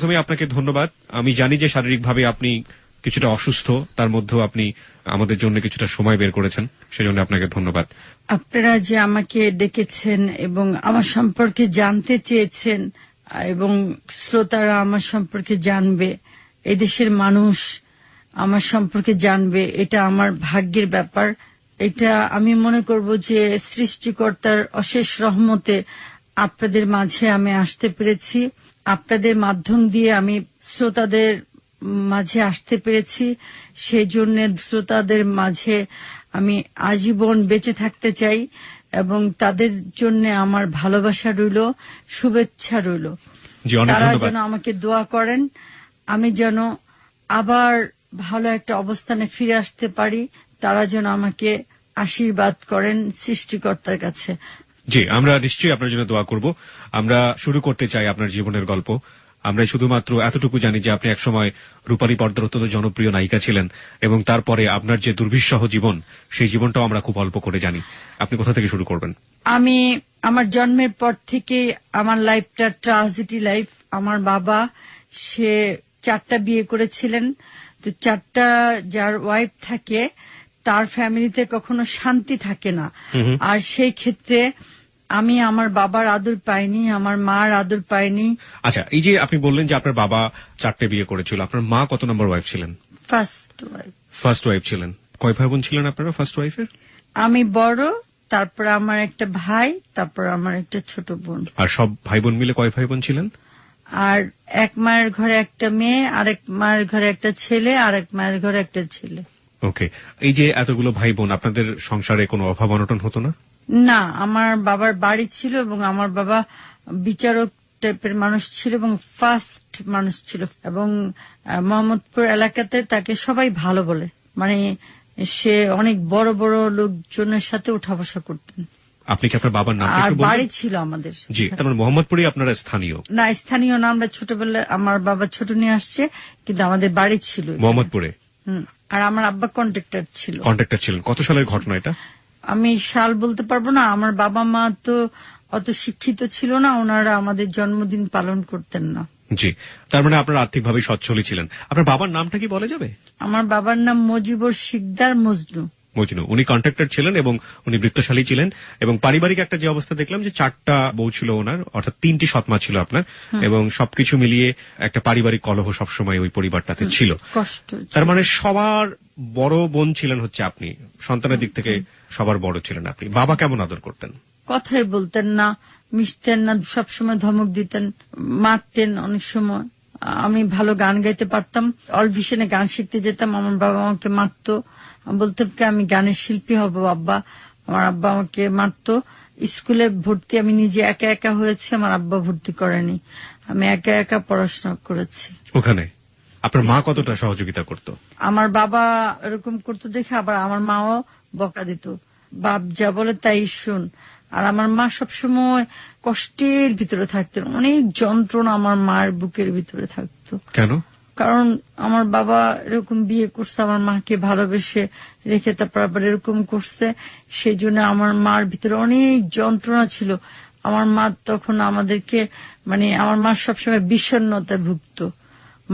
প্রথমে আপনাকে ধন্যবাদ। আমি জানি যে শারীরিকভাবে আপনি কিছুটা অসুস্থ, তার মধ্যেও আপনি আমাদের জন্য কিছুটা সময় বের করেছেন, সেজন্য আপনাকে ধন্যবাদ। আপনারা যে আমাকে ডেকেছেন এবং আমার সম্পর্কে জানতে চেয়েছেন এবং শ্রোতারা আমার সম্পর্কে জানবে, এদেশের মানুষ আমার সম্পর্কে জানবে, এটা আমার ভাগ্যের ব্যাপার। এটা আমি মনে করব যে সৃষ্টিকর্তার অশেষ রহমতে আপনাদের মাঝে আমি আসতে পেরেছি। আপনাদের মাধ্যম দিয়ে আমি শ্রোতাদের মাঝে আসতে পেরেছি, সেই জন্য শ্রোতাদের মাঝে আমি আজীবন বেঁচে থাকতে চাই এবং তাদের জন্য আমার ভালোবাসা রইল, শুভেচ্ছা রইল। তারা যেন আমাকে দোয়া করেন, আমি যেন আবার ভালো একটা অবস্থানে ফিরে আসতে পারি, তারা যেন আমাকে আশীর্বাদ করেন সৃষ্টিকর্তার কাছে। জি, আমরা নিশ্চয়ই আপনার জন্য দোয়া করব। আমরা শুরু করতে চাই আপনার জীবনের গল্প। আমরা শুধুমাত্র এতটুকু জানি যে আপনি একসময় রূপালী পর্দার অত্যন্ত জনপ্রিয় নায়িকা ছিলেন এবং তারপরে আপনার যে দুর্বিষহ জীবন, সেই জীবনটাও আমরা খুব অল্প করে জানি। আপনি কোথা থেকে শুরু করবেন? আমি আমার জন্মের পর থেকে আমার লাইফটা ট্র্যাজেডি লাইফ। আমার বাবা সে 4টা বিয়ে করেছিলেন, তো 4টা যার ওয়াইফ থাকে তার ফ্যামিলিতে কখনো শান্তি থাকে না। আর সেই ক্ষেত্রে আমি আমার বাবার আদর পাইনি, আমার মার আদর পাইনি। আচ্ছা, এই যে আপনি বললেন যে আপনার বাবা 4টে বিয়ে করেছিল, আপনার মা কত নম্বর ওয়াইফ ছিলেন? ফার্স্ট ওয়াইফ ছিলেন। কয় ভাই বোন ছিলেন আপনারা ফার্স্ট ওয়াইফের? আমি বড়, তারপর আমার একটা ভাই, তারপর আমার একটা ছোট বোন। আর সব ভাই বোন মিলে কয় ভাই বোন ছিলেন? আর এক মায়ের ঘরে একটা মেয়ে, আরেক মায়ের ঘরে একটা ছেলে, আরেক মায়ের ঘরে একটা ছেলে। ওকে, এই যে এতগুলো ভাই বোন, আপনাদের সংসারে কোনো অভাব অনটন হতো না? না, আমার বাবার বাড়ি ছিল এবং আমার বাবা বিচারক টাইপের মানুষ ছিল এবং ফার্স্ট মানুষ ছিল এবং মোহাম্মদপুর এলাকাতে তাকে সবাই ভালো বলে, মানে সে অনেক বড় বড় লোকজনের সাথে উঠা বসা করতেন। আপনি কি আপনার বাবার নাম আর বাড়ি ছিল আমাদের? জি, তার মানে মোহাম্মদপুরে আপনারা স্থানীয়? না, স্থানীয় না, আমরা ছোটবেলায় আমার বাবা ছোট নিয়ে আসছে, কিন্তু আমাদের বাড়ি ছিল মোহাম্মদপুরে। আর আমার আব্বা কন্ট্রাক্টর ছিল। কন্ট্রাক্টর ছিলেন। কত সালের ঘটনা এটা? আমি সাল বলতে পারবো না। আমার বাবা মা তো অত শিক্ষিত ছিল না, ওনারা আমাদের জন্মদিন পালন করতেন না। জি, তার মানে আপনারা আর্থিকভাবে সচ্ছলই ছিলেন। আপনার বাবার নামটা কি বলা যাবে? আমার বাবার নাম মজিবুর শিকদার মজনু। উনি কন্ট্রাক্টর ছিলেন এবং উনি বৃত্তশালী ছিলেন এবং পারিবারিক একটা যে অবস্থা দেখলাম যে 4টা বউ ছিল ওনার, অর্থাৎ 3টি সৎমা ছিল আপনার, এবং সবকিছু মিলিয়ে একটা পারিবারিক কলহ সবসময় ওই পরিবারটাতে ছিল। কষ্ট। তার মানে সবার বড় বোন ছিলেন হচ্ছে আপনি, সন্তানের দিক থেকে সবার বড় ছিলেন আপনি। বাবা কেমন আদর করতেন? কথাই বলতেন না, মিশতেন না, সবসময় ধমক দিতেন, মারতেন অনেক সময়। আমি ভালো গান গাইতে পারতাম, অলভিশনে গান শিখতে যেতাম, আমার বাবা আমাকে মারতো, বলতে আমি গানের শিল্পী হব আব্বা। আমার আব্বা আমাকে মারতো। স্কুলে ভর্তি আমি নিজে একা একা হয়েছি, আমার আব্বা ভর্তি করেনি, আমি একা একা পড়াশোনা করেছি। ওখানে আপনার মা কতটা সহযোগিতা করতো? আমার বাবা এরকম করতো দেখে আবার আমার মাও বকা দিত, বাপ যা বলে তাই শুন। আর আমার মা সবসময় কষ্টের ভিতরে থাকতেন, অনেক যন্ত্রণা আমার মায়ের বুকের ভিতরে থাকতো। কেন? কারণ আমার বাবা এরকম বিয়ে করছে, আমার মাকে ভালোবেসে রেখে তারপর আবার এরকম করছে, সেই জন্য আমার মার ভিতরে অনেক যন্ত্রণা ছিল। আমার মা তখন আমাদেরকে, মানে আমার মা সবসময় বিষণ্ণতায় ভুগত,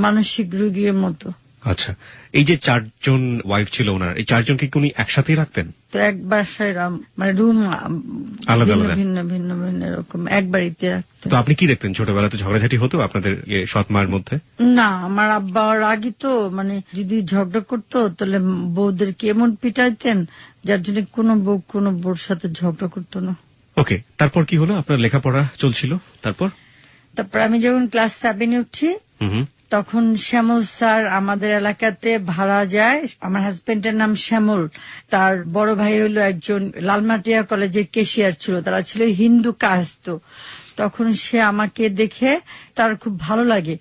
মানসিক রোগীর মতো। আচ্ছা, এই যে 4জন ওয়াইফ ছিল ওনার, এই 4জনকে কি উনি একসাথেই রাখতেন? তো এক বাসায়, মানে রুম আলাদা আলাদা, ভিন্ন ভিন্ন ভিন্ন এরকম এক বাড়িতে রাখতেন। তো আপনি কি দেখতেন? ছোটবেলাতে ঝগড়াঝাটি হতো আপনাদের সৎ মায়ের মধ্যে? না, আমার আব্বা রাগী তো, মানে যদি ঝগড়া করতো তাহলে বউদেরকে এমন পিটাইতেন যার জন্য কোনো বউ কোনো বউর সাথে ঝগড়া করতো না। ওকে, তারপর কি হলো? আপনার লেখাপড়া চলছিল? তারপর আমি যখন ক্লাস 7-এ উঠি তখন শ্যামল স্যার আমাদের এলাকাতে ভাড়া যায়। আমার হাজবেন্ডের নাম শ্যামল, তার বড় ভাই হলো একজন লালমাটিয়া কলেজের কেশিয়ার ছিল, তারা ছিল হিন্দু কাস্ট। তখন সে আমাকে দেখে তার খুব ভালো লাগে,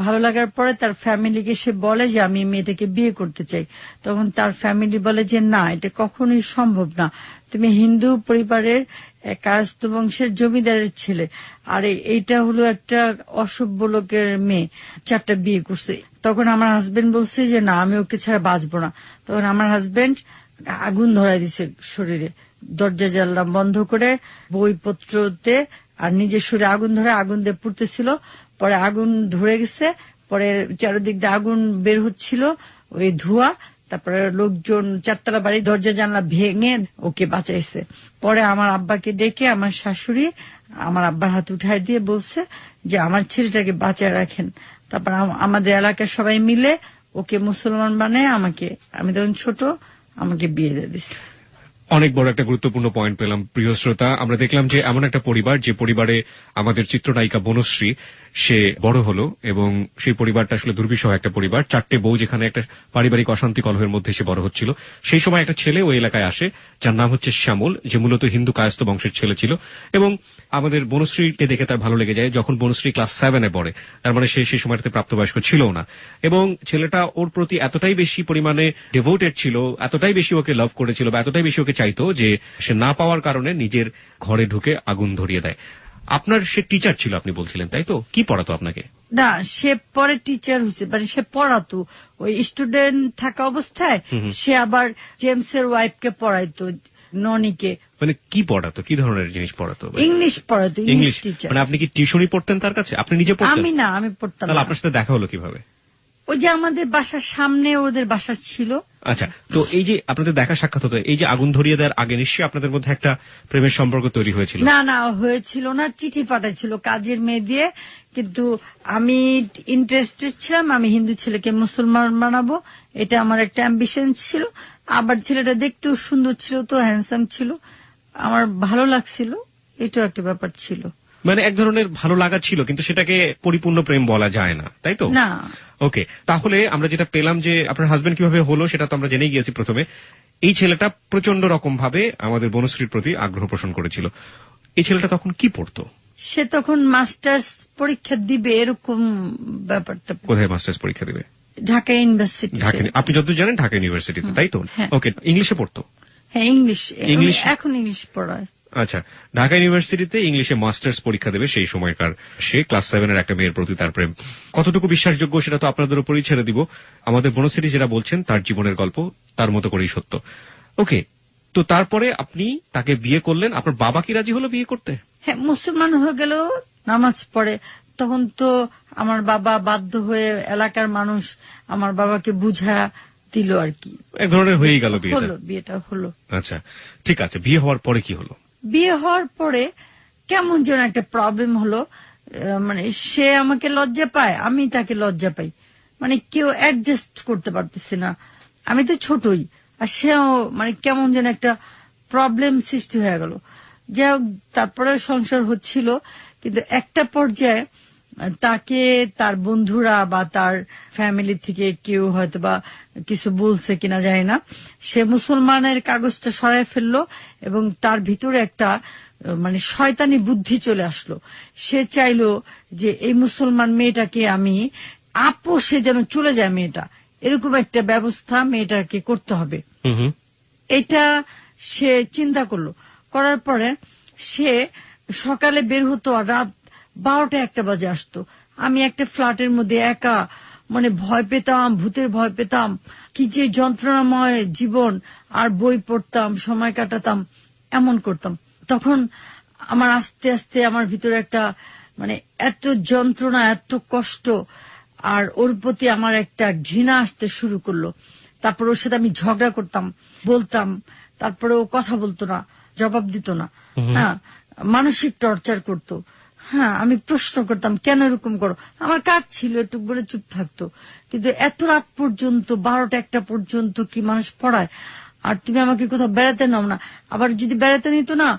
ভালো লাগার পরে তার ফ্যামিলিকে সে বলে যে আমি মেয়েটাকে বিয়ে করতে চাই। তখন তার ফ্যামিলি বলে যে না, এটা কখনোই সম্ভব না, তুমি হিন্দু পরিবারের কায়স্থ বংশের জমিদারের ছেলে, আর এইটা হলো একটা অসভ্য লোকের মেয়ে, 4টা বিয়ে করছে। তখন আমার হাজবেন্ড বলছে যে না, আমি ওকে ছাড়া বাঁচবো না। তখন আমার হাজবেন্ড আগুন ধরাই দিছে শরীরে, দরজা জানলা বন্ধ করে বইপত্রতে আর নিজের শরীরে আগুন ধরে আগুন দিয়ে পুড়তেছিল। পরে আগুন ধরে গেছে, পরে চারিদিক দিয়ে আগুন বের হচ্ছিল, ওই ধোঁয়া। তারপরে লোকজন চারতলা বাড়ি দরজা জানলা ভেঙে ওকে বাঁচাইছে। পরে আমার আব্বাকে ডেকে আমার শাশুড়ি আমার আব্বার হাত উঠাই দিয়ে বলছে যে আমার ছেলেটাকে বাঁচায় রাখেন। তারপর আমাদের এলাকার সবাই মিলে ওকে মুসলমান বানায় আমাকে, আমি তখন ছোট, আমাকে বিয়ে দিয়ে দিচ্ছে। অনেক বড় একটা গুরুত্বপূর্ণ পয়েন্ট পেলাম প্রিয় শ্রোতা। আমরা দেখলাম যে এমন একটা পরিবার, যে পরিবারে আমাদের চিত্রনায়িকা বনশ্রী সে বড় হলো, এবং সেই পরিবারটা আসলে দুর্বিষহ একটা পরিবার, 4টে বউ, যেখানে একটা পারিবারিক অশান্তি কলহের মধ্যে সে বড় হচ্ছিল। সেই সময় একটা ছেলে ওই এলাকায় আসে যার নাম হচ্ছে শ্যামল, যে মূলত হিন্দু কায়স্থ বংশের ছেলে ছিল, এবং আমাদের বনশ্রীকে দেখে তার ভালো লেগে যায়। যখন বনশ্রী ক্লাস 7-এ পড়ে, তার মানে সে সেই সময়টাতে প্রাপ্তবয়স্ক ছিল না, এবং ছেলেটা ওর প্রতি এতটাই বেশি পরিমাণে ডিভোটেড ছিল, এতটাই বেশি ওকে লাভ করেছিল, বা এতটাই বেশি ওকে চাইতো যে সে না পাওয়ার কারণে নিজের ঘরে ঢুকে আগুন ধরিয়ে দেয়। আপনার সে টিচার ছিল আপনি বলছিলেন, তাই তো? কি পড়াতো আপনাকে? না, সে পরে টিচার হয়েছে, মানে সে পড়াতো ওই স্টুডেন্ট থাকা অবস্থায়। সে আবার জেমসের ওয়াইফকে পড়াইতো, ননিকে। মানে কি পড়াতো, কি ধরনের জিনিস পড়াতো? ইংলিশ পড়াতো, ইংলিশ টিচার। মানে আপনি কি টিউশনি পড়তেন তার কাছে? আপনি নিজে পড়তেন? আমি না, আমি পড়তাম। তাহলে আপনার সাথে দেখা হলো কিভাবে? ওই যে আমাদের বাসার সামনে ওদের বাসা ছিল। আচ্ছা, তো এই যে আপনাদের দেখা সাক্ষাৎ হতো, এই যে আগুন ধরিয়ে দেওয়ার আগে নিশ্চয়ই আপনাদের মধ্যে একটা প্রেমের সম্পর্ক তৈরি হয়েছিল? না না, হয়েছিল না, চিঠি পাঠাইছিল কাজের মেয়ে দিয়ে। কিন্তু আমি ইন্টারেস্টেড ছিলাম, আমি হিন্দু ছেলেকে মুসলমান বানাবো, এটা আমার একটা অ্যাম্বিশন ছিল। আবার ছেলেটা দেখতেও সুন্দর ছিল, তো হ্যান্ডসাম ছিল, আমার ভালো লাগছিল, এটাও একটা ব্যাপার ছিল। মানে এক ধরনের ভালো লাগা ছিল, কিন্তু সেটাকে পরিপূর্ণ প্রেম বলা যায় না, তাই তো? না। ওকে, তাহলে আমরা যেটা পেলাম যে আপনার হাজবেন্ড কিভাবে হলো সেটা তো আমরা জেনেই গিয়েছি প্রথমে। এই ছেলেটা প্রচন্ড রকম ভাবে আমাদের বনশ্রীর প্রতি আগ্রহ পোষণ করেছিল। এই ছেলেটা তখন কি পড়তো? সে তখন মাস্টার্স পরীক্ষা দিবে, এরকম ব্যাপারটা। কোথায় মাস্টার্স পরীক্ষা দিবে? ঢাকা ইউনিভার্সিটি। আপনি যতদূর জানেন ঢাকা ইউনিভার্সিটিতে, তাই তো? ওকে, ইংলিশে পড়তো? হ্যাঁ, ইংলিশ এখন ইংলিশ পড়ায়। আচ্ছা, ঢাকা ইউনিভার্সিটিতে ইংলিশে মাস্টার্স পরীক্ষা দেবে সেই সময়কার সে ক্লাস 7-এর একটা মেয়ের প্রতি তার প্রেম। কতটুকু বিশ্বাসযোগ্য সেটা তো আপনাদের উপরই ছেড়ে দিব। আমাদের বনশ্রী যেটা বলছেন তার জীবনের গল্প তার মতো করেই সত্য। ওকে, তো তারপরে আপনি তাকে বিয়ে করলেন। আপনার বাবা কি রাজি হলো বিয়ে করতে? হ্যাঁ, মুসলমান হয়ে গেল, নামাজ পড়ে। তখন তো আমার বাবা বাধ্য হয়ে, এলাকার মানুষ আমার বাবাকে বুঝা দিল আর কি, এক ধরনের হয়েই গেল বিয়েটা হলো। আচ্ছা, ঠিক আছে, বিয়ে হওয়ার পরে কি হলো? বিয়ে হওয়ার পরে কেমন যেন একটা প্রবলেম হলো, মানে সে আমাকে লজ্জা পায়, আমি তাকে লজ্জা পাই, মানে কেউ অ্যাডজাস্ট করতে পারতেছে না। আমি তো ছোটই, আর সেও মানে কেমন যেন একটা প্রবলেম সৃষ্টি হয়ে গেল। যাই হোক, তারপরে সংসার হচ্ছিল, কিন্তু একটা পর্যায়ে তাকে তার বন্ধুরা বা তার ফ্যামিলি থেকে কেউ হয়তো বা কিছু বলছে কিনা জানি না, সে মুসলমানের কাগজটা সরায় ফেললো, এবং তার ভিতরে একটা মানে শয়তানি বুদ্ধি চলে আসলো। সে চাইলো যে এই মুসলমান মেয়েটাকে আমি আপোষে যেন চলে যায় মেয়েটা, এরকম একটা ব্যবস্থা মেয়েটাকে করতে হবে। এটা সে চিন্তা করলো। করার পরে সে সকালে বের হতো আর রাত 12টা-1টা বাজে আসতো। আমি একটা ফ্ল্যাটের মধ্যে একা, মানে ভয় পেতাম, ভূতের ভয় পেতাম, কি যে যন্ত্রণাময় জীবন। আর বই পড়তাম, সময় কাটাতাম, এমন করতাম। তখন আমার আস্তে আস্তে আমার ভিতরে একটা মানে এত যন্ত্রণা, এত কষ্ট, আর ওর প্রতি আমার একটা ঘৃণা আসতে শুরু করলো। তারপর ওর সাথে আমি ঝগড়া করতাম, বলতাম, তারপরে ও কথা বলতো না, জবাব দিত না। হ্যাঁ, মানসিক টর্চার করতো। হ্যাঁ, আমি প্রশ্ন করতাম কেন এরকম করো, আমার কাজ ছিল একটু বলে চুপ থাকতো। কিন্তু এত রাত পর্যন্ত, 12টা-1টা পর্যন্ত কি মানুষ পড়ায়? আর তুমি আমাকে কোথাও বেড়াতে নাও না। আবার যদি বেড়াতে নিত না,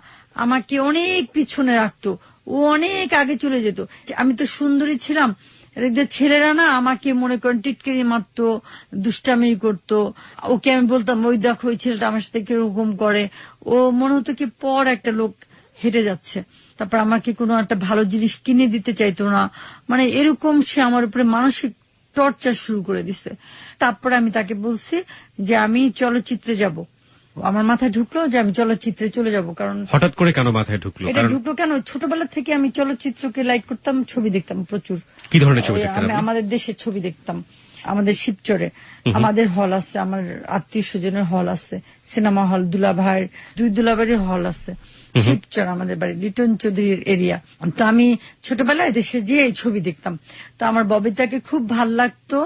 আমাকে অনেক পিছনে রাখতো, ও অনেক আগে চলে যেত। আমি তো সুন্দরী ছিলাম, ছেলেরা না আমাকে মনে করেন টিটকারি মারতো, দুষ্টামি করতো। ওকে আমি বলতাম, ওই দেখো ওই ছেলেটা আমার সাথে কিরকম করে। ও মনে হতো কি পর একটা লোক হেঁটে যাচ্ছে। তারপর আমাকে কোনো একটা ভালো জিনিস কিনে দিতে চাইতো না, মানে এরকম সে আমার উপরে মানসিক টর্চার শুরু করে দিছে। তারপরে আমি তাকে বলছি যে আমি চলচ্চিত্রে যাব। আমার মাথায় ঢুকলো যে আমি চলচ্চিত্রে চলে যাব। কারণ হঠাৎ করে কেন মাথায় ঢুকলো? এটা ঢুকলো কেন, ছোটবেলা থেকে আমি চলচ্চিত্রকে লাইক করতাম, ছবি দেখতাম প্রচুর। কি ধরনের ছবি দেখতেন? আমি আমাদের দেশের ছবি দেখতাম। আমাদের শিবচরে আমাদের হল আছে, আমার আত্মীয় স্বজনের হল আছে, সিনেমা হল, দুলাভাইয়ের 2 দুলাভাইয়ের হল আছে। শিবচর আমাদের বাড়ি, লিটন চৌধুরীর এরিয়া। তো আমি ছোটবেলায় দেশে যেয়ে এই ছবি দেখতাম। তো আমার ববিতাকে খুব ভাল লাগতো,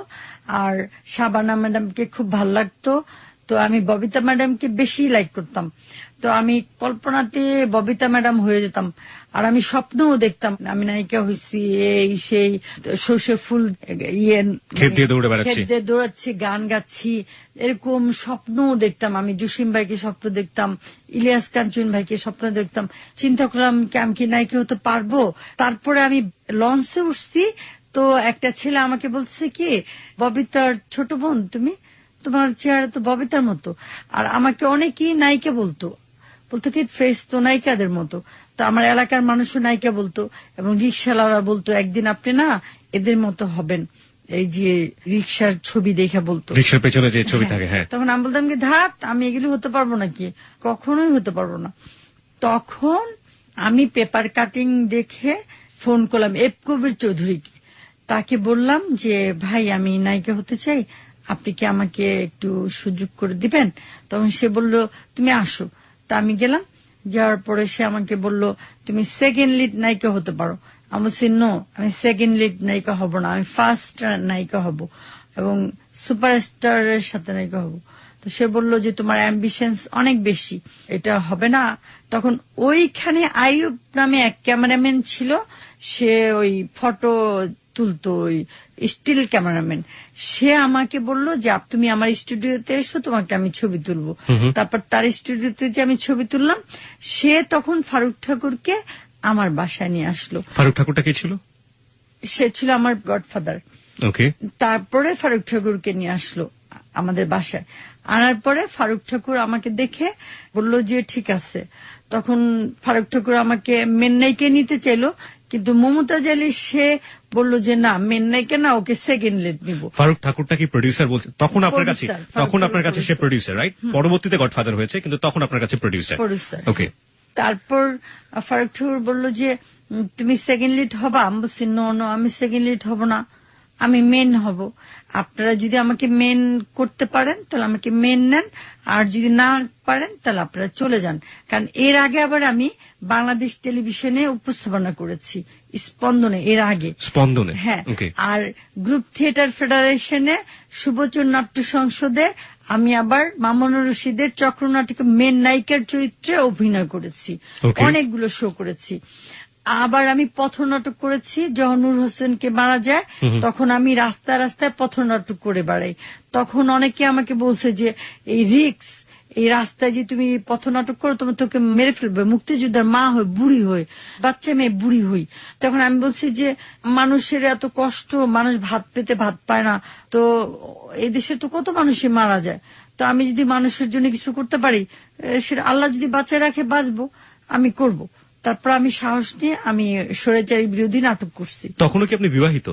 আর শাবানা ম্যাডামকে খুব ভাল লাগতো। তো আমি ববিতা ম্যাডামকে বেশি লাইক করতাম। তো আমি কল্পনাতে ববিতা ম্যাডাম হয়ে যেতাম। আর আমি স্বপ্নও দেখতাম আমি নায়িকা হয়েছি, এই সেই সর্ষে ফুল ক্ষেত দিয়ে দৌড়াচ্ছি, গান গাচ্ছি, এরকম স্বপ্নও দেখতাম। আমি জসিম ভাইকে স্বপ্ন দেখতাম, ইলিয়াস কাঞ্চন ভাইকে স্বপ্ন দেখতাম। চিন্তা করলাম আমি কি নায়িকা হতে পারবো। তারপরে আমি লঞ্চে উঠছি, তো একটা ছেলে আমাকে বলছে কি, ববিতার ছোট বোন তুমি, তোমার চেহারা তো ববিতার মতো। আর আমাকে অনেকেই নায়িকা বলতো কি ফেস তো নায়িকাদের মতো। তো আমার এলাকার মানুষও নায়িকা বলতো, এবং রিক্সাওয়ালারা বলতো একদিন আপনি না এদের মতো হবেন, এই যে রিক্সার ছবি দেখে বলতো, রিক্সার পেছনে যে ছবি থাকে। হ্যাঁ, তখন আমি বলতাম কি ধাত, আমি এগুলো হতে পারবো নাকি, কখনোই হতে পারবো না। তখন আমি পেপার কাটিং দেখে ফোন করলাম এফ কবির চৌধুরীকে। তাকে বললাম যে ভাই আমি নায়িকা হতে চাই, আপনি কি আমাকে একটু সুযোগ করে দিবেন। তখন সে বলল তুমি আসো। তা আমি গেলাম, যাওয়ার পরে সে আমাকে বলল তুমি সেকেন্ড লিড নায়িকা হতে পারো। আমি বলছি নো, আমি সেকেন্ড লিড নায়িকা হব না, আমি ফার্স্ট নায়িকা হব এবং সুপারস্টারের সাথে নায়িকা হব। তো সে বলল যে তোমার অ্যাম্বিশনস অনেক বেশি, এটা হবে না। তখন ওইখানে আইয়ুব নামে এক ক্যামেরাম্যান ছিল, সে ওই ফটো তুলতো, ওই স্টিল ক্যামেরাম্যান। সে আমাকে বলল যে তুমি আমার স্টুডিওতে এসো, তোমাকে আমি ছবি তুলবো। তারপর তার স্টুডিওতে যে আমি ছবি তুললাম, সে তখন ফারুক ঠাকুরকে আমার বাসায় নিয়ে আসলো। ফারুক ঠাকুরটা কে ছিল? সে ছিল আমার গডফাদার। ওকে। তারপরে ফারুক ঠাকুরকে নিয়ে আসলো আমাদের বাসায়। আনার পরে ফারুক ঠাকুর আমাকে দেখে বলল যে ঠিক আছে। তখন ফারুক ঠাকুর আমাকে মেন নায়িকা নিতে চাইলো, কিন্তু মমতাজ আলী সে বলল যে না, মেন নায়িকা না, ওকে সেকেন্ড লিড নিব। ফারুক ঠাকুরটা কি প্রডিউসার বলছে তখন আপনার কাছে সে প্রডিউসার, রাইট? পরবর্তীতে গডফাদার হয়েছে, কিন্তু তখন আপনার কাছে প্রডিউসার। ওকে। তারপর ফারুক ঠাকুর বলল যে তুমি সেকেন্ড লিড হবা। আমি বলছি নো, আমি সেকেন্ড লিড হব না, আমি মেন হব। আপনারা যদি আমাকে মেন করতে পারেন তাহলে আমাকে মেন নেন, আর যদি না পারেন তাহলে আপনারা চলে যান। কারণ এর আগে আবার আমি বাংলাদেশ টেলিভিশনে উপস্থাপনা করেছি, স্পন্দনে, এর আগে স্পন্দনে। হ্যাঁ, আর গ্রুপ থিয়েটার ফেডারেশনে সুবচন নাট্য সংসদে আমি আবার মামুনুর রশিদের চক্রনাটকে মেন নায়িকার চরিত্রে অভিনয় করেছি, অনেকগুলো শো করেছি। আবার আমি পথনাটক করেছি, যখন নূর হোসেনকে মারা যায় তখন আমি রাস্তায় রাস্তায় পথনাটক করে বেড়াই। তখন অনেকে আমাকে বলছে যে এই রিক্স, এই রাস্তায় যে তুমি পথনাটক করো, তোমার তোকে মেরে ফেলবে, মুক্তিযোদ্ধার মা হয়ে বুড়ি হয়ে, বাচ্চা মেয়ে বুড়ি হই। তখন আমি বলছি যে মানুষের এত কষ্ট, মানুষ ভাত পেতে ভাত পায় না, তো এই দেশে তো কত মানুষই মারা যায়, তো আমি যদি মানুষের জন্য কিছু করতে পারি, সেটা আল্লাহ যদি বাঁচায় রাখে বাঁচবো, আমি করব। তারপর আমি সাহস নিয়ে আমি স্বৈরাচারী বিরোধী নাটক করছি। তখনও কি আপনি বিবাহিত?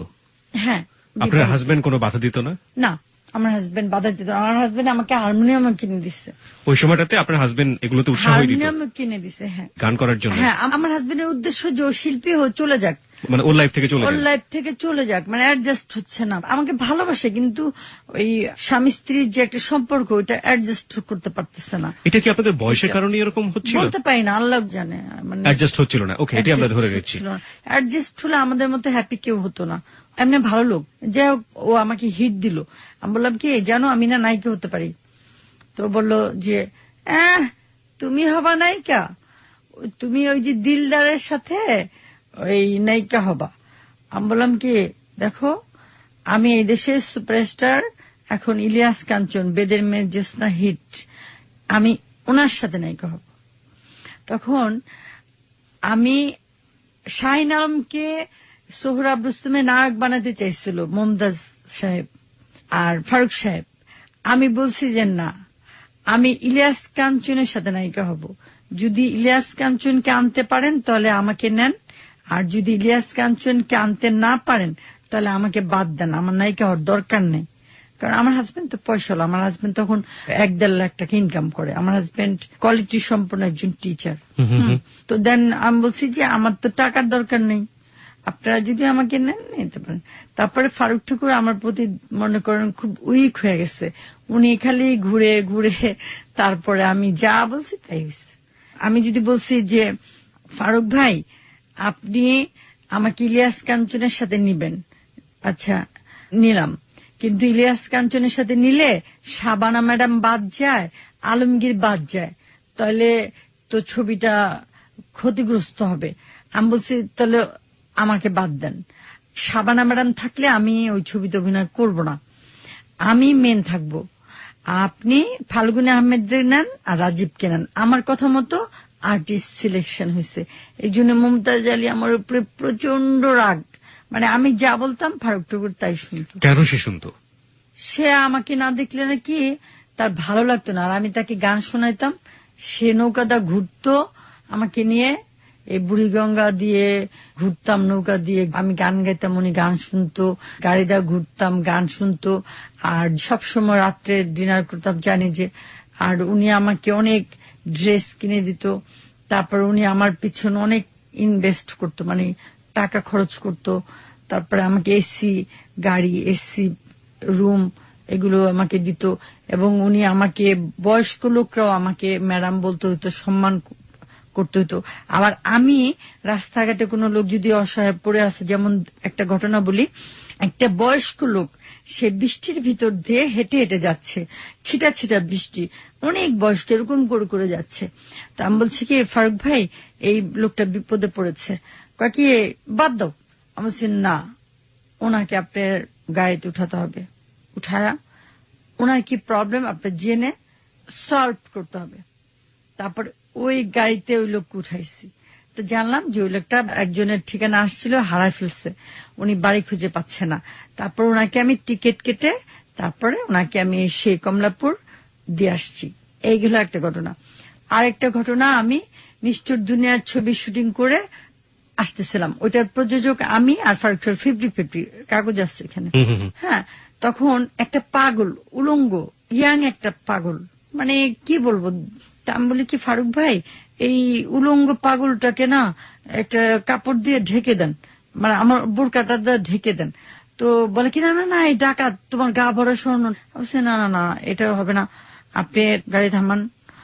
হ্যাঁ। আপনার হাজবেন্ড কোনো বাধা দিত না? না, আমার হাজবেন্ড বাধা দিত না। আমার হাজবেন্ড আমাকে হারমোনিয়াম কিনে দিচ্ছে। ওই সময়টাতে আপনার হাজবেন্ড এগুলোতে উৎসাহ দিত? হারমোনিয়াম কিনে দিছে, হ্যাঁ, গান করার জন্য। হ্যাঁ, আমার হাজবেন্ডের উদ্দেশ্য যে শিল্পী হয়ে চলে যাক, মানে ওর লাইফ থেকে চলে যাক, মানে অ্যাডজাস্ট হচ্ছে না। আমাকে ভালোবাসে, কিন্তু ওই স্বামী স্ত্রীর যে একটা সম্পর্ক, ওইটা অ্যাডজাস্ট করতে পারতেছে না। এটা কি আপনাদের বয়সের কারণে এরকম হচ্ছিল? বলতে পারি না, আল্লাহ জানে, মানে অ্যাডজাস্ট হচ্ছিল না। ওকে, এটা আমরা ধরে নিচ্ছি। অ্যাডজাস্ট হলে আমাদের মতো হ্যাপি কেউ হতো না। এমনি ভালো লোক, যাই হোক, ও আমাকে হিট দিল। আমি বললাম কি জানো, আমি না নায়িকা হতে পারি। তো বললো যে তুমি হবা নায়িকা, তুমি ওই যে দিলদারের সাথে ওই নায়িকা হবা। আমি বললাম কি দেখো, আমি এই দেশের সুপারস্টার, এখন ইলিয়াস কাঞ্চন, বেদের মেয়ে জ্যোৎস্না হিট, আমি ওনার সাথে নায়িকা হব। তখন আমি শাহিন আলমকে সোহরাব রুস্তমে নায়ক বানাতে চাইছিল মমতাজ সাহেব আর ফারুক সাহেব। আমি বলছি যে না, আমি ইলিয়াস কাঞ্চনের সাথে নায়িকা হব। যদি ইলিয়াস কাঞ্চনকে আনতে পারেন তাহলে আমাকে নেন, আর যদি ইলিয়াস কাঞ্চনকে আনতে না পারেন তাহলে আমাকে বাদ দেন, আমার নায়িকা হওয়ার দরকার নেই। কারণ আমার হাজবেন্ড তো পয়সাওয়ালা, আমার হাজবেন্ড তখন 1-1.5 লাখ টাকা ইনকাম করে, আমার হাজবেন্ড কোয়ালিটি সম্পন্ন একজন টিচার। তো দেন আমি বলছি যে আমার তো টাকার দরকার নেই, আপনারা যদি আমাকে নেন নিতে পারেন। তারপরে ফারুক ঠাকুর আমার প্রতি মনে করেন খুব উইক হয়ে গেছে, উনি খালি ঘুরে ঘুরে, তারপরে আমি যা বলছি তাই হয়েছে। আমি যদি বলছি যে ফারুক ভাই আপনি আমাকে ইলিয়াস কাঞ্চনের সাথে নিবেন, আচ্ছা নিলাম, কিন্তু ইলিয়াস কাঞ্চনের সাথে নিলে শাবানা ম্যাডাম বাদ যায়, আলমগীর বাদ যায়, তাহলে তো ছবিটা ক্ষতিগ্রস্ত হবে। আমি বলছি তাহলে আমাকে বাদ দেন, শাবানা ম্যাডাম থাকলে আমি ওই ছবিতে অভিনয় করব না, আমি মেন থাকবো, আপনি ফাল্গুনী আহমেদকে নেন আর রাজীবকে নেন। আমার কথা মতো আর্টিস্ট সিলেকশন হয়েছে। এই জন্য মুমতাজ আলী আমার উপরে প্রচন্ড রাগ, মানে আমি যা বলতাম ফারুক ঠাকুর তাই শুনতো। কেন সে শুনতো? সে আমাকে না দেখলে নাকি তার ভালো লাগতো না, আর আমি তাকে গান শোনাইতাম, সে নৌকাটা ঘুরতো আমাকে নিয়ে, এই বুড়িগঙ্গা দিয়ে ঘুরতাম নৌকা দিয়ে, আমি গান গাইতাম, উনি গান শুনতো, গাড়িদা ঘুরতাম গান শুনতো, আর সবসময় রাত্রে ডিনার করতাম জানি যে, আর উনি আমাকে অনেক ড্রেস কিনে দিত, তারপর উনি আমার পিছনে অনেক ইনভেস্ট করতো, মানে টাকা খরচ করতো, তারপরে আমাকে এসি গাড়ি, এসি রুম এগুলো আমাকে দিত, এবং উনি আমাকে বয়স্ক লোকরাও আমাকে ম্যাডাম বলতে হইতো, সম্মান করতে হইতো। আবার আমি রাস্তাঘাটে কোনো লোক যদি অসহায় পড়ে আছে, যেমন একটা ঘটনা বলি, একটা বয়স্ক লোক সে বৃষ্টির ভিতর দিয়ে হেঁটে হেঁটে যাচ্ছে, ছিটা ছিটা বৃষ্টি, অনেক বয়স্ক এরকম করে করে যাচ্ছে, তা আমি বলছি কি ফারুক ভাই এই লোকটা বিপদে পড়েছে, কাকি বাদ দাও। আমি বলছি না, ওনাকে আপনার গাড়িতে উঠাতে হবে, উঠায়া ওনার কি প্রবলেম আপনার জেনে সলভ করতে হবে। তারপর ওই গাড়িতে ওই লোককে উঠাইছি, তো জানলাম যে ওই লোকটা একজনের ঠিকানা আসছিল, হারাই ফেলছে, উনি বাড়ি খুঁজে পাচ্ছে না। তারপর ওনাকে আমি টিকিট কেটে তারপরে ওনাকে আমি সেই কমলাপুর দিয়ে আসছি। এইগুলো একটা ঘটনা। আরেকটা ঘটনা, আমি নিষ্ঠুর দুনিয়ার ছবি শুটিং করে আসতেছিলাম, ওইটার প্রযোজক আমি আর ফারুক 50-50 কাগজ আসছে এখানে। হ্যাঁ, তখন একটা পাগল উলঙ্গ ইয়াং একটা পাগল, মানে কি বলবো, আমি বলি কি ফারুক ভাই এই উলঙ্গ পাগলটাকে না একটা কাপড় দিয়ে ঢেকে দেন, মানে আমার বোরকাটা ঢেকে দেন। তো বলে কি না না না এই ডাকাত, তোমার গা ভরা স্বর্ণ। না না না এটা হবে না, আপনি গাড়ি থামান।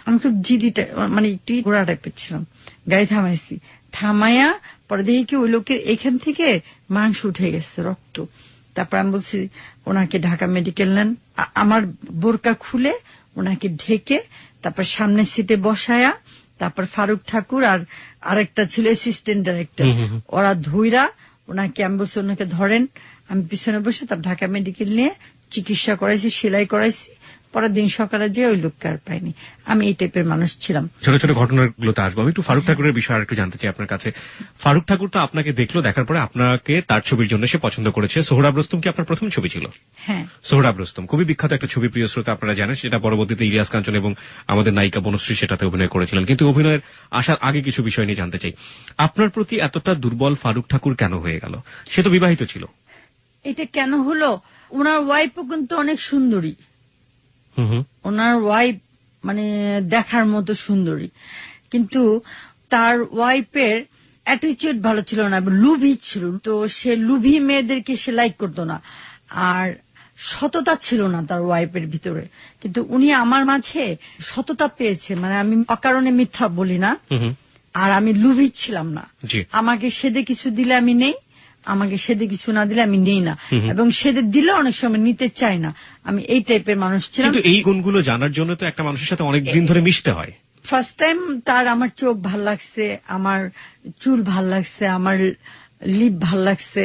আমি খুব জিদি, মানে একটু ঘোড়া টাইপের ছিলাম, গাড়ি থামাইছি, থামাইয়া পরে দেখি কি ওই লোকের এখান থেকে মাংস উঠে গেছে, রক্ত। তারপর আমি বলছি ওনাকে ঢাকা মেডিকেল নেন, আমার বোরকা খুলে ওনাকে ঢেকে তারপর সামনের সিটে বসায়া, তারপর ফারুক ঠাকুর আর আরেকটা ছিল অ্যাসিস্ট্যান্ট ডাইরেক্টর, ওরা ধুইরা ওনাকে, আমি বলছি ওনাকে ধরেন, আমি পিছনে বসে তার ঢাকা মেডিকেল নিয়ে চিকিৎসা করাইছি, সেলাই করাইছি, পরের দিন সকালে যে ওই লোককে আর পাইনি। আমি এই টাইপের মানুষ ছিলাম। ছোট ছোট ঘটনাগুলোতে আসবো, আমি একটু ফারুক ঠাকুরের বিষয়ে আর একটু জানতে চাই আপনার কাছে। ফারুক ঠাকুর তো আপনাকে দেখলো, দেখার পরে আপনাকে তার ছবির জন্য সে পছন্দ করেছে। সোহরাব রুস্তম কি আপনার প্রথম ছবি ছিল? হ্যাঁ, সোহরাব রুস্তম খুবই বিখ্যাত একটা ছবি, প্রিয় শ্রোতা আপনারা জানেন, সেটা পরবর্তীতে ইলিয়াস কাঞ্চন এবং আমাদের নায়িকা বনশ্রী সেটাতে অভিনয় করেছিলেন। কিন্তু অভিনয়ের আসার আগে কিছু বিষয় নিয়ে জানতে চাই, আপনার প্রতি এতটা দুর্বল ফারুক ঠাকুর কেন হয়ে গেল? সে তো বিবাহিত ছিল। এটা কেন হলো, ওনার ওয়াইফও কিন্তু অনেক সুন্দরী, ওনার ওয়াইফ মানে দেখার মতো সুন্দরী, কিন্তু তার ওয়াইফের অ্যাটিটিউড ভালো ছিল না, লুভি ছিল, তো সে লুভি মেয়েদেরকে সে লাইক করতো না, আর সততা ছিল না তার ওয়াইফের ভিতরে। কিন্তু উনি আমার মাঝে সততা পেয়েছে, মানে আমি অকারণে মিথ্যা বলি না, আর আমি লুভি ছিলাম না। আমাকে সেদে কিছু দিলে আমি নেই, আমাকে সেদে কিছু না দিলে আমি নেই না, এবং সেদে দিলে অনেক সময় নিতে চাই না, আমি এই টাইপের মানুষ ছিলাম। কিন্তু এই গুণগুলো জানার জন্য তো একটা মানুষের সাথে অনেক দিন ধরে মিশতে হয়। ফার্স্ট টাইম তার আমার চোখ ভাল লাগছে, আমার চুল ভাল লাগছে, আমার লিপ ভাল লাগছে,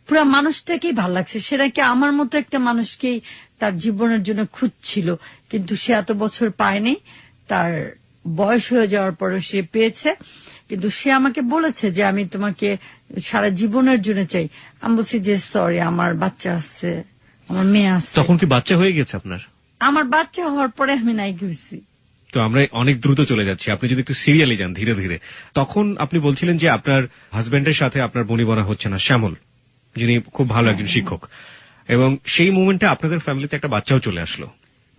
পুরো মানুষটাকেই ভাল লাগছে। সেটা কি আমার মতো একটা মানুষকেই তার জীবনের জন্য খুঁজছিল, কিন্তু সে এত বছর পায়নি, তার বয়স হয়ে যাওয়ার পরে সে পেয়েছে। কিন্তু সে আমাকে বলেছে যে আমি তোমাকে সারা জীবনের জন্য চাই। আমি বলছি যে সরি, আমার বাচ্চা আছে, আমার মেয়ে আছে। তখন কি বাচ্চা হয়ে গেছে আপনার? আমার বাচ্চা হওয়ার পরে আমি নাই গেছি। তো আমরা অনেক দ্রুত চলে যাচ্ছি, আপনি যদি একটু সিরিয়ালি যান ধীরে ধীরে। তখন আপনি বলছিলেন যে আপনার হাজবেন্ডের সাথে আপনার বনিবনা হচ্ছে না, শ্যামল যিনি খুব ভালো একজন শিক্ষক, এবং সেই মুমেন্টে আপনাদের ফ্যামিলিতে একটা বাচ্চাও চলে আসলো।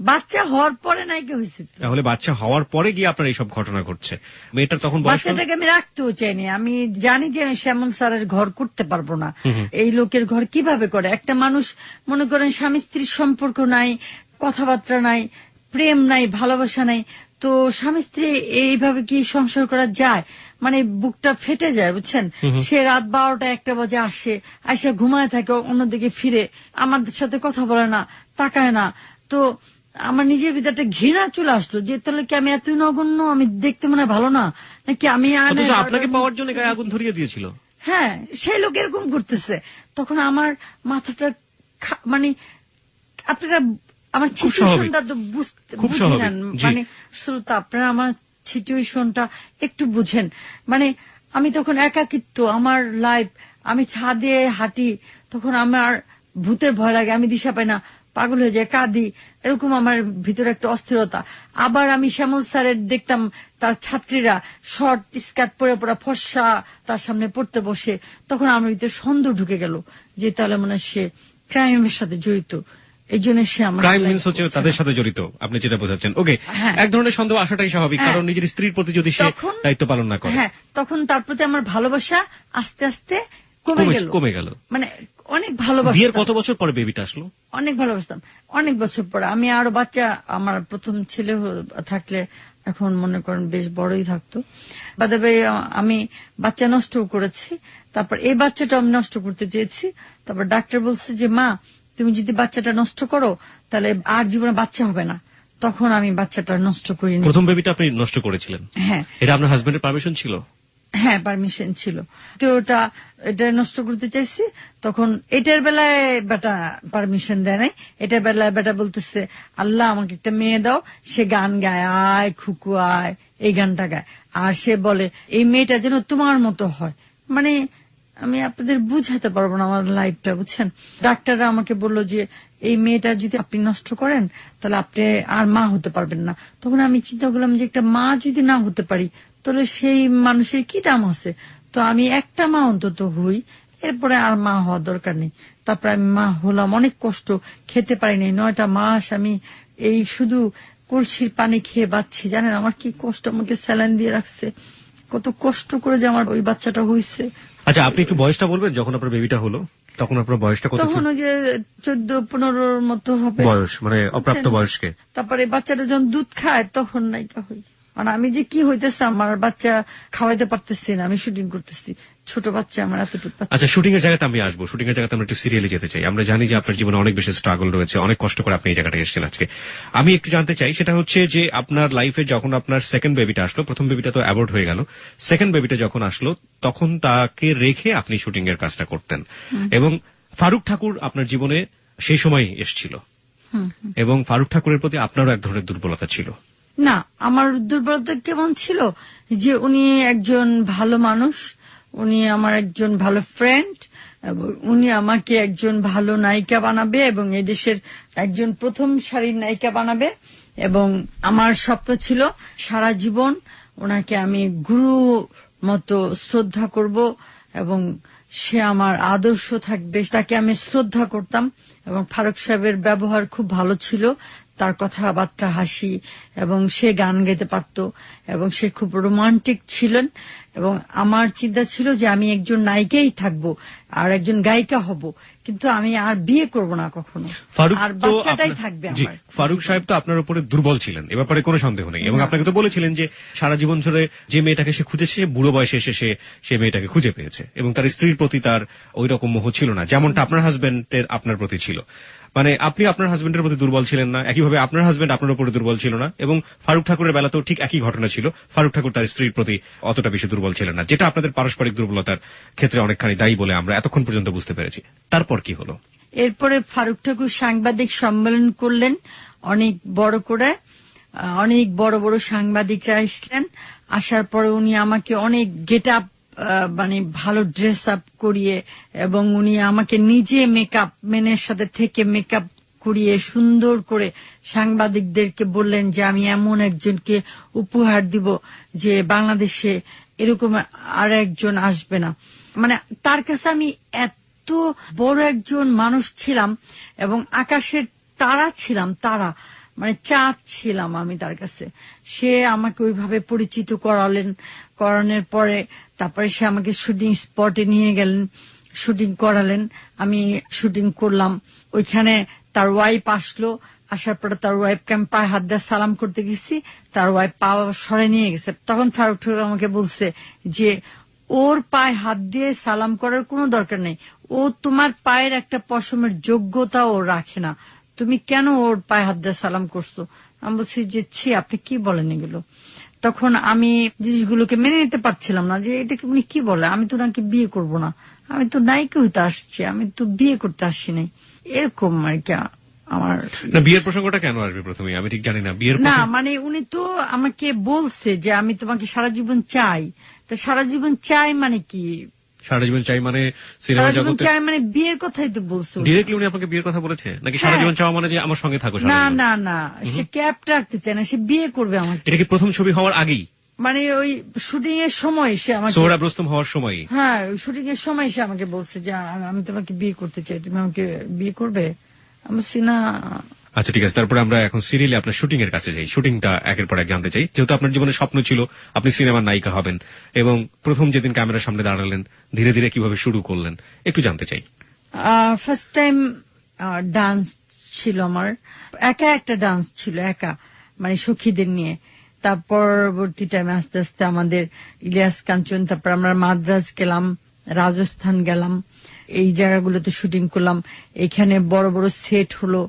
বাচ্চা হওয়ার পরে নাকি হয়েছে? তাহলে বাচ্চা হওয়ার পরে গিয়ে আপনার এইসব ঘটনা ঘটছে। মেয়েটার তখন বাচ্চাটাকে আমি রাখতেও চাইনি, আমি জানি যে আমি শ্যামল স্যারের ঘর করতে পারবো না, এই লোকের ঘর কিভাবে করে। একটা মানুষ মনে করেন স্বামী স্ত্রীর সম্পর্ক নাই, কথাবার্তা নাই, প্রেম নাই, ভালোবাসা নাই, তো স্বামী স্ত্রী এইভাবে কি সংসার করা যায়? মানে বুকটা ফেটে যায়, বুঝছেন। সে রাত 12টা-1টা বাজে আসে ঘুমায় থাকে, অন্যদিকে ফিরে আমাদের সাথে কথা বলে না, তাকায় না। তো আমার নিজের ভিতরে একটা ঘৃণা চলে আসলো যে তাহলে কি আমি এতই নগণ্য, আমি দেখতে মনে ভালো না নাকি? আমি আপনাকে পাওয়ার জন্য গায়ে আগুন ধরিয়ে দিয়েছিল। হ্যাঁ, সেই লোক এরকম করতেছে। তখন আমার মাথাটা মানে আপনারা আমার সিচুয়েশনটা তো বুঝি না, মানে শ্রোতা আপনারা আমার সিচুয়েশনটা একটু বুঝেন। মানে আমি তখন একাকিত্ব, আমার লাইফ, আমি ছাদে হাঁটি, তখন আমার ভূতের ভয় লাগে, আমি দিশা পাই না, পাগল হয়ে যায়, কাঁদি, এরকম আমার ভিতরে একটা অস্থিরতা। আবার আমি শ্যামল স্যারের দেখতাম তার ছাত্রীরা শর্ট স্কার্ট পরে পরে ফর্সা তার সামনে পড়তে বসে, তখন আমার ভিতরে সন্দেহ ঢুকে গেল যে তাহলে মনে সে ক্রাইমের সাথে জড়িত, এই জন্য সে আমার ক্রাইম মিন্স হচ্ছে তাদের সাথে জড়িত, আপনি যেটা বোঝাচ্ছেন। ওকে, এক ধরনের সন্দেহ আসাটাই স্বাভাবিক, কারণ নিজের স্ত্রীর প্রতি যদি সে দায়িত্ব পালন না করে। হ্যাঁ, তখন তার প্রতি আমার ভালোবাসা আস্তে আস্তে কমে গেল। মানে অনেক ভালোবাসা। বিয়ের কত বছর পরে বেবিটা আসলো? অনেক ভালোবাসতাম, অনেক বছর পরে। আমি আরো বাচ্চা, আমার প্রথম ছেলে থাকলে এখন মনে করেন বেশ বড়ই থাকতো। বাদাবে আমি বাচ্চা নষ্ট করেছি, তারপর এই বাচ্চাটা আমি নষ্ট করতে চেয়েছি। তারপর ডাক্তার বলছে যে মা, তুমি যদি বাচ্চাটা নষ্ট করো তাহলে আর জীবনে বাচ্চা হবে না। তখন আমি বাচ্চাটা নষ্ট করিনি। প্রথম বেবিটা আপনি নষ্ট করেছিলেন? হ্যাঁ। এটা আপনার হাজবেন্ডের পারমিশন ছিল? হ্যাঁ, পারমিশন ছিল। তো এটা নষ্ট করতে চাইছি, তখন এটার বেলায় বেটা পারমিশন দেয় নাই। এটার বেলায় বেটা বলতেছে আল্লাহ আমাকে একটা মেয়ে দাও, সে গান গায়, আয় খুকু আয়, এই গানটা গায়, আর সে বলে এই মেয়েটা যেন তোমার মতো হয়। মানে আমি আপনাদের বুঝাতে পারবো না আমার লাইফটা, বুঝছেন। ডাক্তাররা আমাকে বলল যে এই মেয়েটা যদি আপনি নষ্ট করেন তাহলে আপনি আর মা হতে পারবেন না। তখন আমি চিন্তা করলাম যে একটা মা যদি না হতে পারি তাহলে সেই মানুষের কি দাম আছে। তো আমি একটা মা অন্তত হই, এরপরে আর মা হওয়ার দরকার নেই। তারপরে আমি মা হলাম, অনেক কষ্ট, খেতে পারিনি 9টা মাস আমি এই শুধু কলসির পানি খেয়ে বাঁচছি। জানেন আমার কি কষ্ট, আমাকে স্যালাইন দিয়ে রাখছে, কত কষ্ট করে যে আমার ওই বাচ্চাটা হয়েছে। আচ্ছা, আপনি একটু বয়সটা বলবেন যখন আপনার বেবিটা হলো? তখন আপনার বয়সটা কত ছিল? তখন ওই যে 14-15 মতো হবে বয়স, মানে অপ্রাপ্ত বয়স্কে। তারপরে বাচ্চাটা যখন দুধ খায় তখন নায়িকা হই। মানে আমি যে কি হইতেছে, আমার বাচ্চা খাওয়াইতে পারতেছি না, আমি শুটিং করতেছি, ছোট বাচ্চা আমার এতটুকু। আচ্ছা, শুটিং এর জায়গাতে আমি আসবো। শুটিং এর জায়গাতে আমরা একটু সিরিয়ালে যেতে চাই। আমরা জানি যে আপনার জীবনে অনেক বেশি স্ট্রাগল রয়েছে, অনেক কষ্ট করে আপনি এই জায়গাটা এসেছেন আজকে। আমি একটু জানতে চাই, সেটা হচ্ছে যে আপনার লাইফে যখন আপনার সেকেন্ড বেবিটা আসলো, প্রথম বেবিটা তো অ্যাবর্ট হয়ে গেল, সেকেন্ড বেবিটা যখন আসলো তখন তাকে রেখে আপনি শুটিং এর কাজটা করতেন, এবং ফারুক ঠাকুর আপনার জীবনে সেই সময় এসেছিল, এবং ফারুক ঠাকুরের প্রতি আপনারও এক ধরনের দুর্বলতা ছিল। না, আমার দুর্বলতা কেমন ছিল যে উনি একজন ভালো মানুষ, উনি আমার একজন ভালো ফ্রেন্ড, এবং উনি আমাকে একজন ভালো নায়িকা বানাবে এবং এদেশের একজন প্রথম সারির নায়িকা বানাবে। এবং আমার স্বপ্ন ছিল সারা জীবন ওনাকে আমি গুরু মতো শ্রদ্ধা করব, এবং সে আমার আদর্শ থাকবে, তাকে আমি শ্রদ্ধা করতাম। এবং ফারুক সাহেবের ব্যবহার খুব ভালো ছিল, তার কথাবার্তা হাসি, এবং সে গান গাইতে পারত, এবং সে খুব রোমান্টিক ছিলেন। এবং আমার চিন্তা ছিল যে আমি একজন নায়িকাই থাকবো আর একজন গায়িকা হব, কিন্তু আমি আর বিয়ে করব না কখনো, আর বাচ্চাটাই থাকবে আমার। ফারুক সাহেব তো আপনার উপরে দুর্বল ছিলেন, এ ব্যাপারে কোনো সন্দেহ নেই, এবং আপনাকে তো বলেছিলেন যে সারা জীবন ধরে যে মেয়েটাকে সে খুঁজেছে, সে বুড়ো বয়সে এসে সে মেয়েটাকে খুঁজে পেয়েছে, এবং তার স্ত্রীর প্রতি তার ওই রকম মোহ ছিল না যেমনটা আপনার হাজবেন্ডের আপনার প্রতি ছিল। মানে আপনি আপনার হাজবেন্ডের প্রতি দুর্বল ছিলেন না, একইভাবে আপনার হাজবেন্ড আপনার উপরে দুর্বল ছিল না, এবং ফারুক ঠাকুরের বেলাতেও ঠিক একই ঘটনা ছিল। ফারুক ঠাকুর তার স্ত্রীর প্রতি অতটা বেশি দুর্বল ছিলেন না, যেটা আপনাদের পারস্পরিক দুর্বলতার ক্ষেত্রে অনেকখানি দায়ী বলে আমরা এতক্ষণ পর্যন্ত বুঝতে পেরেছি। তারপর কি হলো? এরপরে ফারুক ঠাকুর সাংবাদিক সম্মেলন করলেন অনেক বড় করে, অনেক বড় বড় সাংবাদিকরা আসলেন। আসার পরে উনি আমাকে অনেক গেট আপ, মানে ভালো ড্রেস আপ করিয়ে, এবং উনি আমাকে নিজে মেকআপ ম্যানের সাথে থেকে মেকআপ করিয়ে সুন্দর করে সাংবাদিকদেরকে বললেন যে আমি এমন একজনকে উপহার দিব যে বাংলাদেশে এরকম আর একজন আসবে না। মানে তার কাছে আমি এত বড় একজন মানুষ ছিলাম, এবং আকাশের তারা ছিলাম, তারা মানে চাঁদ ছিলাম আমি তার কাছে। সে আমাকে ওইভাবে পরিচিত করানোর পরে তারপরে সে আমাকে শুটিং স্পটে নিয়ে গেলেন, শুটিং করালেন, আমি শুটিং করলাম। ওইখানে তার ওয়াইফ আসলো, আসার পরে তার ওয়াইফকে আমি পায়ে হাত দিয়ে সালাম করতে গেছি, তার ওয়াইফ পা সরে নিয়ে গেছে। তখন ফারুক ঠাকুর আমাকে বলছে যে ওর পায়ে হাত দিয়ে সালাম করার কোনো দরকার নেই, ও তোমার পায়ের একটা পশমের যোগ্যতা ও রাখে না, তুমি কেন ওর পায়ে হাত দিয়ে সালাম করছো? আমি বলছি যে ছি, আপনি কি বলেন এগুলো? তখন আমি জিনিসগুলোকে মেনে নিতে পারছিলাম না যে এটাকে উনি কি বলে, আমি তো ওনাকে বিয়ে করব না, আমি তো নায়িকা হইতে আসছি, আমি তো বিয়ে করতে আসছি নাই, এরকম আর কি আমার। না, বিয়ের প্রসঙ্গটা কেন আসবে প্রথমে আমি ঠিক জানি না। বিয়ের না মানে উনি তো আমাকে বলছে যে আমি তোমাকে সারা জীবন চাই, তা সারা জীবন চাই মানে কি? সারা জীবন চাই মানে সিনেমা সারা জীবন জগতে চাই মানে বিয়ের কথাই তো বলছো। ডিরেক্টলি উনি আপনাকে বিয়ের কথা বলেছে নাকি সারা জীবন চাওয়া মানে যে আমার সঙ্গে থাকো সারা না জীবন? না না, সে ক্যাপ রাখতে চায় না, সে বিয়ে করবে আমাকে। এটা কি প্রথম ছবি হওয়ার আগেই? মানে ওই শুটিং এর সময় সে আমাকে, সোহরাব রুস্তম হওয়ার সময়? হ্যাঁ, শুটিং এর সময় সে আমাকে বলছে যে আমি তোমাকে বিয়ে করতে চাই, তুমি আমাকে বিয়ে করবে? আমি বলছি না। আচ্ছা ঠিক আছে, তারপরে আমরা এখন সিরিয়ালে আপনার শুটিং এর কাছে যাই। শুটিংটা একের পর এক জানতে চাই, যেহেতু আপনার জীবনের স্বপ্ন ছিল আপনি সিনেমার নায়িকা হবেন, এবং প্রথম যেদিন ক্যামেরার সামনে দাঁড়ালেন ধীরে ধীরে কিভাবে শুরু করলেন একটু জানতে চাই। ফার্স্ট টাইম ডান্স ছিল আমার, একা একটা ডান্স ছিল, একা মানে সখীদের নিয়ে। তার পরবর্তী টাইমে আস্তে আস্তে আমাদের ইলিয়াস কাঞ্চন, তারপর আমরা মাদ্রাজ গেলাম, রাজস্থান গেলাম, এই জায়গাগুলোতে শুটিং করলাম। এখানে বড় বড় সেট হলো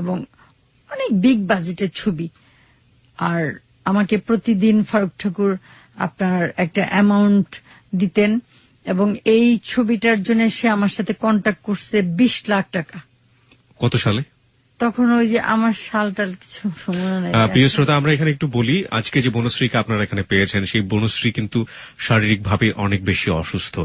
এবং অনেক বিগ বাজেটের ছবি। আর আমাকে প্রতিদিন ফারুক ঠাকুর আপনার একটা অ্যামাউন্ট দিতেন, এবং এই ছবিটার জন্য সে আমার সাথে কন্ট্যাক্ট করছে 20 লাখ টাকা। কত সালে? তখন ওই যে আমার সালটাল কিছু মনে নাই। প্রিয় শ্রোতা, আমরা এখানে একটু বলি, আজকে যে বনশ্রীকে আপনারা এখানে পেয়েছেন সেই বনশ্রী কিন্তু শারীরিকভাবে অনেক বেশি অসুস্থ।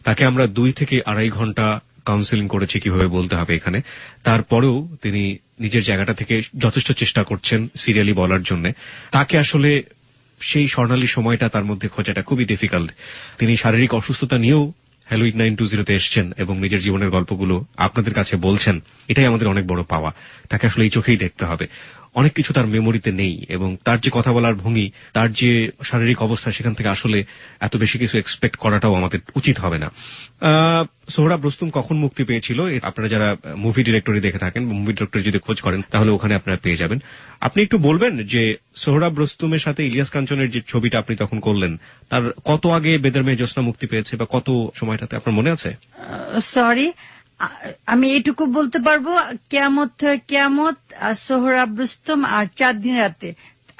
তাকে আমরা 2 থেকে 2.5 ঘন্টা কাউন্সেলিং করেছি কিভাবে বলতে হবে এখানে। তারপরেও তিনি নিজের জায়গাটা থেকে যথেষ্ট চেষ্টা করছেন সিরিয়ালি বলার জন্য। তাকে আসলে সেই স্বর্ণালী সময়টা তার মধ্যে খোঁজাটা খুবই ডিফিকাল্ট। তিনি শারীরিক অসুস্থতা নিয়েও হ্যালো 8920 এসছেন এবং নিজের জীবনের গল্পগুলো আপনাদের কাছে বলছেন। এটাই আমাদের অনেক বড় পাওয়া। তাকে আসলে এই চোখেই দেখতে হবে। অনেক কিছু তার মেমোরিতে নেই, এবং তার যে কথা বলার ভঙ্গি, তার যে শারীরিক অবস্থা, সেখান থেকে আসলে এত বেশি কিছু এক্সপেক্ট করাটাও আমাদের উচিত হবে না। সোহরাব রুস্তম কখন মুক্তি পেয়েছিল? আপনারা যারা মুভি ডিরেক্টরি দেখে থাকেন, মুভি ডিরেক্টরি যদি খোঁজ করেন তাহলে ওখানে আপনারা পেয়ে যাবেন। আপনি একটু বলবেন যে সোহরাব রুস্তমের সাথে ইলিয়াস কাঞ্চনের যে ছবিটা আপনি তখন করলেন, তার কত আগে বেদের মেয়ে জ্যোৎস্না মুক্তি পেয়েছে বা কত সময়টাতে আপনার মনে আছে? সরি, আমি এটুকু বলতে পারবো, কিয়ামত থেকে কিয়ামত, সোহরাব রুস্তম আর 4 দিন রাতে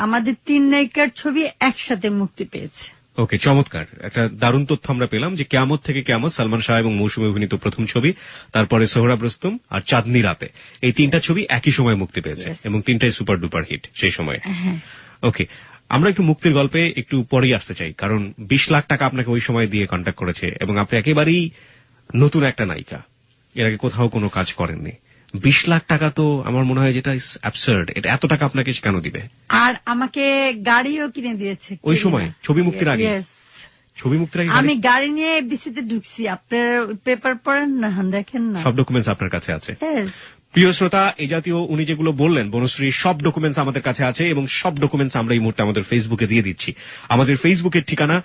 আমাদের 3 নায়িকার ছবি একসাথে মুক্তি পেয়েছে। ওকে, চমৎকার একটা দারুণ তথ্য আমরা পেলাম যে কিয়ামত থেকে কিয়ামত সালমান শাহ এবং মৌসুমী অভিনীত প্রথম ছবি, তারপরে সোহরাব রুস্তম আর চাঁদনি রাতে, এই 3টা ছবি একই সময় মুক্তি পেয়েছে এবং 3টাই সুপার ডুপার হিট সেই সময়। ওকে, আমরা একটু মুক্তির গল্পে একটু পরেই আসতে চাই, কারণ 20 লাখ টাকা আপনাকে ওই সময় দিয়ে কন্ট্যাক্ট করেছে এবং আপনি একেবারেই নতুন একটা নায়িকা, এর আগে কোথাও কোনো কাজ করেননি। 20 লাখ টাকা তো আমার মনে হয় যেটা অ্যাবসার্ড। এটা এত টাকা আপনাকে কেন দিবে? আর আমাকে গাড়িও কিনে দিয়েছে ওই সময় ছবি মুক্তির আগে। ছবি মুক্তির আগে আমি গাড়ি নিয়ে এফডিসিতে ঢুকছি। আপনার পেপার পড়েন না, দেখেন না, সব ডকুমেন্টস আপনার কাছে আছে। প্রিয় শ্রোতা, এই জাতীয় উনি যেগুলো বললেন বনশ্রী, সব ডকুমেন্টস আমাদের কাছে আছে এবং সব ডকুমেন্টস আমরা এই মুহূর্তে আমাদের ফেসবুকে দিয়ে দিচ্ছি। আমাদের ফেসবুকের ঠিকানা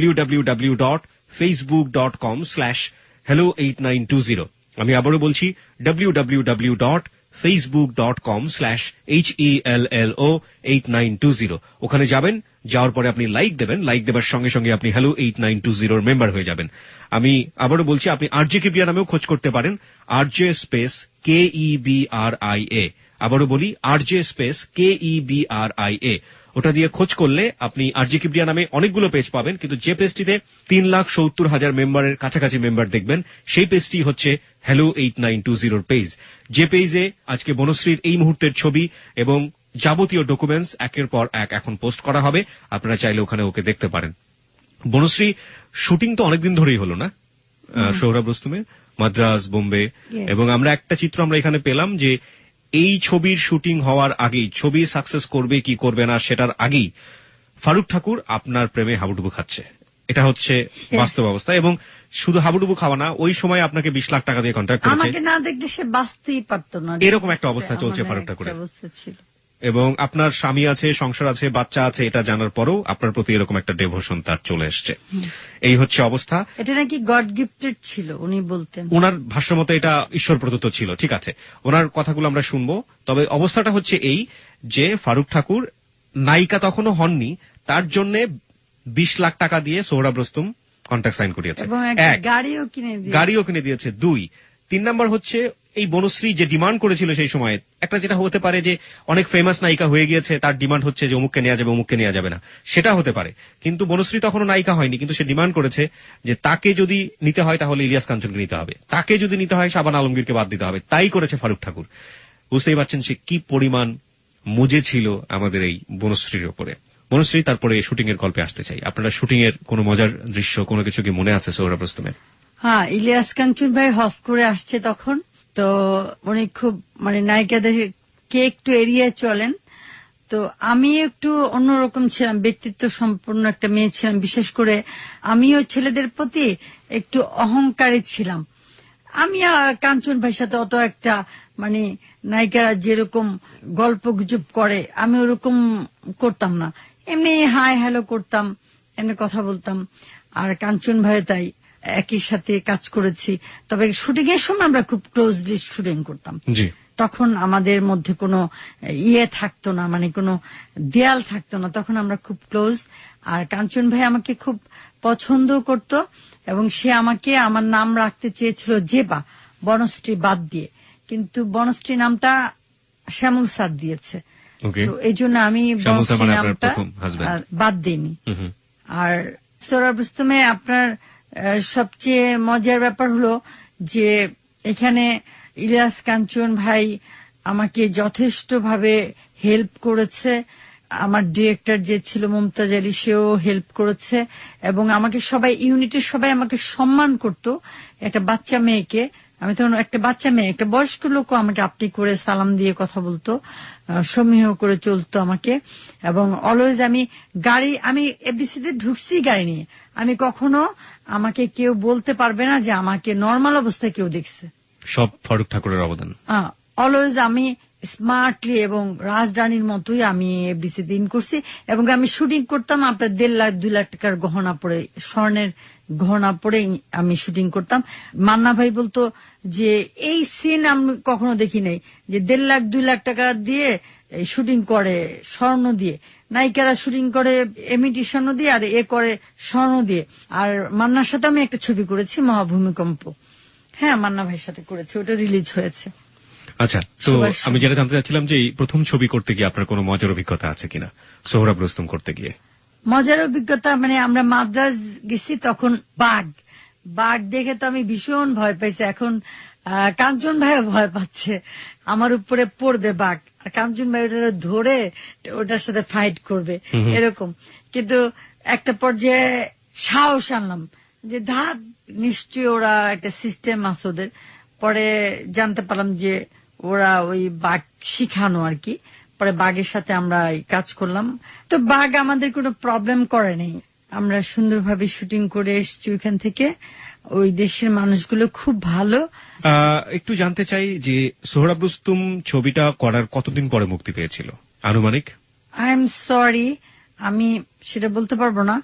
www.facebook.com/hello8920। আমি আবারও বলছি www.facebook.com/HELLO8920। ওখানে যাবেন, যাওয়ার পরে আপনি লাইক দেবেন, লাইক দেবার সঙ্গে সঙ্গে আপনি হ্যালো 8920 মেম্বার হয়ে যাবেন। আমি আবারও বলছি, আপনি আরজে কিবরিয়া নামেও খোঁজ করতে পারেন, আরজে স্পেস KEBRIA। আবারও বলি, আরজে স্পেস KEBRIA। ওটা দিয়ে খোঁজ করলে আপনি আরজে কিবরিয়া নামে অনেকগুলো পেজ পাবেন, কিন্তু যে পেজটিতে 3,70,000 মেম্বারের কাছাকাছি মেম্বার দেখবেন সেই পেজটি হচ্ছে হ্যালো 8920 পেজ। যে পেজে আজকে বনশ্রীর এই মুহূর্তের ছবি এবং যাবতীয় ডকুমেন্টস একের পর এক এখন পোস্ট করা হবে, আপনারা চাইলে ওখানে ওকে দেখতে পারেন। বনশ্রী, শুটিং তো অনেকদিন ধরেই হলো না সোহরাব রুস্তমের, মাদ্রাজ, বোম্বে, এবং আমরা একটা চিত্র আমরা এখানে পেলাম যে এই ছবির শুটিং হওয়ার আগেই, ছবি সাকসেস করবে কি করবে না সেটার আগেই ফারুক ঠাকুর আপনার প্রেমে হাবুডুবু খাচ্ছে। এটা হচ্ছে বাস্তব অবস্থা, এবং শুধু হাবুডুবু খাওয়া না, ওই সময় আপনাকে 20 লাখ টাকা দিয়ে কন্ট্রাক্ট করেছে। আমাকে না দেখলে সে বাঁচতেই পারতো না, এরকম একটা অবস্থা চলছে ফারুক ঠাকুরের। এবং আপনার স্বামী আছে, সংসার আছে, বাচ্চা আছে, এটা জানার পরেও আপনার প্রতি এরকম একটা ডেভোশন তার চলে এসছে। এই হচ্ছে অবস্থা। এটা নাকি গড গিফটেড ছিল উনি বলতেন। ওনার ভাষ্যমতে এটা ঈশ্বর প্রদত্ত ছিল। ঠিক আছে, ওনার কথাগুলো আমরা শুনবো। তবে অবস্থাটা হচ্ছে এই যে ফারুক ঠাকুর নায়িকা তখনও হননি, তার জন্য 20 লাখ টাকা দিয়ে সোহরাব রুস্তম কন্ট্রাক্ট সাইন করিয়েছে। গাড়িও কিনে দিয়েছে। 2, 3 নাম্বার হচ্ছে এই বনশ্রী যে ডিমান্ড করেছিল সেই সময়, একটা যেটা হতে পারে যে অনেক ফেমাস নায়িকা হয়ে গিয়েছে, তার ডিমান্ড হচ্ছে যে অমুককে নেওয়া যাবে, অমুককে নেওয়া যাবে না, সেটা হতে পারে। কিন্তু বনশ্রী তখনও নায়িকা হয়নি, কিন্তু সে ডিমান্ড করেছে যে তাকে যদি নিতে হয় তাহলে ইলিয়াস কাঞ্চনকে নিতে হবে, তাকে যদি নিতে হয় শাবানা আলমগীরকে বাদ দিতে হবে। তাই করেছে ফারুক ঠাকুর। বুঝতেই পারছেন সে কি পরিমাণ মজে ছিল আমাদের এই বনশ্রীর উপরে। বনশ্রী, তারপরে শুটিং এর গল্পে আসতে চাই। আপনারা শুটিং এর কোন মজার দৃশ্য, কোনো কিছু কি মনে আছে সোহরাব রুস্তমের? হ্যাঁ, ইলিয়াস কাঞ্চন ভাই হজ করে আসছে তখন, তো উনি খুব নায়িকাদেরকে একটু এড়িয়ে চলেন। তো আমি একটু অন্যরকম ছিলাম, ব্যক্তিত্ব সম্পন্ন একটা মেয়ে ছিলাম। বিশেষ করে আমিও ছেলেদের প্রতি একটু অহংকারী ছিলাম। আমি কাঞ্চন ভাইয়ের সাথে অত একটা নায়িকারা যেরকম গল্প গুজব করে আমি ওরকম করতাম না, এমনি হাই হ্যালো করতাম, এমনি কথা বলতাম। আর কাঞ্চন ভাই তাই, একই সাথে কাজ করেছি। তবে শুটিং এর সময় আমরা খুব ক্লোজলি শুটিং করতাম। তখন আমাদের মধ্যে কোনো থাকতো না, কোনো দেয়াল থাকতো না, তখন আমরা খুব ক্লোজ। আর কাঞ্চন ভাই আমাকে খুব পছন্দ করত এবং সে আমাকে আমার নাম রাখতে চেয়েছিল জেবা, বনশ্রী বাদ দিয়ে, কিন্তু বনশ্রী নামটা শ্যামল স্যার দিয়েছে। তো এই জন্য আমি বনশ্রী নামটা বাদ দিইনি। আর সোহরাব রুস্তমে আপনার সবচেয়ে মজার ব্যাপার হলো যে এখানে ইলিয়াস কাঞ্চন ভাই আমাকে যথেষ্ট ভাবে হেল্প করেছে। আমার ডিরেক্টর যে ছিল মুমতাজ আলী, সেও হেল্প করেছে এবং আমাকে সবাই, ইউনিটের সবাই আমাকে সম্মান করত। একটা বাচ্চা মেয়েকে, আমি তখন একটা বাচ্চা মেয়ে, একটা বয়স্ক লোকও আমাকে আপনি করে সালাম দিয়ে কথা বলতো, সমীহ করে চলতো আমাকে। এবং অলওয়েজ আমি এফডিসিতে ঢুকছি গাড়ি নিয়ে, আমি কখনো, আমাকে কেউ বলতে পারবে না যে আমাকে নর্মাল অবস্থায় কেউ দেখছে। সব ফারুক ঠাকুরের অবদান। অলওয়েজ আমি স্মার্টলি এবং রাজধানীর মতোই আমি এফডিসি দিন করছি। এবং আমি শুটিং করতাম আপনার 1.5 লাখ 2 লাখ টাকার গহনা পরে, স্বর্ণের গহনা পরে আমি শুটিং করতাম। মান্না ভাই বলতো যে এই সিন আমি কখনো দেখি নাই, যে 1.5 লাখ 2 লাখ টাকা দিয়ে শুটিং করে স্বর্ণ দিয়ে। নায়িকারা শুটিং করে এমইটি স্বর্ণ দিয়ে, আর এ করে স্বর্ণ দিয়ে। আর মান্নার সাথে আমি একটা ছবি করেছি, মহাভূমিকম্প। হ্যাঁ, মান্না ভাইয়ের সাথে করেছি, ওটা রিলিজ হয়েছে। আচ্ছা, তো আমি যেটা জানতে চাচ্ছিলাম যে প্রথম ছবি করতে গিয়ে আপনার কোনো মজার অভিজ্ঞতা আছে কিনা, সোহরাব রুস্তম করতে গিয়ে? মজার অভিজ্ঞতা আমরা মাদ্রাজ গেছি, তখন বাঘ দেখে তো আমি ভীষণ ভয় পাইছি। এখন কাঞ্চন ভাইও ভয় পাচ্ছে, আমার উপরে পড়বে বাঘ, আর কাঞ্চন ভাই ওটা ধরে ওটার সাথে ফাইট করবে এরকম। কিন্তু একটা পর্যায়ে সাহস আনলাম যে নিশ্চয়ই ওরা একটা সিস্টেম আছে ওদের। পরে জানতে পারলাম যে ওরা ওই বাঘ শিখানো আর কি। পরে বাঘের সাথে আমরা কাজ করলাম, তো বাঘ আমাদের কোনো প্রবলেম করে নেই। আমরা সুন্দরভাবে শুটিং করে এসেছি ওইখান থেকে। ওই দেশের মানুষগুলো খুব ভালো। একটু জানতে চাই যে সোহরাব রুস্তম ছবিটা করার কতদিন পরে মুক্তি পেয়েছিল আনুমানিক? আই এম সরি, আমি সেটা বলতে পারবো না।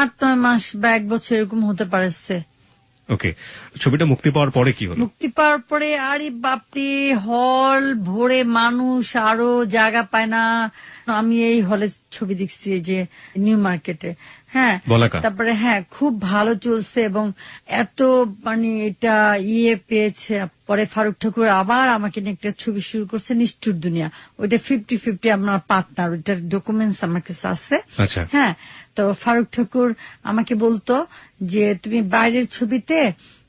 8-9 মাস বা 1 বছর এরকম হতে পারছে। ওকে, ছবিটা মুক্তি পাওয়ার পরে কি হলো? মুক্তি পাওয়ার পরে আরে বাপরে, হল ভরে মানুষ, আরো জায়গা পায় না। আমি এই হলে ছবি দেখছি যে নিউ মার্কেটে। হ্যাঁ, তারপরে হ্যাঁ খুব ভালো চলছে এবং এত এটা পেয়েছে। পরে ফারুক ঠাকুর আবার আমাকে নিয়ে একটা ছবি শুরু করছে, নিষ্ঠুর দুনিয়া। ওইটা 50-50 আপনার পার্টনার, ওইটার ডকুমেন্টস আমার কাছে আছে। হ্যাঁ, তো ফারুক ঠাকুর আমাকে বলতো যে তুমি বাইরের ছবিতে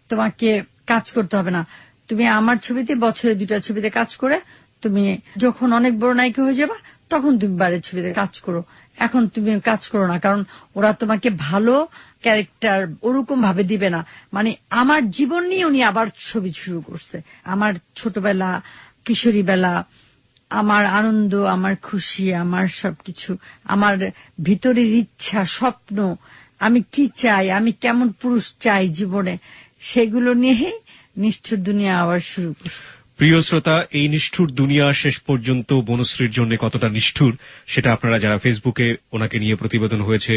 তোমাকে কাজ করতে হবে না, তুমি আমার ছবিতে বছরে 2টা ছবিতে কাজ করে তুমি যখন অনেক বড় নায়িকা হয়ে যাবা তখন তুমি বাইরের ছবিতে কাজ করো, এখন তুমি কাজ করো না, কারণ ওরা তোমাকে ভালো ক্যারেক্টার ওরকম ভাবে দিবে না। আমার জীবন নিয়ে উনি আবার ছবি শুরু করছে, আমার ছোটবেলা, কিশোরী বেলা, আমার আনন্দ, আমার খুশি, আমার সবকিছু, আমার ভিতরের ইচ্ছা, স্বপ্ন, আমি কি চাই, আমি কেমন পুরুষ চাই জীবনে, সেগুলো নিয়ে নিষ্ঠুর দুনিয়া আবার শুরু করছে। প্রিয় শ্রোতা, এই নিষ্ঠুর দুনিয়া শেষ পর্যন্ত বনশ্রীর জন্য কতটা নিষ্ঠুর সেটা আপনারা যারা ফেসবুকে ওনাকে নিয়ে প্রতিবেদন হয়েছে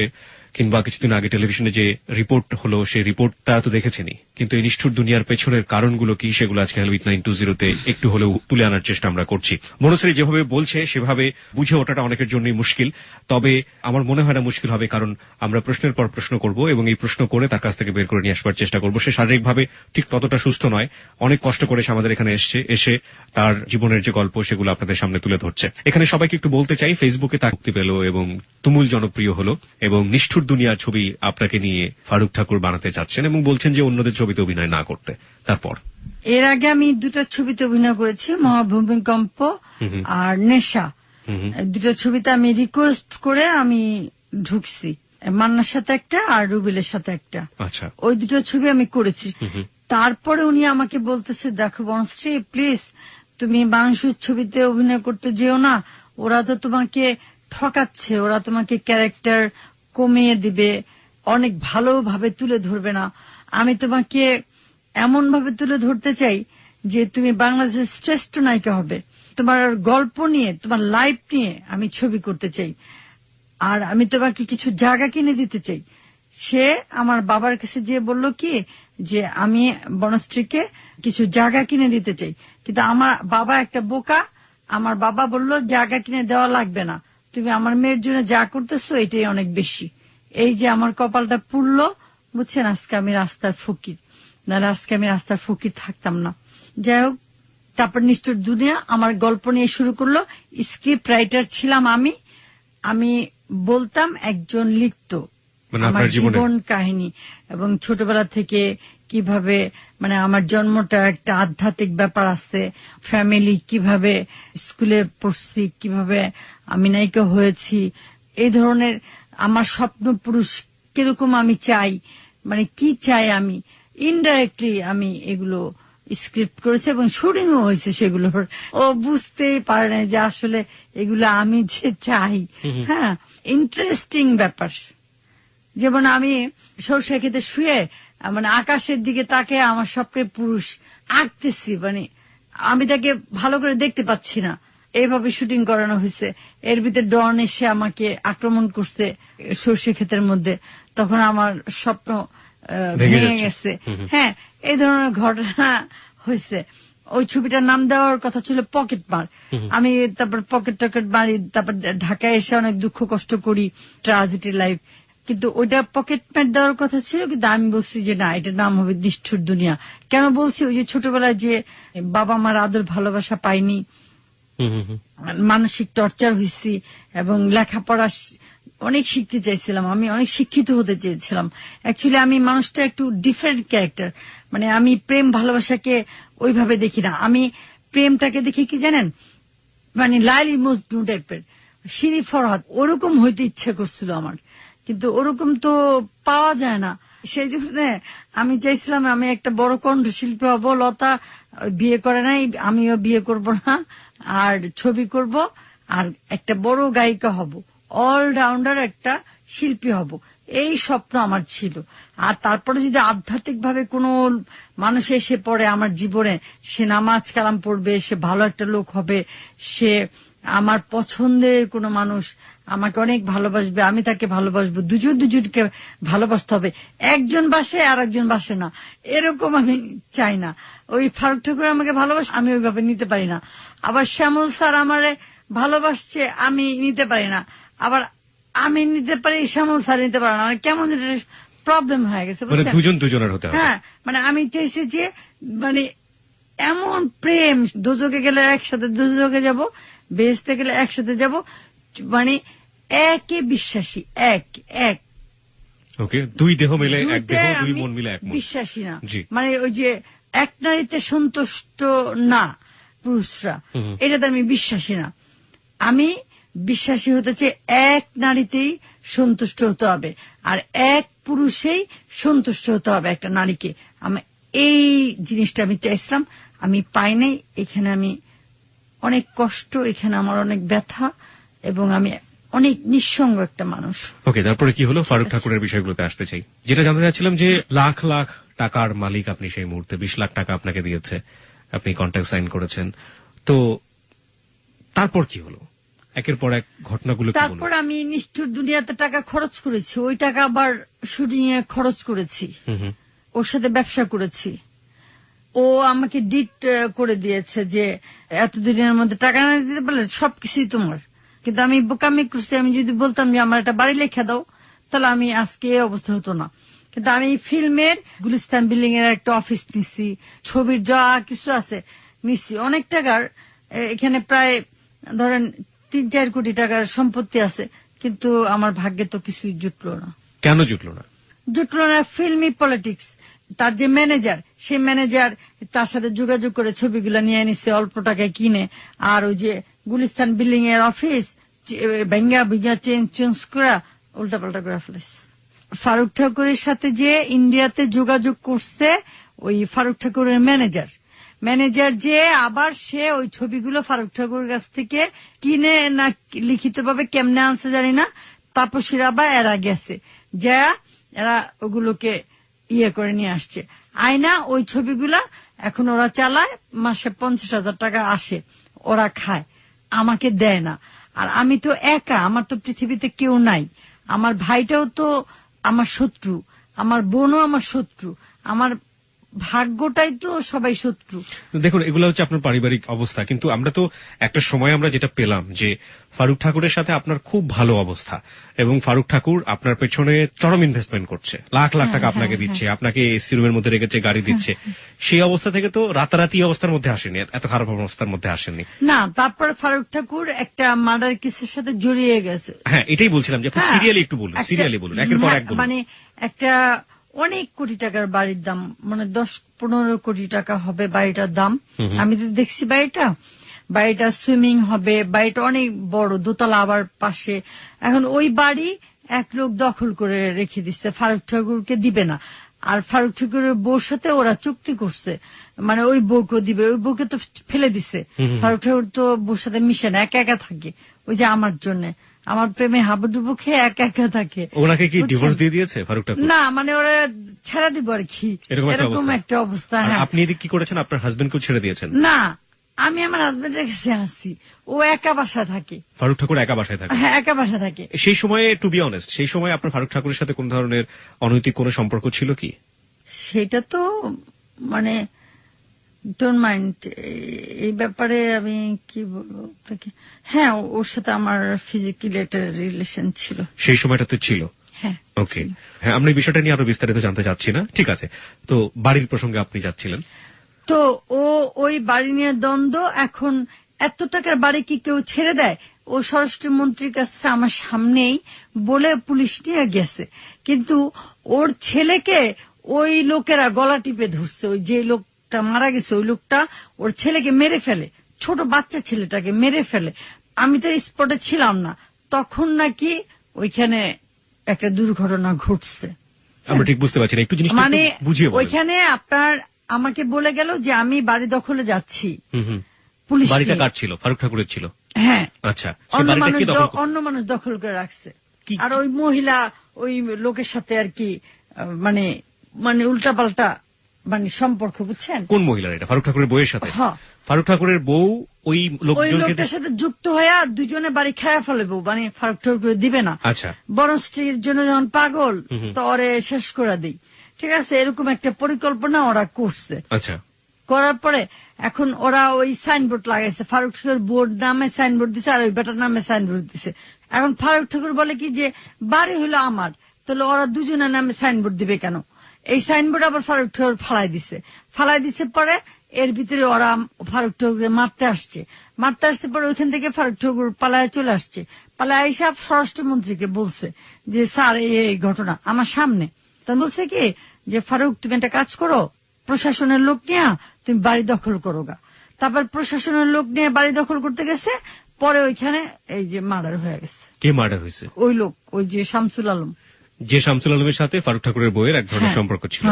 কিংবা কিছুদিন আগে টেলিভিশনে যে রিপোর্ট হলো সেই রিপোর্টটা তো দেখেছেনই, কিন্তু এই নিষ্ঠুর দুনিয়ার পেছনের কারণগুলো কি সেগুলো আজকে হেলথ 920-তে একটু হলেও তুলে আনার চেষ্টা আমরা করছি। বনশ্রী যেভাবে বলছে সেভাবে বুঝে ওঠাটা অনেকের জন্যই মুশকিল, তবে আমার মনে হয় না মুশকিল হবে, কারণ আমরা প্রশ্নের পর প্রশ্ন করব এবং এই প্রশ্ন করে তার কাছ থেকে বের করে নিয়ে আসবার চেষ্টা করব। সে শারীরিকভাবে ঠিক ততটা সুস্থ নয়, অনেক কষ্ট করে সে আমাদের এখানে এসে তার জীবনের যে গল্প সেগুলো আপনাদের সামনে তুলে ধরছে। এখানে সবাইকে একটু বলতে চাই, ফেসবুকে তা মুক্তি পেল এবং তুমুল জনপ্রিয় হলো এবং নিষ্ঠুর দুনিয়ার ছবি আপনাকে নিয়ে ফারুক ঠাকুর বানাতে চাচ্ছেন এবং বলছেন যে অন্যদের ছবিতে অভিনয় না করতে। তারপর এর আগে আমি দুটো ছবিতে অভিনয় করেছি, মহাভূমিকম্প আর নেশা। দুটো ছবিতে আমি রিকোয়েস্ট করে আমি ঢুকছি, মান্নার সাথে একটা আর রুবেলের সাথে একটা। আচ্ছা, ওই দুটো ছবি আমি করেছি। তারপরে উনি আমাকে বলতেছে, দেখো বনশ্রী প্লিজ তুমি মানুষের ছবিতে অভিনয় করতে যেও না, ওরা তো তোমাকে ঠকাচ্ছে, ওরা তোমাকে ক্যারেক্টার কমিয়ে দিবে, অনেক ভালোভাবে তুলে ধরবে না। আমি তোমাকে এমন ভাবে তুলে ধরতে চাই যে তুমি বাংলাদেশের শ্রেষ্ঠ নায়িকা হবে, তোমার গল্প নিয়ে তোমার লাইফ নিয়ে আমি ছবি করতে চাই, আর আমি তোমাকে কিছু জায়গা কিনে দিতে চাই। সে আমার বাবার কাছে গিয়ে বলল কি যে আমি বনশ্রীকে কিছু জায়গা কিনে দিতে চাই, কিন্তু আমার বাবা একটা বোকা। আমার বাবা বলল জায়গা কিনে দেওয়া লাগবে না, তুমি আমার মেয়ের জন্য যা করতেছো এটাই অনেক বেশি। এই যে আমার কপালটা পুড়লো, বুঝছেন, আজকে আমি রাস্তার ফকির, নাহলে আজকে আমি রাস্তার ফকির থাকতাম না। যাই হোক, তারপর নিষ্ঠুর দুনিয়া আমার গল্প নিয়ে শুরু করলো। স্ক্রিপ্ট রাইটার ছিলাম আমি বলতাম, একজন লিখত আমার জীবন কাহিনী এবং ছোটবেলা থেকে কিভাবে মানে আমার জন্মটা একটা আধ্যাত্মিক ব্যাপার আছে, ফ্যামিলি কিভাবে স্কুলে পড়ছি, কিভাবে আমি নায়িকা হয়েছি, এই ধরনের আমার স্বপ্ন পুরুষ কিরকম আমি চাই, মানে কি চাই আমি, ইনডাইরেক্টলি আমি এগুলো স্ক্রিপ্ট করেছে এবং শুটিংও হয়েছে সেগুলোর। ও বুঝতেই পারে না যে আসলে এগুলো আমি যে চাই। হ্যাঁ, ইন্টারেস্টিং ব্যাপার। যেমন আমি সরষে খেতে শুয়ে মানে আকাশের দিকে তাকে আমার স্বপ্নের পুরুষ আঁকতেছি, মানে আমি তাকে ভালো করে দেখতে পাচ্ছি না, এইভাবে শুটিং করানো হয়েছে। এর ভিতরে ডন এসে আমাকে আক্রমণ করছে সরষে ক্ষেতের মধ্যে, তখন আমার স্বপ্ন ভেঙে গেছে। হ্যাঁ, এই ধরনের ঘটনা হয়েছে। ওই ছবিটার নাম দেওয়ার কথা ছিল পকেট মার। আমি তারপর পকেট মারি, তারপর ঢাকায় এসে অনেক দুঃখ কষ্ট করি, ট্রাজেডি লাইফ, কিন্তু ওইটা পকেট ম্যাট দেওয়ার কথা ছিল, কিন্তু আমি বলছি যে না, এটার নাম হবে নিষ্ঠুর দুনিয়া। কেন বলছি, ওই যে ছোটবেলায় যে বাবা মার আদর ভালোবাসা পাইনি, মানসিক টর্চার হয়েছি এবং লেখাপড়া অনেক শিখতে চাইছিলাম, আমি অনেক শিক্ষিত হতে চেয়েছিলাম। অ্যাকচুয়ালি আমি মানুষটা একটু ডিফারেন্ট ক্যারেক্টার, মানে আমি প্রেম ভালোবাসাকে ওইভাবে দেখি না। আমি প্রেমটাকে দেখি কি জানেন, মানে লাইলি মজনু টাইপের, শিরি ফরহাদ ওরকম হইতে ইচ্ছে করছিল আমার, কিন্তু ওরকম তো পাওয়া যায় না। সেই জন্য আমি চাইছিলাম আমি একটা বড় কণ্ঠশিল্পী হব। লতা বিয়ে করে নাই, আমিও বিয়ে করব না, আর ছবি করব আর একটা বড় গায়িকা হব, অলরাউন্ডার একটা শিল্পী হব, এই স্বপ্ন আমার ছিল। আর তারপরে যদি আধ্যাত্মিক ভাবে কোনো মানুষ এসে পড়ে আমার জীবনে, সে নামাজ কালাম পড়বে, সে ভালো একটা লোক হবে, সে আমার পছন্দের কোনো মানুষ আমাকে অনেক ভালোবাসবে, আমি তাকে ভালোবাসবো, দুজনকে ভালোবাসতে হবে, একজন বাসে আর একজন বাসে না, এরকম আমি চাই না। ওই ফারুক ঠাকুর আমাকে ভালোবাসে, আমি ওইভাবে নিতে পারি না। আবার শ্যামল স্যার আমারে ভালোবাসছে, আমি নিতে পারি না। আবার আমি নিতে পারি, শ্যামল স্যার নিতে পারে না, কেমন প্রবলেম হয়ে গেছে, দুজনের হতে হবে। হ্যাঁ, মানে আমি চাইছি যে মানে এমন প্রেম, দোজকে গেলে একসাথে দোজকে যাব, বেহেশতে গেলে একসাথে যাব, মানে একে বিশ্বাসী, এক ওকে, দুই দেহ মিলে এক দেহ, দুই মন মিলে এক মন, বিশ্বাসী না। মানে ওই যে এক নারীতে সন্তুষ্ট না পুরুষরা, এটাতে আমি বিশ্বাসী না। আমি বিশ্বাসী হতে চাই এক নারীতেই সন্তুষ্ট হতে হবে, আর এক পুরুষেই সন্তুষ্ট হতে হবে একটা নারীকে। আমি এই জিনিসটা আমি চাইছিলাম, আমি পাই নাই। এখানে আমি অনেক কষ্ট, এখানে আমার অনেক ব্যথা এবং আমি অনেক নিঃসঙ্গ একটা মানুষ। ওকে, তারপরে কি হলো? ফারুক ঠাকুরের বিষয়গুলোতে আসতে চাই। যেটা জানতে চাচ্ছিলাম যে লাখ লাখ টাকার মালিক আপনি সেই মুহূর্তে, 20 লাখ টাকা আপনাকে দিয়েছে, আপনি কন্ট্রাক্ট সাইন করেছেন। তো তারপর কি হলো? একের পর এক ঘটনাগুলো কি হলো? তারপর আমি নিষ্ঠুর দুনিয়াতে টাকা খরচ করেছি, ওই টাকা আবার শুটিং এ খরচ করেছি, ওর সাথে ব্যবসা করেছি। ও আমাকে ডিট করে দিয়েছে যে এতদিনের মধ্যে টাকা না দিতে পারলে সবকিছুই তোমার। কিন্তু আমি বোকামি করছি, আমি যদি বলতাম যে আমার একটা বাড়ি লেখা দাও, তাহলে আমি আজকে এই অবস্থা হতো না। কিন্তু আমি ফিল্মের গুলিস্তান বিল্ডিং এর একটা অফিস নিছি, ছবির যা কিছু আছে নিছি, অনেক টাকার। এখানে প্রায় ধরেন 3-4 কোটি টাকার সম্পত্তি আছে, কিন্তু আমার ভাগ্যে তো কিছুই জুটলো না। কেন জুটলো না? জুটলো না ফিল্মি পলিটিক্স। তার যে ম্যানেজার, সেই ম্যানেজার তার সাথে যোগাযোগ করে ছবিগুলো নিয়ে নিছে অল্প টাকায় কিনে। আর ওই যে গুলিস্তান বিল্ডিং এর অফিস ভেঙ্গা ভিঙ্গা চেঞ্জ করা উল্টা পাল্টা করে ফেলেছে। ফারুক ঠাকুরের সাথে যে ইন্ডিয়াতে যোগাযোগ করছে ওই ফারুক ঠাকুরের ম্যানেজার যে আবার সে ওই ছবিগুলো ফারুক ঠাকুরের কাছ থেকে কিনে না লিখিত ভাবে কেমনে আনছে জানি না, তাপসীরা বা এরা গেছে যা এরা ওগুলোকে ইয়ে করে নিয়ে আসছে আয়না। ওই ছবিগুলা এখন ওরা চালায়, মাসে 50,000 টাকা আসে, ওরা খায়, আমাকে দেয় না। আর আমি তো একা, আমার তো পৃথিবীতে কেউ নাই। আমার ভাইটাও তো আমার শত্রু, আমার বোনও আমার শত্রু, আমার ভাগ্যটাই তো সবাই শত্রু। দেখুন, এগুলো হচ্ছে আপনার পারিবারিক অবস্থা, কিন্তু আমরা তো একটা সময় আমরা যেটা পেলাম যে ফারুক ঠাকুরের সাথে আপনার খুব ভালো অবস্থা, এবং ফারুক ঠাকুর আপনার পেছনে চরম ইনভেস্টমেন্ট করছে, লাখ লাখ টাকা আপনাকে দিচ্ছে, আপনাকে এসি রুমের মধ্যে রেখেছে, গাড়ি দিচ্ছে। সেই অবস্থা থেকে তো রাতারাতি অবস্থার মধ্যে আসেনি, এত খারাপ অবস্থার মধ্যে আসেননি না। তারপর ফারুক ঠাকুর একটা মার্ডার কেসের সাথে জড়িয়ে গেছে। হ্যাঁ, এটাই বলছিলাম যে সিরিয়ালি একটু বলুন, সিরিয়ালি বলুন, একের পর এক বলুন। মানে একটা অনেক কোটি টাকার বাড়ির দাম, মানে 10-15 কোটি টাকা হবে বাড়িটার দাম। আমি তো দেখছি বাড়িটা সুইমিং হবে, বাড়িটা অনেক বড়, দোতলা আবার পাশে। এখন ওই বাড়ি এক লোক দখল করে রেখে দিচ্ছে, ফারুক ঠাকুরকে দিবে না। আর ফারুক ঠাকুরের বউর সাথে ওরা চুক্তি করছে, মানে ওই বউকে দিবে, ওই বউকে তো ফেলে দিছে। ফারুক ঠাকুর তো বউর সাথে মিশে না, একা একা থাকে। ওই যে আমার জন্য, আমার প্রেমে হাবুডুবু খেয়ে একা একা থাকে। ওনাকে কি ডিভোর্স দিয়ে দিয়েছে ফারুক ঠাকুর? না, মানে ওরা ছেড়ে দিব আর কি, এরকম একটা অবস্থা। হ্যাঁ, আপনি এদিকে কি করেছেন? আপনার হাজবেন্ডকেও ছেড়ে দিয়েছেন? না, আমি আমার হাজবেন্ডের কাছে আসি, ও একা বাসায় থাকে। ফারুক ঠাকুর একা বাসায় থাকে? হ্যাঁ, একা বাসায় থাকে। সেই সময়ে, টু বি অনেস্ট, সেই সময় আপনার ফারুক ঠাকুরের সাথে কোন ধরনের অনৈতিক কোন সম্পর্ক ছিল কি? সেটা তো মানে ডোন্ট মাইন্ড, এই ব্যাপারে আমি কি বলবো আপনাকে। হ্যাঁ, ওর সাথে আমার ফিজিক্যালি একটা রিলেশন ছিল সেই সময়টাতে ছিল। হ্যাঁ, ওকে। হ্যাঁ, আমরা এই বিষয়টা নিয়ে আরো বিস্তারিত জানতে চাচ্ছি না, ঠিক আছে। তো বাড়ির প্রসঙ্গে আপনি যাচ্ছিলেন। তো ওই বাড়ি নিয়ে দ্বন্দ্ব। এখন এত টাকার বাড়ি কি কেউ ছেড়ে দেয়? ও স্বরাষ্ট্রমন্ত্রীর কাছে আমার সামনেই বলে পুলিশ নিয়ে গেছে, কিন্তু ওর ছেলেকে ওই লোকেরা গলা টিপে ধরছে। ওই যে লোকটা মারা গেছে, ওই লোকটা ওর ছেলেকে মেরে ফেলে, ছোট বাচ্চা ছেলেটাকে মেরে ফেলে। আমি তো স্পটে ছিলাম না তখন, নাকি ওইখানে একটা দুর্ঘটনা ঘটছে। আমরা ঠিক বুঝতে পারছি না, একটু জিনিসটা মানে বুঝিয়ে বলুন। ওইখানে আপনার আমাকে বলে গেল যে আমি বাড়ি দখলে যাচ্ছি। পুলিশ বাড়িটা কার ছিল? ফারুক ঠাকুরের ছিল? হ্যাঁ। আচ্ছা, অন্য মানুষ দখল করে রাখছে। আর ওই মহিলা ওই লোকের সাথে আর কি মানে মানে উল্টাপাল্টা মানে সম্পর্ক, বুঝছেন? কোন মহিলার এটা? ফারুক ঠাকুরের বউয়ের সাথে? হ্যাঁ, ফারুক ঠাকুরের বউ ওই লোকটার সাথে যুক্ত হয়ে দুজনে বাড়ি খায়া ফেলবো, মানে ফারুক ঠাকুর দিবে না। আচ্ছা, বরং স্ত্রীর জন্য যখন পাগল, তো ওরে শেষ করে দিই, ঠিক আছে, এরকম একটা পরিকল্পনা ওরা করছে। আচ্ছা, করার পরে এখন ওরা ওই সাইনবোর্ড লাগাইছে, ফারুক ঠাকুর বোর্ড নামে সাইনবোর্ড দিছে, আর ওই বেটার নামে সাইনবোর্ড দিছে। এখন ফারুক ঠাকুর বলে কি যে বাড়ি হলো আমার, তাহলে ওরা দুজনের নামে সাইনবোর্ড দিবে কেন? এই সাইনবোর্ড আবার ফারুক ঠাকুর ফালাই দিছে। পরে এর ভিতরে ওরা ফারুক ঠাকুরকে মারতে আসছে পরে ওইখান থেকে ফারুক ঠাকুর পালায় চলে আসছে। পালায় এসে স্বরাষ্ট্রমন্ত্রীকে বলছে যে স্যার এই ঘটনা আমার সামনে। তখন বলছে কি যে ফারুক, তুমি একটা কাজ করো, প্রশাসনের লোক নিয়ে তুমি বাড়ি দখল করো গা। তারপর প্রশাসনের লোক নিয়ে বাড়ি দখল করতে গেছে, পরে ওইখানে এই যে মার্ডার হয়ে গেছে। কে মার্ডার হয়েছে? ওই লোক, ওই যে শামসুল আলম। যে শামসুল আলমের সাথে ফারুক ঠাকুরের বইয়ের এক ধরনের সম্পর্ক ছিল?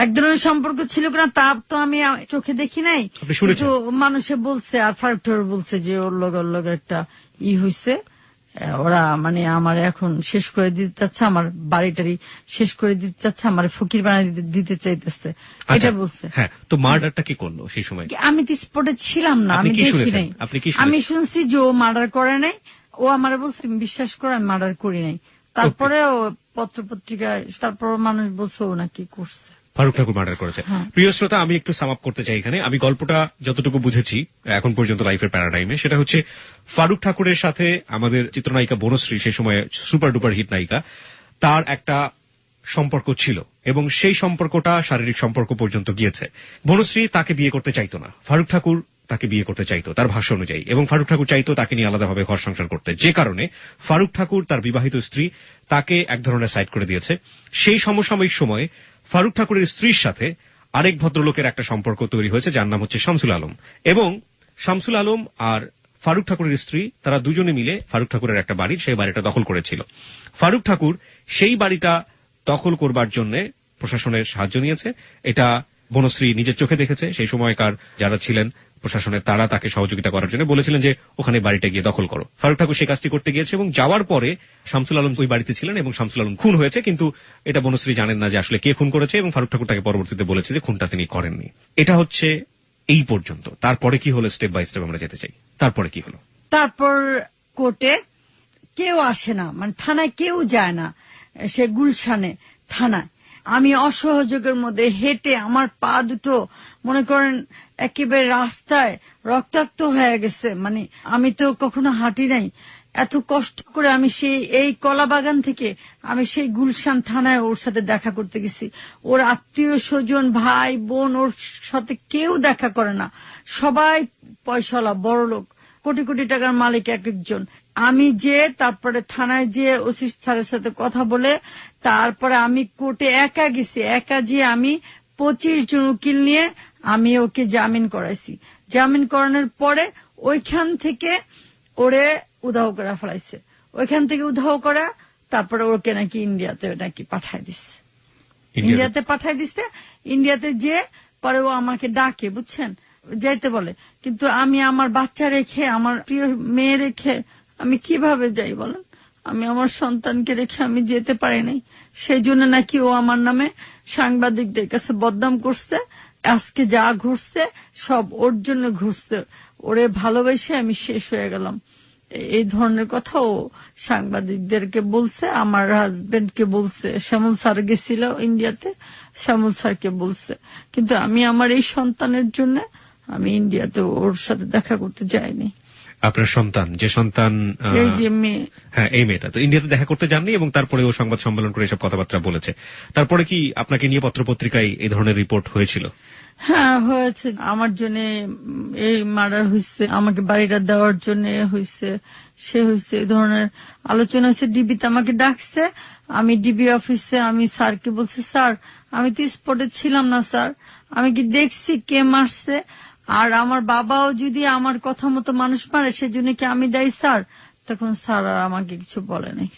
এক ধরনের সম্পর্ক ছিল কিনা তা তো আমি চোখে দেখি নাই, কিন্তু মানুষে বলছে, আর ফারুক ঠাকুর বলছে যে ওর লগে একটা হয়েছে। ওরা মানে আমার এখন শেষ করে দিতে চাচ্ছে, আমার বাড়িটারি শেষ করে দিতে চাচ্ছে, আমার ফকির বানাই দিতে চাইতেছে, এটা বলছে। হ্যাঁ, তো মার্ডারটা কি করলো সেই সময়? আমি তো স্পটে ছিলাম না, আমি দেখি নাই। আমি শুনছি যে ও মার্ডার করে নাই, ও আমার বলছে বিশ্বাস করে আমি মার্ডার করি নাই। তারপরে ও পত্র পত্রিকায় তারপর মানুষ বলছে ও নাকি করছে, ফারুক ঠাকুর মার্ডার করেছে। প্রিয় শ্রোতা, আমি একটু সাম আপ করতে চাই এখানে। আমি গল্পটা যতটুকু বুঝেছি এখন পর্যন্ত লাইফের প্যারাডাইমে, সেটা হচ্ছে ফারুক ঠাকুরের সাথে আমাদের চিত্রনায়িকা বনশ্রী, সেই সময় সুপার ডুপার হিট নায়িকা, তার একটা সম্পর্ক ছিল এবং সেই সম্পর্কটা শারীরিক সম্পর্ক পর্যন্ত গিয়েছে। বনশ্রী তাকে বিয়ে করতে চাইতো না, ফারুক ঠাকুর তাকে বিয়ে করতে চাইতো তার ভাষ্য অনুযায়ী, এবং ফারুক ঠাকুর চাইতো তাকে নিয়ে আলাদাভাবে ঘর সংসার করতে, যে কারণে ফারুক ঠাকুর তার বিবাহিত স্ত্রী তাকে এক ধরনের সাইড করে দিয়েছে। সেই সমসাময়িক সময়ে ফারুক ঠাকুরের স্ত্রীর সাথে আরেক ভদ্রলোকের একটা সম্পর্ক তৈরি হয়েছে, যার নাম হচ্ছে শামসুল আলম। এবং শামসুল আলম আর ফারুক ঠাকুরের স্ত্রী তারা দুজনে মিলে ফারুক ঠাকুরের একটা বাড়ি, সেই বাড়িটা দখল করেছিল। ফারুক ঠাকুর সেই বাড়িটা দখল করবার জন্য প্রশাসনের সাহায্য নিয়েছে। এটা বনশ্রী নিজের চোখে দেখেছে। সেই সময়কার যারা ছিলেন প্রশাসনের, তারা তাকে সহযোগিতা করার জন্য বলেছিলেন যে ওখানে বাড়িটা গিয়ে দখল করো। ফারুক ঠাকুর সেই কাজটি করতে গিয়েছে এবং যাওয়ার পরে শামসুল আলম ওই বাড়িতে ছিলেন এবং শামসুল আলম খুন হয়েছে, কিন্তু এটা বনশ্রী জানেন না যে আসলে কে খুন করেছে, এবং ফারুক ঠাকুর তাকে পরবর্তীতে বলেছে যে খুনটা তিনি করেননি। এটা হচ্ছে এই পর্যন্ত। তারপরে কি হলো স্টেপ বাই স্টেপ আমরা যেতে চাই। তারপরে কি হলো? তারপর কোর্টে কেউ আসে না, মানে থানায় কেউ যায় না, সে গুলশানে থানায়। আমি অসহযোগের মধ্যে হেঁটে আমার পা দুটো মনে করেন একেবারে রাস্তায় রক্তাক্ত হয়ে গেছে, মানে আমি তো কখনো হাঁটি নাই। এত কষ্ট করে আমি এই কলা বাগান থেকে আমি সেই গুলশান থানায় ওর সাথে দেখা করতে গেছি। ওর আত্মীয় স্বজন, ভাই বোন, ওর সাথে কেউ দেখা করে না, সবাই পয়সাওয়ালা বড় লোক, কোটি কোটি টাকার মালিক এক একজন। আমি যে তারপরে থানায় যে ওসি স্যারের সাথে কথা বলে তারপরে আমি কোর্টে একা গেছি, একা যে আমি 25 জন উকিল নিয়ে আমি ওকে জামিন করাইছি। জামিন করানোর পরে ওইখান থেকে ওরে উধাও করে ফেলাইছে, ওইখান থেকে উধাও করা, তারপরে ওকে নাকি ইন্ডিয়াতে নাকি পাঠাই দিচ্ছে, ইন্ডিয়াতে পাঠাই দিচ্ছে। ইন্ডিয়াতে যে পরে ও আমাকে ডাকে, বুঝছেন, যাইতে বলে, কিন্তু আমি আমার বাচ্চা রেখে, আমার প্রিয় মেয়ে রেখে আমি কিভাবে যাই বলেন? আমি আমার সন্তানকে রেখে আমি যেতে পারি নাই। সেই জন্য নাকি ও আমার নামে সাংবাদিকদের কাছে বদনাম করছে। আজকে যা ঘুরছে সব ওর জন্য ঘুরছে, ওরে ভালোবেসে আমি শেষ হয়ে গেলাম, এই ধরনের কথা ও সাংবাদিকদেরকে বলছে, আমার হাজবেন্ডকে বলছে। শ্যামল স্যার গেছিল ইন্ডিয়াতে, শ্যামল স্যারকে বলছে, কিন্তু আমি আমার এই সন্তানের জন্য আমি ইন্ডিয়াতে ওর সাথে দেখা করতে যাইনি। আপনার সন্তান, যে সন্তান, এই যে মেয়ে, হ্যাঁ এই মেয়েটা তো ইন্ডিয়াতে দেখা করতে যাননি, এবং তারপরে ও সংবাদ সম্মেলন করে এসব কথাবার্তা বলেছে। তারপরে কি আপনাকে নিয়ে পত্রপত্রিকায় এই ধরনের রিপোর্ট হয়েছিল? হ্যাঁ হয়েছে, আমার জন্য এই মার্ডার হয়েছে, আমাকে বাড়িটা দেওয়ার জন্য হয়েছে, সে হয়েছে, এই ধরনের আলোচনা হয়েছে। ডিবিতে আমাকে ডাকছে, আমি ডিবি অফিসে আমি স্যারকে বলছি, স্যার আমি তো স্পটে ছিলাম না স্যার, আমি কি দেখছি কে মারছে, আর আমার বাবাও যদি আমার কথা মতো মানুষ মারে সেজন্য কি আমি দায়ী স্যার? তখন স্যার আর আমাকে কিছু বলে নাই,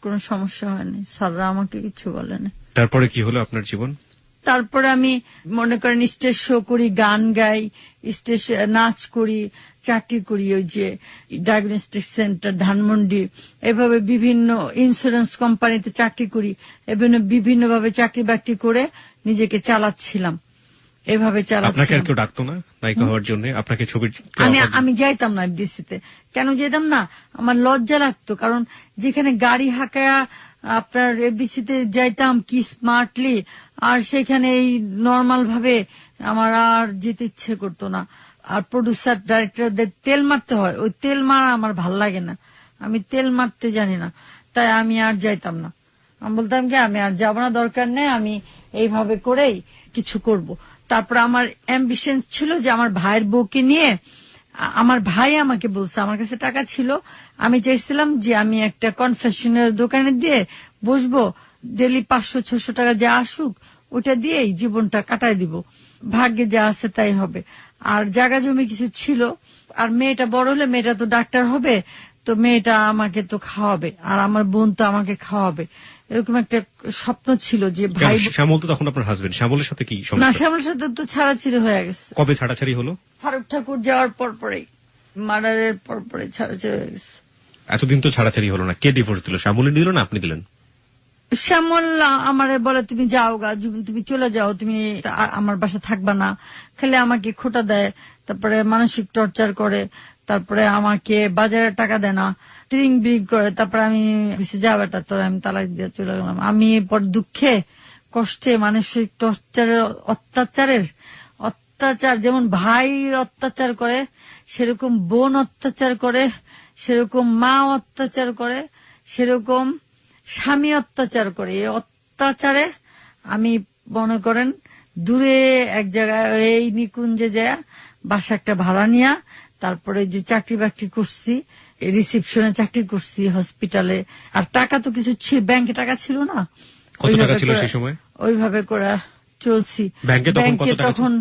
কোন সমস্যা হয়নি, স্যাররা আমাকে কিছু বলে নাই। তারপরে কি হলো আপনার জীবন? তারপরে আমি মনে করেন স্টেজ শো করি, গান গাই, স্টেজ নাচ করি, চাকরি করি, ওই যে ডায়াগনস্টিক সেন্টার ধানমন্ডি, এভাবে বিভিন্ন ইন্স্যুরেন্স কোম্পানিতে চাকরি করি, বিভিন্ন ভাবে চাকরি বাকরি করে নিজেকে চালাচ্ছিলাম, এভাবে চালাচ্ছিলাম। আপনাকে আর কেউ ডাকতো না নায়িকা হওয়ার জন্য? আপনাকে ছবির আমি যাইতাম না এফডিসিতে। কেন যেতাম না? আমার লজ্জা লাগতো, কারণ যেখানে গাড়ি হাঁকায়া আপনার এফডিসিতে যাইতাম কি স্মার্টলি, আর সেখানে এই নর্মাল ভাবে আমার আর যেতে ইচ্ছে করতো না। আর প্রডিউসার ডাইরেক্টরদের তেল মারতে হয়, ওই তেল মারা আমার ভাল লাগে না, আমি তেল মারতে জানি না, তাই আমি আর যাইতাম না। আমি বলতাম কি আমি আর যাবো না, দরকার নেই, আমি এইভাবে করেই কিছু করব। তারপর আমার অ্যাম্বিশন ছিল যে আমার ভাইয়ের বউকে নিয়ে, আমার ভাই আমাকে বলছে, আমার কাছে টাকা ছিল, আমি চাইছিলাম যে আমি একটা কনফেকশনের দোকানে দিয়ে বসবো, ডেলি 500-600 টাকা যা আসুক ওটা দিয়েই জীবনটা কাটাই দিব, ভাগ্যে যা আছে তাই হবে। আর জায়গা জমি কিছু ছিল, আর মেয়েটা বড় হলে মেয়েটা তো ডাক্তার হবে, তো মেয়েটা আমাকে তো খাওয়াবে, আর আমার বোন তো আমাকে খাওয়াবে, এরকম একটা স্বপ্ন ছিল যে ভাই। শ্যামল তো তখন আপনার হাজবেন্ড, শ্যামলের সাথে কি সমস্যা? না, শ্যামলের সাথে তো ছাড়াছাড়ি হয়ে গেছে। কবে ছাড়াছাড়ি হলো? ফারুক ঠাকুর যাওয়ার পর পরেই, মার্ডারের পর পরে ছাড়াছাড়ি হয়ে গেছে। এতদিন তো ছাড়াছাড়ি হলো না, কে ডিভোর্স দিল? শ্যামলী দিল না আপনি দিলেন? শ্যামল আমারে বলে তুমি যাও গা, তুমি চলে যাও, তুমি আমার বাসা থাকবা না, খালি আমাকে খোটা দেয়, তারপরে মানসিক টর্চার করে, তারপরে আমাকে বাজারে টাকা দেয় না, ট্রিং বিং করে, তারপরে আমি যা বেটা তোর, আমি তালাক দিয়ে চলে গেলাম। আমি এরপর দুঃখে কষ্টে মানসিক টর্চারের অত্যাচার যেমন ভাই অত্যাচার করে, সেরকম বোন অত্যাচার করে, সেরকম মা অত্যাচার করে, সেরকম স্বামী অত্যাচার করে। এই অত্যাচারে আমি মনে করেন দূরে এক জায়গায় এই নিকুঞ্জে যায় বাসা একটা ভাড়া নিয়া, তারপরে যে চাকরি বাকরি করছি, রিসিপশনে চাকরি করছি হসপিটালে। আর টাকা তো কিছু ছিল, ব্যাংকে টাকা ছিল না। কত টাকা ছিল সেই সময়? ওইভাবে করে চলছি। ব্যাংকে তখন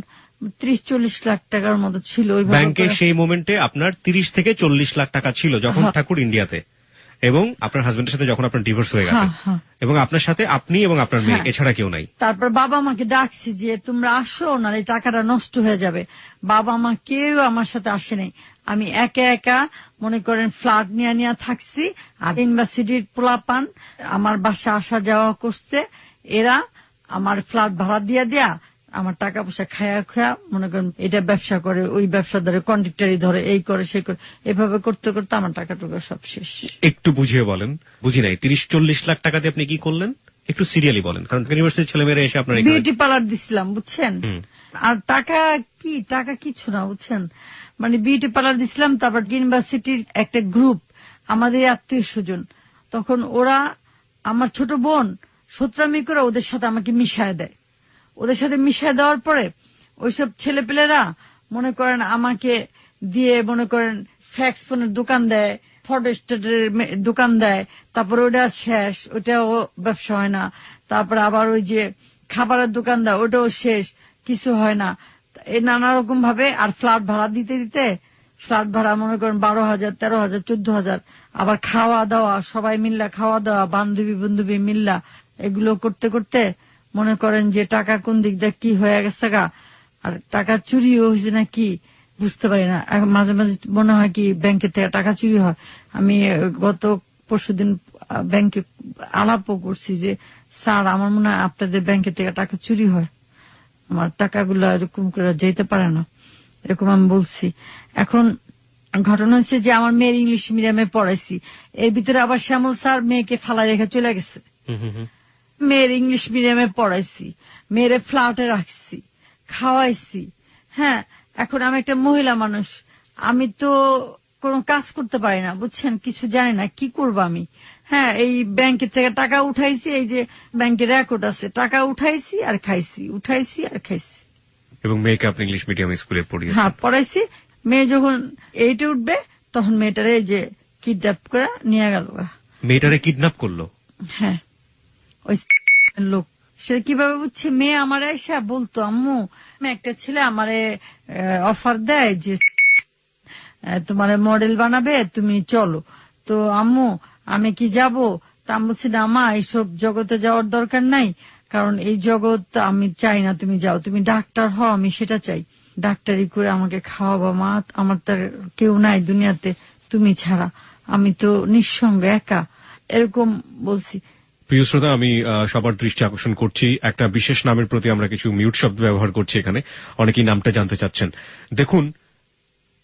30-40 লাখ টাকার মতো ছিল। ব্যাংকে সেই মোমেন্টে আপনার 30 থেকে 40 লাখ টাকা ছিল যখন ঠাকুর ইন্ডিয়াতে, এবং আপনার হাজবেন্ডের সাথে যখন আপনার ডিভোর্স হয়ে গেছে, এবং আপনার সাথে আপনি এবং আপনার মেয়ে, এছাড়া কেউ নাই। তারপর বাবা মাকে ডাকছি যে তোমরা আসো, না এই টাকাটা নষ্ট হয়ে যাবে। বাবা মা কেউ আমার সাথে আসে নাই। আমি একা একা মনে করেন ফ্ল্যাট নিয়ে থাকছি। আর ইউনিভার্সিটির পোলাপান আমার বাসা আসা যাওয়া করছে, এরা আমার ফ্ল্যাট ভাড়া দিয়া আমার টাকা পয়সা খায়া মনে করেন এটা ব্যবসা করে, ওই ব্যবসা ধরে, কন্ট্রাক্টারি ধরে, এই করে সে করে, এভাবে করতে করতে আমার টাকা টুকা সব শেষ। একটু বুঝিয়ে বলেন। বুঝি নাই, 30-40 লাখ টাকা দিয়ে আপনি কি করলেন? একটু সিরিয়ালি বলেন, কারণ ইউনিভার্সিটির ছেলেমেয়েরা এসে আপনার বিউটি পার্লার দিছিলাম, বুঝছেন। আর টাকা কিছু না, বুঝছেন, মানে বিউটি পার্লার দিছিলাম। তারপর ইউনিভার্সিটির একটা গ্রুপ, আমাদের আত্মীয় স্বজন, তখন ওরা আমার ছোট বোন সত্রামি করে ওদের সাথে আমাকে মিশায় দেয়। ওদের সাথে মিশায় দেওয়ার পরে ওইসব ছেলেপেলেরা মনে করেন আমাকে দিয়ে মনে করেন ফ্যাক্স ফোনের দোকান দেয়, ফটোস্টেটের দোকান দেয়, তারপর ওটা শেষ, ওটাও ব্যবসা হয় না। তারপর আবার ওই যে খাবারের দোকান দেয়, ওটাও শেষ, কিছু হয় না। এই নানা রকম ভাবে। আর ফ্ল্যাট ভাড়া দিতে ফ্ল্যাট ভাড়া মনে করেন 12,000, 13,000, 14,000। আবার খাওয়া দাওয়া, সবাই মিল্লা খাওয়া দাওয়া, বান্ধবী মিল্লা, এগুলো করতে করতে মনে করেন যে টাকা কোন দিক দিয়ে কি হয়ে গেছে গা। আর টাকা চুরিও হয়েছে না কি বুঝতে পারি না। মাঝে মাঝে মনে হয় কি ব্যাংকের থেকে টাকা চুরি হয়। আমি গত পরশুদিন ব্যাংকে আলাপও করছি যে স্যার, আমার মনে হয় আপনাদের ব্যাংকের থেকে টাকা চুরি হয়, আমার টাকাগুলো এরকম করে যেতে পারে না, এরকম আমি বলছি। এখন ঘটনা হচ্ছে যে আমার মেয়ের ইংলিশ মিডিয়ামে পড়াইছি, এর ভিতরে আবার শ্যামল স্যার মেয়েকে ফালাই রেখে চলে গেছে। মেয়ের ইংলিশ মিডিয়ামে পড়াইছি, মেয়েরে ফ্ল্যাটে রাখছি, খাওয়াইছি। হ্যাঁ, এখন আমি একটা মহিলা মানুষ, আমি তো কোনো কাজ করতে পারি না, বুঝছেন, কিছু জানি না, কি করবো আমি। হ্যাঁ, এই ব্যাংকের থেকে টাকা উঠাইছি, এই যে ব্যাংকের রেকর্ড আছে, টাকা উঠাইছি আর খাইছি, উঠাইছি আর খাইছি। এবং মেয়েকে আপনি ইংলিশ মিডিয়াম স্কুলে পড়াইছি। মেয়ে যখন 8-এ উঠবে তখন মেয়েটারে এই যে কিডন্যাপ করে নিয়ে গেল। মেয়েটারে কিডন্যাপ করলো? হ্যাঁ, ওই লোক। সে কিভাবে বুঝছে? মেয়ে আমার এসে বলতো, আম্মু একটা ছেলে আমারে অফার দেয় যে তোমার মডেল বানাবে, তুমি চলো। তো আম্মু আমি কি যাব? তা আমি বলছি না মা, এইসব জগতে যাওয়ার দরকার নাই, কারণ এই জগৎ আমি চাই না তুমি যাও, তুমি ডাক্তার হও, আমি সেটা চাই। ডাক্তারি করে আমাকে খাওয়াবা মা, আমার তার কেউ নাই দুনিয়াতে তুমি ছাড়া, আমি তো নিঃসঙ্গ একা, এরকম বলছি। প্রিয় শ্রোতা, আমি সবার দৃষ্টি আকর্ষণ করছি একটা বিশেষ নামের প্রতি। আমরা কিছু মিউট শব্দ ব্যবহার করছি এখানে, অনেকেই নামটা জানতে চাচ্ছেন। দেখুন,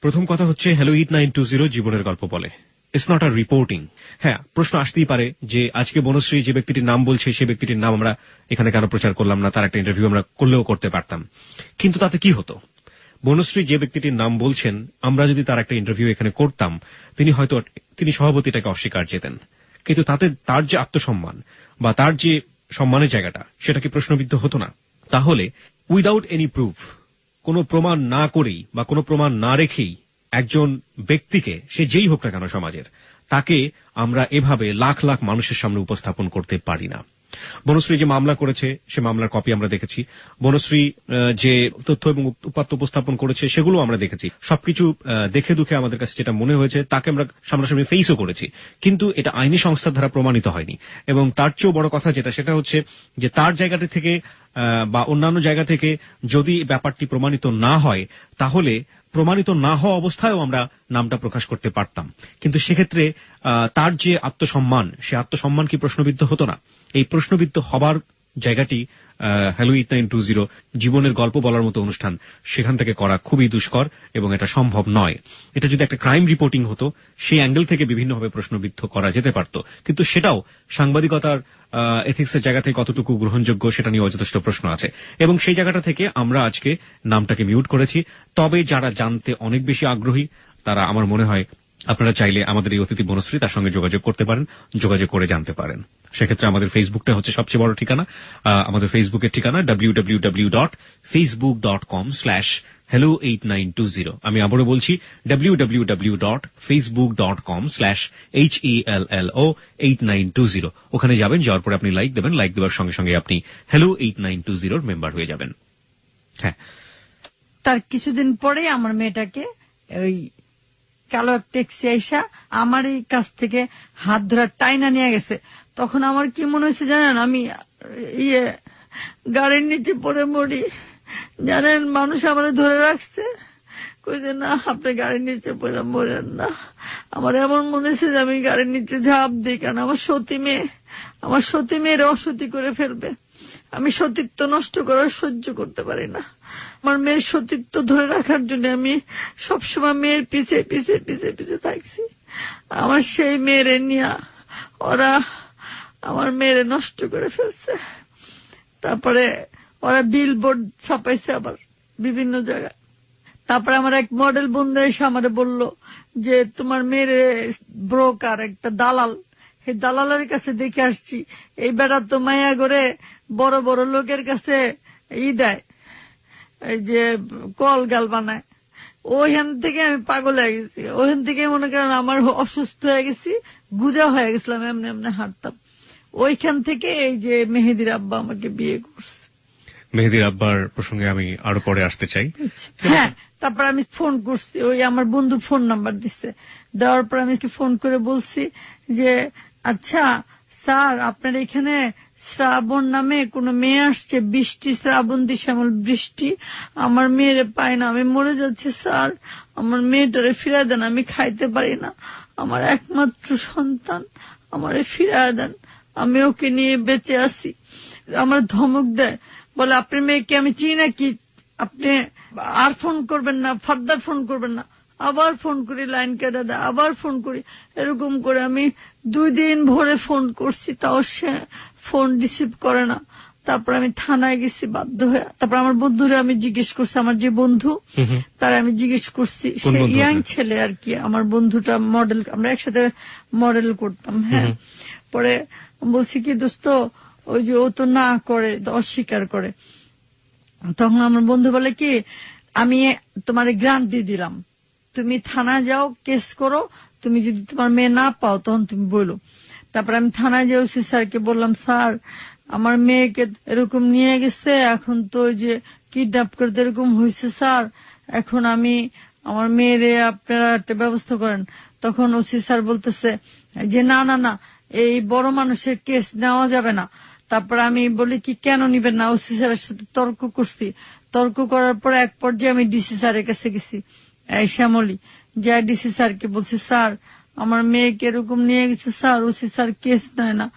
প্রথম কথা হচ্ছে হ্যালো 8920 জীবনের গল্প বলে, ইটস নট আ রিপোর্টিং। হ্যাঁ, প্রশ্ন আসতেই পারে যে আজকে বনশ্রী যে ব্যক্তিটির নাম বলছে সেই ব্যক্তিটির নাম আমরা এখানে কেন প্রচার করলাম না, তার একটা ইন্টারভিউ আমরা করলেও করতে পারতাম, কিন্তু তাতে কি হতো? বনশ্রী যে ব্যক্তিটির নাম বলছেন, আমরা যদি তার একটা ইন্টারভিউ এখানে করতাম, তিনি সভাপতিটাকে অস্বীকার যেতেন, কিন্তু তাতে তার যে আত্মসম্মান বা তার যে সম্মানের জায়গাটা, সেটা কি প্রশ্নবিদ্ধ হতো না? তাহলে উইদাউট এনি প্রুফ, কোনো প্রমাণ না করেই বা কোনো প্রমাণ না রেখেই একজন ব্যক্তিকে, সে যেই হোক না কেন সমাজের, তাকে আমরা এভাবে লাখ লাখ মানুষের সামনে উপস্থাপন করতে পারি না। বনশ্রী যে মামলা করেছে সে মামলার কপি আমরা দেখেছি, বনশ্রী যে তথ্য এবং উপাত্ত উপস্থাপন করেছে সেগুলো আমরা দেখেছি। সবকিছু দেখে দুখে আমাদের কাছে যেটা মনে হয়েছে তাকে আমরা সামনাসামনি ফেসও করেছি, কিন্তু এটা আইনি সংস্থার দ্বারা প্রমাণিত হয়নি। এবং তার চেয়েও বড় কথা যেটা, সেটা হচ্ছে যে তার জায়গাটি থেকে বা অন্যান্য জায়গা থেকে যদি ব্যাপারটি প্রমাণিত না হয়, তাহলে প্রমাণিত না হওয়া অবস্থায়ও আমরা নামটা প্রকাশ করতে পারতাম, কিন্তু সেক্ষেত্রে তার যে আত্মসম্মান, সে আত্মসম্মান কি প্রশ্নবিদ্ধ হতো না? এই প্রশ্নবিদ্ধ হবার জায়গাটি হ্যালো 8920 জীবনের গল্প বলার মতো অনুষ্ঠান, সেখান থেকে করা খুবই দুষ্কর এবং এটা সম্ভব নয়। এটা যদি একটা ক্রাইম রিপোর্টিং হতো, সেই অ্যাঙ্গেল থেকে বিভিন্নভাবে প্রশ্নবিদ্ধ করা যেতে পারত, কিন্তু সেটাও সাংবাদিকতার এথিক্সের জায়গা থেকে কতটুকু গ্রহণযোগ্য সেটা নিয়ে যথেষ্ট প্রশ্ন আছে, এবং সেই জায়গাটা থেকে আমরা আজকে নামটাকে মিউট করেছি। তবে যারা জানতে অনেক বেশি আগ্রহী, তারা আমার মনে হয় আপনারা চাইলে আমাদের এই অতিথি বনশ্রী তার সঙ্গে যোগাযোগ করতে পারেন, যোগাযোগ করে জানতে পারেন। সেক্ষেত্রে আমাদের ফেসবুকটা হচ্ছে সবচেয়ে বড় ঠিকানা। আমাদের ফেসবুকের ঠিকানা www.facebook.com/hello8920। আমি আবারও বলছি www.facebook.com/hello8920। ওখানে যাবেন, যাওয়ার পরে আপনি লাইক দেবেন, লাইক দেওয়ার সঙ্গে সঙ্গে আপনি hello 8920 মেম্বার হয়ে যাবেন। হ্যাঁ, তার কিছুদিন পরেই আমার মেয়েটাকে ওই কালো এক ট্যাক্সি আইসা আমার এই কাছ থেকে হাত ধরা টাইনা নিয়ে গেছে। তখন আমার কি মনে হয়েছে জানেন, আমি গাড়ির নিচে পড়ে মরি। জানেন, মানুষ আমার ধরে রাখছে, কইছে না আপনি গাড়ির নিচে পড়ে মরেন না। আমার এমন মনে হয়েছে যে আমি গাড়ির নিচে ঝাঁপ দিই, কারণ আমার সতী মেয়ের অসতী করে ফেলবে। আমি সতীত্ব নষ্ট করার সহ্য করতে পারি না। আমার মেয়ের সতীত্ব ধরে রাখার জন্য আমি সবসময় মেয়ের পিছে পিছে পিছে পিছে থাকছি। আমার সেই মেয়েরে নিয়ে ওরা আমার মেয়েরে নষ্ট করে ফেলছে। তারপরে ওরা বিলবোর্ড ছাপাইছে আবার বিভিন্ন জায়গায়। তারপরে আমার এক মডেল বন্ধু এসে আমারে বলল যে তোমার মেয়ের ব্রোকার একটা দালাল, এই দালালের কাছে দেখে আসছি, এই বেড়া তো মায়া করে বড় বড় লোকের কাছে দেয়, এই যে কল গাল বানায়। ওইখান থেকে আমি পাগল হয়ে গেছি। ওইখান থেকে মনে করেন আমার অসুস্থ হয়ে গেছি, গুজা হয়ে গেছিলাম, এমনি এমনি হাঁটতাম। ওইখান থেকে এই যে মেহেদির আব্বা আমাকে বিয়ে করছে। মেহেদির আব্বার প্রসঙ্গে আমি আরো পরে আসতে চাই। হ্যাঁ, তারপর আমি ফোন করছি, ওই আমার বন্ধু ফোন নাম্বার দিচ্ছে, দেওয়ার পর আমি ফোন করে বলছি যে আচ্ছা স্যার, আপনার এখানে শ্রাবণ নামে কোন মেয়ে আসছে, বৃষ্টি শ্রাবন্তী শ্যামল বৃষ্টি, আমার মেয়েরে পাই না, আমি মরে যাচ্ছি স্যার, আমার মেয়েটারে ফিরায় দেন, আমি খাইতে পারি না, আমার একমাত্র সন্তান, আমারে ফিরায় দেন, আমি ওকে নিয়ে বেঁচে আছি। আমার ধমক দেয়, বলে আপনার মেয়েকে আমি চিনি নাকি, আপনি আর ফোন করবেন না, ফার্দার ফোন করবেন না। আবার ফোন করি, লাইন কেটে দেয়, আবার ফোন করি, এরকম করে আমি 2 দিন ভরে ফোন করছি, তাও সে ফোন রিসিভ করে না। তারপর আমি থানায় গেছি বাধ্য হয়ে। তারপর আমার বন্ধুরা আমি জিজ্ঞেস করছি, আমার যে বন্ধু তারা আমি জিজ্ঞেস করছি, সে ইয়াং ছেলে আর কি, আমার বন্ধুটা মডেল, আমরা একসাথে মডেল করতাম। হ্যাঁ, পরে বলছি কি দোস্ত, ওই যে ও তো না করে, অস্বীকার করে। তখন আমার বন্ধু বলে কি, আমি তোমার গ্রান্ট দিয়ে দিলাম, তুমি থানা যাও, কেস করো, তুমি যদি তোমার মেয়ে না পাও তখন তুমি বলো। তারপর আমি থানায় যাই, ওসি স্যারকে বললাম, স্যার আমার মেয়েকে এরকম নিয়ে গেছে, এখন তো ওই যে কিডন্যাপ করতে এরকম হয়েছে স্যার, এখন আমি আমার মেয়েরে আপনারা একটা ব্যবস্থা করেন। তখন ওসি স্যার বলতেছে যে না না না, এই বড় মানুষের কেস নেওয়া যাবে না। তারপর আমি বলি কি কেন নিবেন না, ওসি স্যারের সাথে তর্ক করছি। তর্ক করার পর এক পর্যায়ে আমি ডিসি স্যারের কাছে গেছি, এই শ্যামলী, যা ডিসি স্যারকে বলছি, স্যার আমার মেয়েকে এরকম নিয়ে গেছে স্যার, ওসি স্যার কেস নেয় না।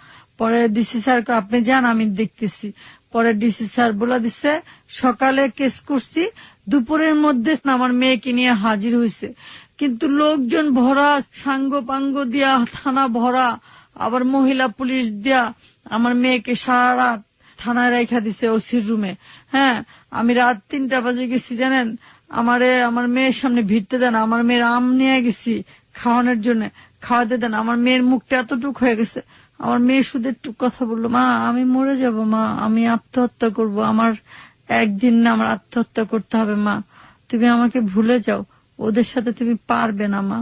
পরে ডিসি স্যারকে আপনি যান, আমি দেখতেছি। পরে ডিসি স্যার বলে দিচ্ছে সকালে কেস করছি, দুপুরের মধ্যে আমার মেয়েকে নিয়ে হাজির হয়েছে, কিন্তু লোকজন ভরা, সাঙ্গ পাঙ্গ দিয়া থানা ভরা, আবার মহিলা পুলিশ দিয়া আমার মেয়েকে সারা রাত থানায় রেখা দিছে ওসির রুমে। হ্যাঁ, আমি রাত 3টা বাজে গেছি জানেন, আমারে আমার মেয়ের সামনে ভিড়তে দেন, আমার মেয়ের আম নিয়ে গেছি খাওয়ানোর জন্য, খাওয়াতে দেন। আমার মেয়ের মুখটা এতটুক হয়ে গেছে, আমার মেয়ে শুধু একটু কথা বললো, মা আমি মরে যাব, মা আমি আত্মহত্যা করব, আমার একদিন না আমার আত্মহত্যা করতে হবে, মা তুমি আমাকে ভুলে যাও, ওদের সাথে তুমি পারবে না মা,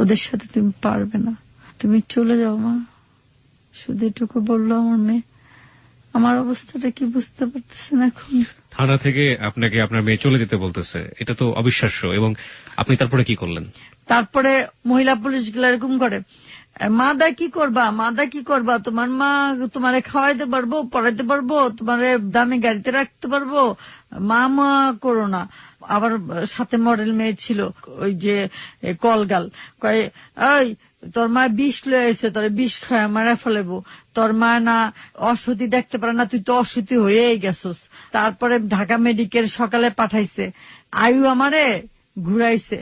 ওদের সাথে তুমি পারবে না, তুমি চলে যাও মা, শুধু এটুকু বললো আমার মেয়ে। আমার অবস্থাটা কি বুঝতে পারতেছেন এখন? থানা থেকে আপনাকে আপনার মেয়ে চলে যেতে বলতেছে, এটা তো অবিশ্বাস্য। এবং আপনি তারপরে কি করলেন? তারপরে মহিলা পুলিশ গুলা এরকম করে, মাদা কি করবা, তোমার মা তোমারে খাওয়াইতে পারবো, পড়াইতে পারবো, তোমারে দামি গাড়িতে রাখতে পারবো, মা করো না। আবার সাথে মডেল মেয়ে ছিল, ওই যে কলগাল, কয় ওই তোর মা বিষ লয়ে আইছে, তোর বিষ খায় মারা ফেলেবো, তোর মা না অসতী দেখতে পারে না, তুই তো অসতী হয়েই গেছস। তারপরে ঢাকা মেডিকেল সকালে পাঠাইছে, আয়ু আমারে ঘুরাইছে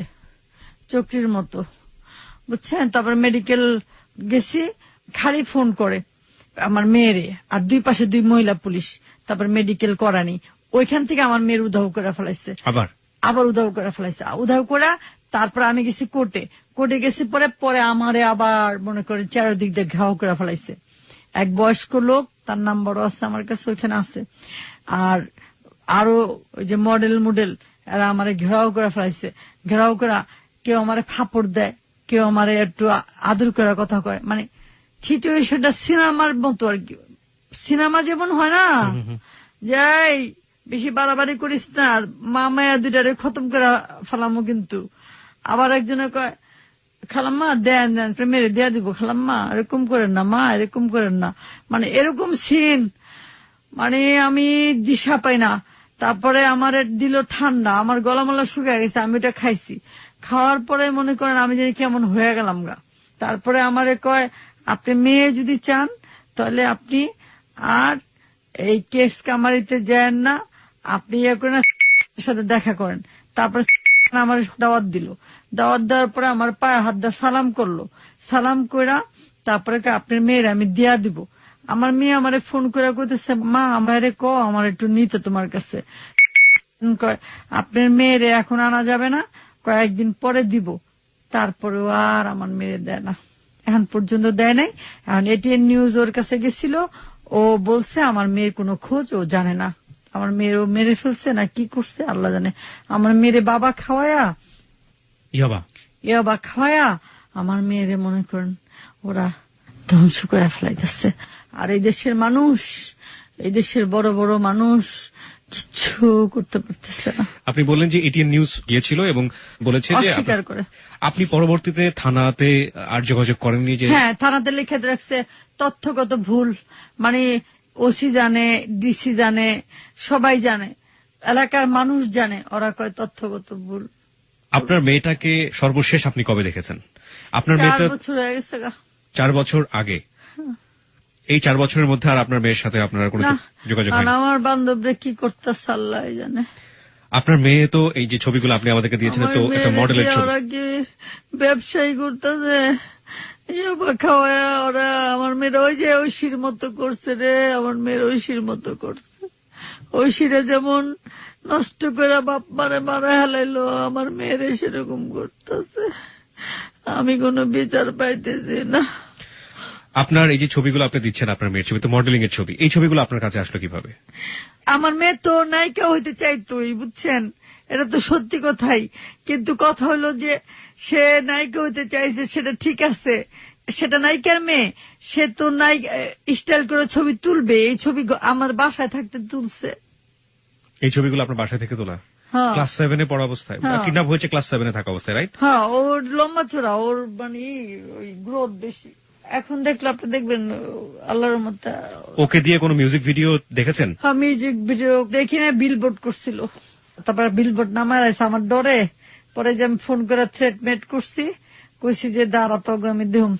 চক্রির মতো, বুঝছেন। তারপরে মেডিকেল গেছি, খালি ফোন করে আমার মেয়েরে, আর দুই পাশে 2 মহিলা পুলিশ, তারপর মেডিকেল করানি। ওইখান থেকে আমার মেয়ের উধাও করে ফেলাইছে, আবার উধাও করে ফেলাইছে, উধাও করা। তারপর আমি গেছি কোর্টে গেছি, পরে আমারে আবার মনে করে চারিদিক দিয়ে ঘাও করে ফেলাইছে। এক বয়স্ক লোক, তার নাম্বারও আছে আমার কাছে, ওইখানে আছে। আর আরো ওই যে মডেল এরা আমারে ঘেরাও করে ফেলাইছে। ঘেরাও করা, কেউ আমারে ফাপড় দেয়, কেউ আমারে একটু আদর করার কথা কয়, মানে সিচুয়েশনটা সিনেমার মতো আর কি। সিনেমা যেমন হয় না, যাই বেশি বাড়াবাড়ি করিস না, মায়া দুইটারে খতম করে ফেলামো। কিন্তু আবার একজনে কয়, খালাম্মা দেন মেরে দেয়া দিব, খালাম্মা এরকম করেন না, মা এরকম করেন না, মানে এরকম সিন, মানে আমি দিশা পাই না। তারপরে আমার দিল ঠান্ডা, আমার গলামলা শুকিয়ে গেছে, আমি ওটা খাইছি। খাওয়ার পরে মনে করেন আমি জানি কেমন হয়ে গেলাম গা। তারপরে আমারে কয়, আপনি মেয়ে যদি চান তাহলে আপনি আর এই কেস কামারিতে যান না, আপনি ইয়ে করেন সাথে দেখা করেন। তারপরে আমার দাওয়াত দিল, দাওয়াত দেওয়ার পরে আমার পায়ে হাত দিয়ে সালাম করলো, সালাম কইরা তারপরে আপনার মেয়ের আমি দিয়া দিব। আমার মেয়ে আমারে ফোন করে কইতেছে, মা আমারে আমার একটু নিতে তোমার কাছে। আপনার মেয়েরে এখন আনা যাবে না, কয়েকদিন পরে দিব। তারপরে আর আমার মেয়ে দেয় না, এখন পর্যন্ত দেয় নাই। এখন এটিএন নিউজ ওর কাছে গেছিল, ও বলছে আমার মেয়ের কোনো খোঁজ ও জানে না, আমার মেয়ের ও মেরে ফেলছে না কি করছে আল্লাহ জানে। আমার মেয়েরে বাবা খাওয়ায়া ইয়াবা খাওয়ায়া আমার মেয়েরে মনে করেন ওরা ধ্বংস করে ফেলাইতেছে। আর এই দেশের মানুষ, এই দেশের বড় বড় মানুষ কিচ্ছু করতে পারতেছে না। আপনি বললেন যে এটিএন নিউজ গিয়েছিল এবং বলেছে যে অস্বীকার করে। আপনি পরবর্তীতে থানাতে আর যোগাযোগ করেননি? যে হ্যাঁ, থানাতে লিখে রাখছে তথ্যগত ভুল, মানে ওসি জানে, ডিসি জানে, সবাই জানে, এলাকার মানুষ জানে, ওরা কয় তথ্যগত ভুল। আপনার মেয়েটাকে সর্বশেষ আপনি কবে দেখেছেন? আপনার 4 বছর হয়ে গেছে। 4 বছর আগে? এই 4 বছরের মধ্যে আর আপনার মেয়ের সাথে আপনার কোনো যোগাযোগ হয়নি? আমার বান্ধবরা কি করতেছে আল্লাহ জানে। আপনার মেয়ে তো এই যে ছবিগুলো আপনি আমাদেরকে দিয়েছেন, তো একটা মডেলের ছবি, ওরা কি ব্যবসায়ী করতেছে, খাওয়ায় ওরা আমার মেয়ের ওই যে ঐশীর মতো করছে রে, আমার মেয়ের ঐশীর মতো করছে। ঐশীরা যেমন নষ্ট করে বাপ মারে মারা হেলাইলো, আমার মেয়েরে সেরকম করতেছে। আমি কোনো বিচার পাইতেছি না। আপনার এই যে ছবিগুলো আপনি দিচ্ছেন, আপনার মেয়ের ছবি তো মডেলিং এর ছবি, এই ছবিগুলো আপনার কাছে আসলো কিভাবে? আমার মেয়ে তো নায়িকা হইতে চাইতোই, বুঝছেন, এটা তো সত্যি কথাই। কিন্তু কথা হলো যে সে নায়িকা হইতে চাইছে, সেটা ঠিক আছে, সেটা নায়িকার মেয়ে, সে তো নায়িকা স্টাইল করে ছবি তুলবে। এই ছবি আমার বাসায় থাকতে তুলছে। এই ছবিগুলো আপনার বাসা থেকে তোলা? ক্লাস 7 এ পড়া অবস্থায় কিডন্যাপ হয়েছে, ক্লাস 7 এ থাকা অবস্থায়, রাইট? হ্যাঁ, ওর লম্বা চড়া, ওর মানে ওই গ্রোথ বেশি। এখন দেখলে আপনি দেখবেন আল্লাহর মধ্যে। ওকে দিয়ে কোনো মিউজিক ভিডিও দেখেছেন? হ্যাঁ, মিউজিক ভিডিও দেখি না, বিলবোর্ড করছিল, তারপর বিলবোর্ড নামায় আছে আমার ডরে। পরে যে আমি ফোন করে থ্রেট মেট করছি, কইছি যে দাঁড়া তো আমি দেব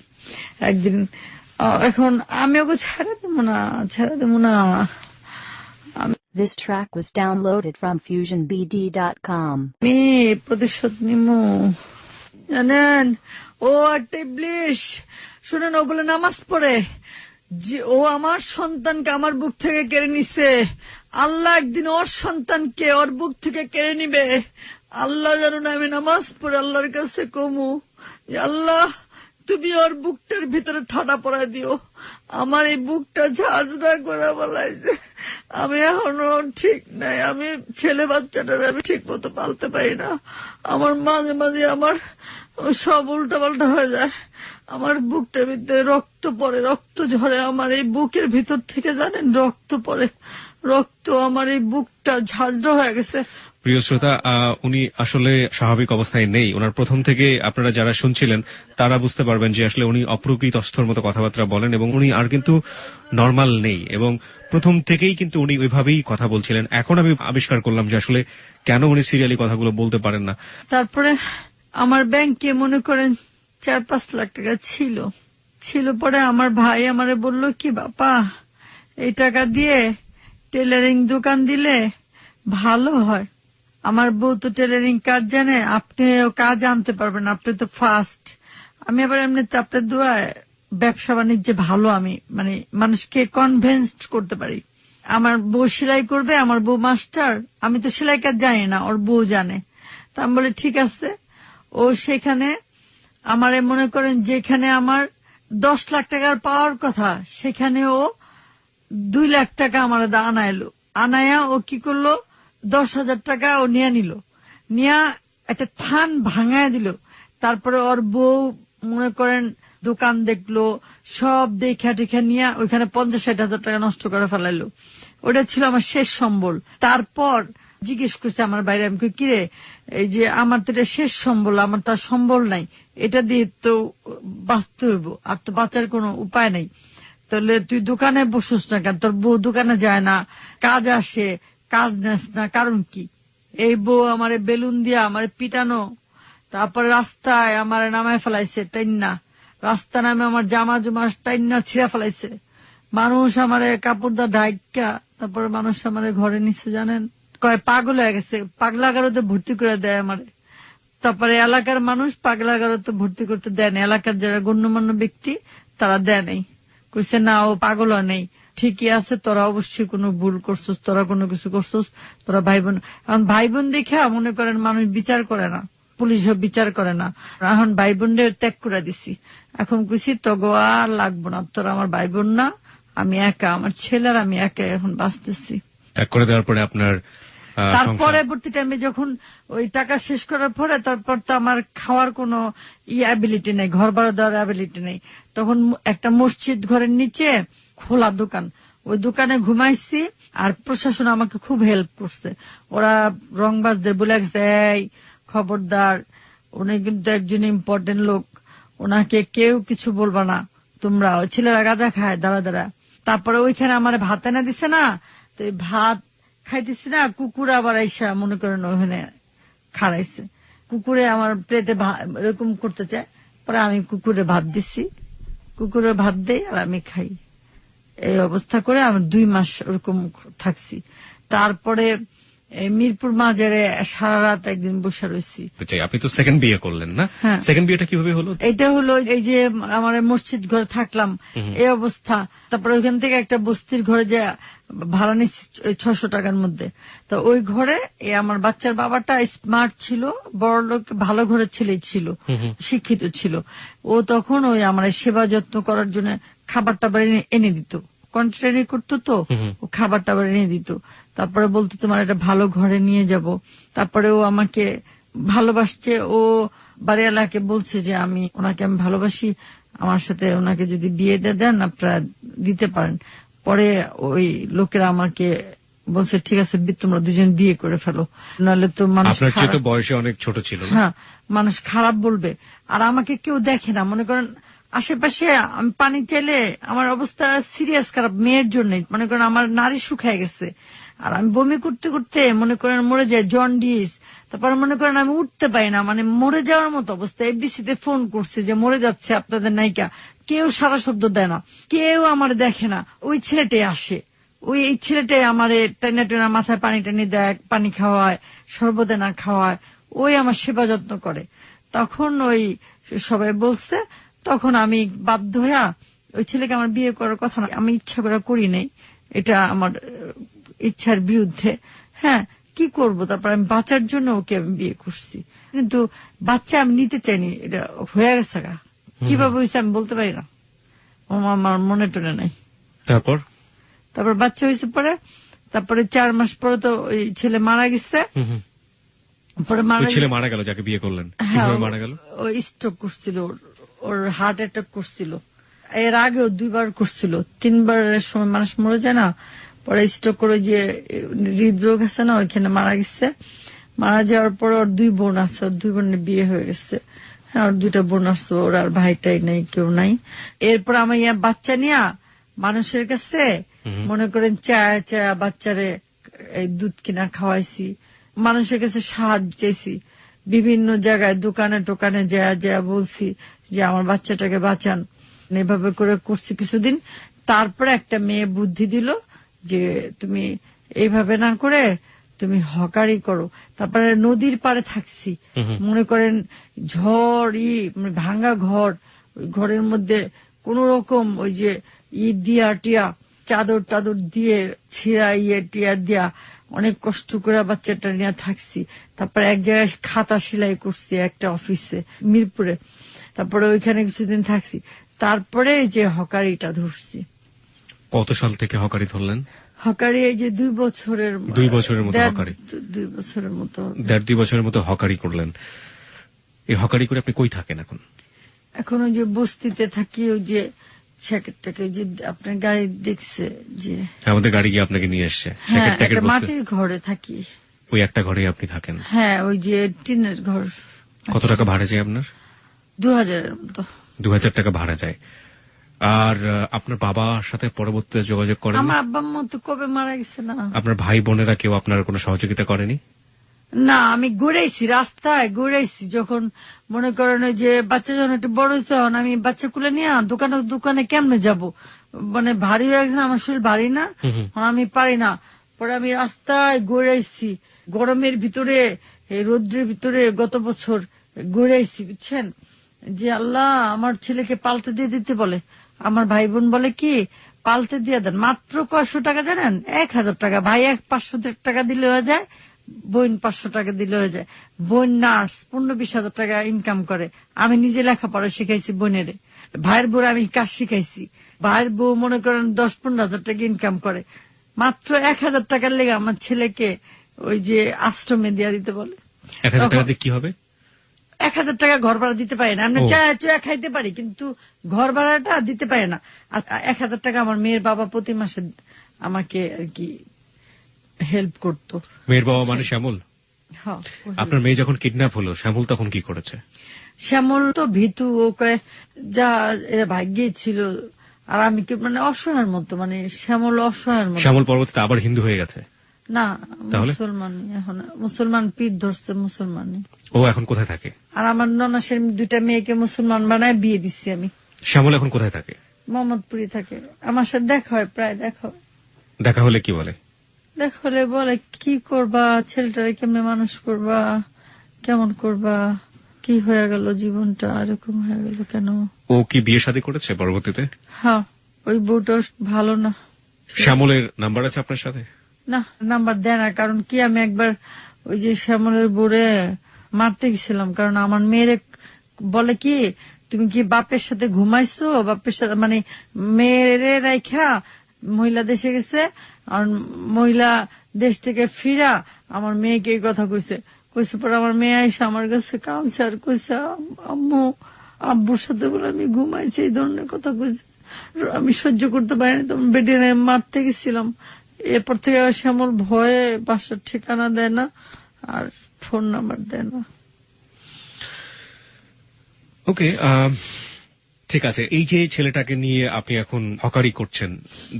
একদিন। এখন আমি ওকে ছেড়ে দেবো না। This track was downloaded from FusionBD.com. আমি প্রতিশোধ নিমু, জানেন। ও একটা ইবলিশ, শুনেন, ও বলে নামাজ পড়ে যে ও আমার সন্তানকে আমার বুক থেকে কেড়ে নিছে। আল্লাহ একদিন ওর সন্তানকে ওর বুক থেকে কেড়ে নিবে। আল্লাহ জানো না, আমি নামাজ পড়ে আল্লাহর কাছে কমু যে আল্লাহ তুমি ওর বুকটার ভিতরে ঠাডা পড়ায় দিও। আমার এই বুকটা ঝাঁঝরা করে বলাইছে, আমি এখনো ঠিক নাই। আমি ছেলে বাচ্চাটার আমি ঠিক মতো পালতে পারি না। আমার মাঝে মাঝে আমার সব উল্টা পাল্টা হয়ে যায়। আমার বুকটার ভিতরে রক্ত পড়ে, রক্ত ঝরে আমার এই বুকের ভিতর থেকে, জানেন, রক্ত পড়ে, রক্ত। আমার এই বুকটা ঝাঁঝরা হয়ে গেছে, প্রিয় শ্রোতা, উনি আসলে স্বাভাবিক অবস্থায় নেই। ওনার প্রথম থেকে আপনারা যারা শুনছিলেন তারা বুঝতে পারবেন যে আসলে উনি অপ্রকৃত অস্থর মতো কথাবার্তা বলেন এবং উনি আর কিন্তু নর্মাল নেই, এবং প্রথম থেকেই কিন্তু উনি ওইভাবেই কথা বলছিলেন। এখন আমি আবিষ্কার করলাম যে আসলে কেন উনি সিরিয়ালি কথাগুলো বলতে পারেন না। তারপরে আমার ব্যাংকে মনে করেন 4-5 লাখ টাকা ছিল পরে আমার ভাই আমারে বলল কি, বাবা এই টাকা দিয়ে টেলারিং দোকান দিলে ভালো হয়। আমার বউ তো টেলারিং কাজ জানে, আপনিও কাজ আনতে পারবেন, আপনি তো ফার্স্ট। আমি আবার এমনিতে আপনার দোয়ায় ব্যবসা বাণিজ্যে ভালো, আমি মানে মানুষকে কনভিন্সড করতে পারি। আমার বউ সেলাই করবে, আমার বউ মাস্টার, আমি তো সেলাই কাজ জানি না, ওর বউ জানে। তা আমি বলি ঠিক আছে। ও সেখানে আমারে মনে করেন যেখানে আমার 10 লাখ টাকার পাওয়ার কথা সেখানে ও 2 লাখ টাকা আমার আনায়া ও কি করলো, 10,000 টাকা ও নিয়ে নিল, নিয়ে একটা থান ভাঙায় দিল। তারপরে ওর বউ মনে করেন দোকান দেখলো, সব দেখা টেখা নিয়ে ওইখানে 50-60 হাজার টাকা নষ্ট করে ফেলাইলো। ওটা ছিল আমার শেষ সম্বল। তারপর জিজ্ঞেস করছে আমার বাইরে, আমি কিরে এই যে আমার তো এটা শেষ সম্বল, আমার তো আর সম্বল নাই, এটা দিয়ে তো বাঁচতে হইব, আর তো বাঁচার কোনো উপায় নাই। তাহলে তুই দোকানে বসুস না কেন, তোর বউ দোকানে যায় না, কাজ আসে, কাজ নেস না, কারণ কি? এই বউ আমারে বেলুন দিয়া আমারে পিটানো, তারপরে রাস্তায় আমারে নামায় ফেলাইছে টাইন্না, রাস্তা নামে আমার জামা জমা টাইন্না ছিঁড়া ফেলাইছে, মানুষ আমারে কাপড় দা ঢাইকা, তারপরে মানুষ আমারে ঘরে নিচ্ছে জানেন, কয় পাগল হয়ে গেছে, পাগলাগারোতে ভর্তি করে দেয় আমারে। তারপরে এলাকার মানুষ পাগলাগারোতে ভর্তি করতে দেয় না, এলাকার যারা গণ্যমান্য ব্যক্তি তারা দেয় নাই, কইছে না ও পাগল নেই, ঠিকই আছে, তোরা অবশ্যই কোনো ভুল করছিস, তোরা কোনো কিছু করছিস, তোরা ভাই বোন। এখন ভাই বোন দেখা মনে করেন মানুষ বিচার করে না, পুলিশও বিচার করে না। এখন ভাই বোনদের ত্যাগ করে দিছি, এখন কইছি তগো আর লাগবো না, তোরা আমার ভাই বোন না, আমি একা, আমার ছেলের আমি একা এখন বাঁচতেছি। ত্যাগ করে দেওয়ার পরে আপনার তার পরবর্তী টাইমে যখন ওই টাকা শেষ করার পরে তারপর তো আমার খাওয়ার কোনো অ্যাবিলিটি নেই, ঘর ভাড়া দেওয়ার অ্যাবিলিটি নেই। তখন একটা মসজিদ ঘরের নিচে খোলা দোকান, ওই দোকানে ঘুমাইছি। আর প্রশাসন আমাকে খুব হেল্প করছে, ওরা রংবাজদের বলে গেছে, এই খবরদার, উনি কিন্তু একজন ইম্পর্টেন্ট লোক, ওনাকে কেউ কিছু বলবা না তোমরা। ওই ছেলেরা গাঁজা খায় দাঁড়া দাঁড়া। তারপরে ওইখানে আমার ভাত এনে দিছে না, তো এই ভাত খাইতেছি না, কুকুর আবার আইসা মনে করেন ওখানে খাড়াইছে, কুকুরে আমার প্লেটে এরকম করতে চায়, পরে আমি কুকুরে ভাত দিছি, কুকুরের ভাত দেই আর আমি খাই। এই অবস্থা করে আমি 2 মাস ওরকম থাকছি। তারপরে মিরপুর মাজারে সারা রাত একদিন বসে রয়েছি। আপনি তো সেকেন্ড বিয়ে করলেন না? সেকেন্ড বিয়েটা কিভাবে হলো? এটা হলো এই যে আমার মসজিদ ঘরে থাকলাম এই অবস্থা, তারপরে ওইখান থেকে একটা বস্তির ঘরে যে ভাড়া নিচ্ছি 600 টাকার মধ্যে, তো ওই ঘরে আমার বাচ্চার বাবাটা স্মার্ট ছিল, বড় লোক, ভালো ঘরের ছেলেই ছিল, শিক্ষিত ছিল। ও তখন ওই আমার সেবা যত্ন করার জন্য খাবার টাবার এনে দিত, কন্ট্রাক্টরি করতো তো, ও খাবার টাবার এনে দিত। তারপরে বলতো তোমার একটা ভালো ঘরে নিয়ে যাব। তারপরে ও আমাকে ভালোবাসছে, ও বাড়িওয়ালাকে বলছে যে আমি ওনাকে আমি ভালোবাসি, আমার সাথে ওনাকে যদি বিয়ে দেন আপনারা দিতে পারেন। পরে ওই লোকেরা আমাকে বলছে ঠিক আছে তোমরা দুজন বিয়ে করে ফেলো, নাহলে তো মানুষ, আপনার চেয়ে তো বয়সে অনেক ছোট ছিল। হ্যাঁ, মানুষ খারাপ বলবে। আর আমাকে কেউ দেখে না, মনে করেন আশেপাশে আমি পানি চাইলে আমার অবস্থা সিরিয়াস খারাপ, মেয়ের জন্য মনে করেন আমার নারী শুকায় গেছে, আর আমি বমি করতে করতে মনে করেন মরে যায়, জন্ডিস। তারপরে মনে করেন আমি উঠতে পারি না, মানে মরে যাওয়ার মতো অবস্থা। এফডিসিতে ফোন করছে যে মরে যাচ্ছে আপনাদের নায়িকা, কেউ সারা শব্দ দেয় না, কেউ আমার দেখে না। ওই ছেলেটাই আসে, এই ছেলেটাই আমার টেনা টেনা মাথায় পানি টানি দেয়, পানি খাওয়ায়, শরবত না খাওয়ায়, ওই আমার সেবা যত্ন করে। তখন ওই সবাই বলছে, তখন আমি বাধ্য হইয়া ওই ছেলেকে আমার বিয়ে করার কথা না, আমি ইচ্ছা করে করি নাই, এটা আমার ইচ্ছার বিরুদ্ধে। হ্যাঁ, কি করব, তারপর আমি বাচ্চার জন্য ওকে আমি বিয়ে করছি, কিন্তু বাচ্চা আমি নিতে চাইনি, এটা হয়ে গেছে। কিভাবে হয়েছে আমি বলতে পারি না, আমার মনে টনে নাই। তারপর বাচ্চা হয়েছে পরে, তারপরে 4 মাস পরে তো ওই ছেলে মারা গেছে। পরে ছেলে মারা গেল যাকে বিয়ে করলেন, মারা গেল। ওই স্ট্রোক করছিল, ওর হার্ট অ্যাটাক করছিল, এর আগেও 2 বার করছিল, 3 বারের সময় মানুষ মরে যায় না, পরে স্ট্রোক করে যে হৃদরোগ আছে না, ওইখানে মারা গেছে। মারা যাওয়ার পর ওর 2 বোন আছে, ওর 2 বোনের বিয়ে হয়ে গেছে। হ্যাঁ, ওর 2টা বোন আছে, ওর আর ভাইটাই নাই, কেউ নাই। এরপর আমি বাচ্চা নিয়ে মানুষের কাছে মনে করেন চা বাচ্চারে এই দুধ কিনা খাওয়াইছি, মানুষের কাছে সাহায্য চাইছি, বিভিন্ন জায়গায় দোকানে টোকানে যা বলছি যে আমার বাচ্চাটাকে বাঁচান। এভাবে করে করছি কিছুদিন। তারপরে একটা মেয়ে বুদ্ধি দিল যে তুমি এইভাবে না করে তুমি হকারি করো। তারপরে নদীর পাড়ে থাকছি, মনে করেন ঝড় ভাঙ্গা ঘর, ওই ঘরের মধ্যে কোন রকম ওই যে দিয়া টিয়া চাদর টাদর দিয়ে ছিঁড়া টিয়া দিয়া অনেক কষ্ট করে বাচ্চাটা নিয়ে থাকছি। তারপরে এক জায়গায় খাতা সেলাই করছি একটা অফিসে মিরপুরে। তারপরে ওইখানে কিছুদিন থাকছি। তারপরে যে হকারিটা ধরছি। কত সাল থেকে হকারি ধরলেন? হকারি এই যে 2 বছরের মতো হকারি, 2 বছরের মতো 1.5-2 বছরের মতো হকারি করলেন। এই হকারি করে আপনি কই থাকেন এখন? এখন ওই যে বস্তিতে থাকি, ওই যে সেকেটটাকে যে আপনার গাড়ি দেখছে যে আমাদের গাড়ি গিয়ে আপনাকে নিয়ে এসছে, একটা মাটির ঘরে থাকি। ওই একটা ঘরে আপনি থাকেন? হ্যাঁ, ওই যে টিনের ঘর। কত টাকা ভাড়া যায় আপনার? 2000-এর মতো। 2000 টাকা ভাড়া যায়। আর আপনার বাবার সাথে পরবর্তীতে যোগাযোগ করেন? আমার আব্বা আম্মা তো কবে মারা গেছে না। আপনার ভাই বোনেরা কেউ আপনার কোনো সহযোগিতা করেনি? না, আমি ঘুরেছি, রাস্তায় ঘুরেছি। যখন মনে করেন ওই যে বাচ্চা যখন একটু বড় হয়েছে, আমি বাচ্চা কুলে নিয়ে দোকানে কেমনে যাব, মানে ভারী হয়ে গেছে, আমার শরীর ভারী না, আমি পারি না। পরে আমি রাস্তায় ঘুরেছি, গরমের ভিতরে, রোদ্রের ভিতরে গত বছর ঘুরেছি, বুঝছেন। যে আল্লাহ আমার ছেলেকে পাল্টে দিয়ে দিতে বলে, আমার ভাই বোন বলে কি পাল্টে দিয়ে দেন। মাত্র কয়শো টাকা জানেন? 1000 টাকা। ভাই 500 টাকা দিলে হয়ে যায়, বোন 500 টাকা দিলে হয়ে যায়। বোন নার্স, 15-20 হাজার টাকা ইনকাম করে। আমি নিজে লেখাপড়া শিখাইছি বোনেরে। ভাইয়ের বউ আমি কাজ শিখাইছি। ভাইয়ের বউ মনে করেন 10-15 হাজার টাকা ইনকাম করে। মাত্র 1000 টাকার লেগে আমার ছেলেকে ওই যে আশ্রমে দিয়ে দিতে বলে। 1000 টাকা দিয়ে কি হবে? 1000 টাকা ঘর ভাড়া দিতে পারে না। আমরা চা খাইতে পারি, কিন্তু ঘর ভাড়াটা দিতে পারে না। আর 1000 টাকা আমার মেয়ের বাবা প্রতি মাসে আমাকে আর কি হেল্প করতো। মেয়ের বাবা মানে শ্যামল? হ্যাঁ। আপনার মেয়ে যখন কিডন্যাপ হলো, শ্যামল তখন কি করেছে? শ্যামল তো ভীতু, ওকে যা এরা ভাগ্যে ছিল। আর আমি কি মানে অসহায়ের মতো, মানে শ্যামল অসহায়ের মতো। শ্যামল পরবর্তীতে আবার হিন্দু হয়ে গেছে? না, মুসলমান। এখন মুসলমান পীর ধরছে, মুসলমানই। ও এখন কোথায় থাকে? আর আমার ননাসের 2টা মেয়েকে মুসলমান বানায় বিয়ে দিচ্ছি আমি। শ্যামল এখন কোথায় থাকে? মোহাম্মদপুরে থাকে। আমার সাথে দেখা হয়, প্রায় দেখা হলে কি বলে? দেখা হলে বলে কি করবা, ছেলেটারে কেমনে মানুষ করবা, কেমন করবা, কি হয়ে গেল জীবনটা, এরকম হয়ে গেল কেন। ও কি বিয়ে শাদী করেছে পরবর্তীতে? হ্যাঁ, ওই বউটা ভালো না। শ্যামলের নাম্বার আছে আপনার সাথে? না, নাম্বার দেয় না। কারণ কি আমি একবার ওই যে শ্যামলের বোরে মারতে গেছিলাম। কারণ আমার মেয়েরে বলে কি তুমি কি বাপের সাথে ঘুমাইছো, বাপের সাথে মানে মেয়েরে রাইখা মহিলা দেশে গেছে। আর মহিলা দেশ থেকে ফিরা আমার মেয়েকে এই কথা কইছে পরে আমার মেয়ে আইসা আমার কাছে কাঁদছে আর কইছে আম্মু আব্বুর সাথে বলে আমি ঘুমাইছি, এই ধরনের কথা কইছে। আমি সহ্য করতে পারিনি, তখন বেটিনে মারতে গেছিলাম। এরপর থেকে শ্যামল ভয়ে বাসার ঠিকানা দেয় না আর ফোন নাম্বার দেয় না। ওকে, ঠিক আছে। এই যে ছেলেটাকে নিয়ে আপনি এখন হকারি করছেন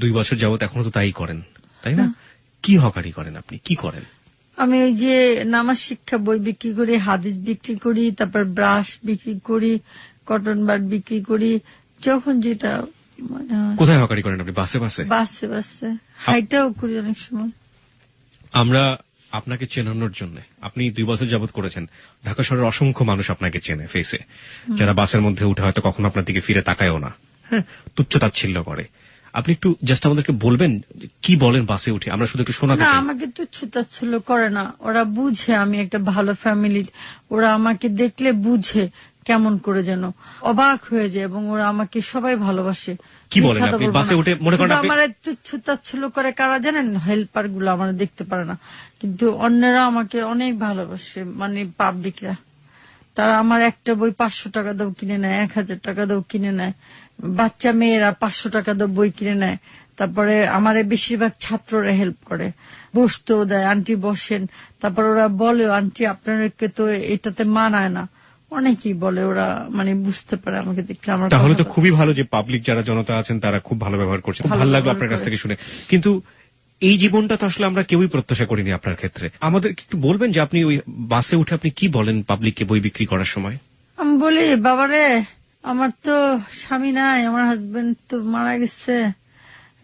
2 বছর যাবত, এখনো তো তাই করেন, তাই না? কি হকারি করেন আপনি, কি করেন? আমি ওই যে নামাজ শিক্ষা বই বিক্রি করি, হাদিস বিক্রি করি, তারপর ব্রাশ বিক্রি করি, কটন বাড বিক্রি করি, যখন যেটা মনে হয়। কোথায় হকারি করেন আপনি? বাসে বাসে? বাসে হাইটাও করি অনেক সময়। আমরা আপনাকে চেনানোর জন্য, আপনি 2 বছর যাবত করেছেন, ঢাকা শহরের অসংখ্য মানুষ আপনাকে চেনে ফেসে, যারা বাসের মধ্যে উঠে হয়তো কখনো আপনার দিকে ফিরে তাকায়ও না, হ্যাঁ, তুচ্ছ তাচ্ছিল্য করে। আপনি একটু জাস্ট আমাদেরকে বলবেন কি বলেন বাসে উঠে, আমরা শুধু একটু শোনাতে চাই। না, আমাকে তুচ্ছ তাচ্ছিল্য করে না, ওরা বুঝে আমি একটা ভালো ফ্যামিলির। ওরা আমাকে দেখলে বুঝে, কেমন করে যেন অবাক হয়ে যায়, এবং ওরা আমাকে সবাই ভালোবাসে। কি বলেন আপনি বাসে উঠে? মনে করেন আমার তুচ্ছ তাচ্ছিল্য করে কারা জানেন? হেল্পার গুলো আমার দেখতে পারে না, কিন্তু অন্যরা আমাকে অনেক ভালোবাসে, মানে পাবলিকরা। তারা আমার একটা বই 500 টাকা দাও কিনে নেয়, 1000 টাকা দাও কিনে নেয়। বাচ্চা মেয়েরা 500 টাকা দাও বই কিনে নেয়। তারপরে আমার বেশিরভাগ ছাত্ররা হেল্প করে, বসতেও দেয়, আন্টি বসেন। তারপর ওরা বলে, আন্টি আপনাদেরকে তো এটাতে মানায় না, অনেকেই বলে। ওরা মানে বুঝতে পারে আমাকে দেখলে। আমার তাহলে তো খুবই ভালো যে পাবলিক যারা জনতা আছেন তারা খুব ভালো ব্যবহার করছে। খুব ভালো লাগলো আপনার কাছ থেকে শুনে। কিন্তু এই জীবনটা তো আসলে আমরা কেউই প্রত্যাশা করিনি আপনার ক্ষেত্রে। আমাদের একটু বলবেন যে আপনি ওই বাসে উঠে আপনি কি বলেন পাবলিককে বই বিক্রি করার সময়? আমি বলি, বাবারে আমার তো স্বামী নাই, আমার হাজবেন্ড তো মারা গেছে,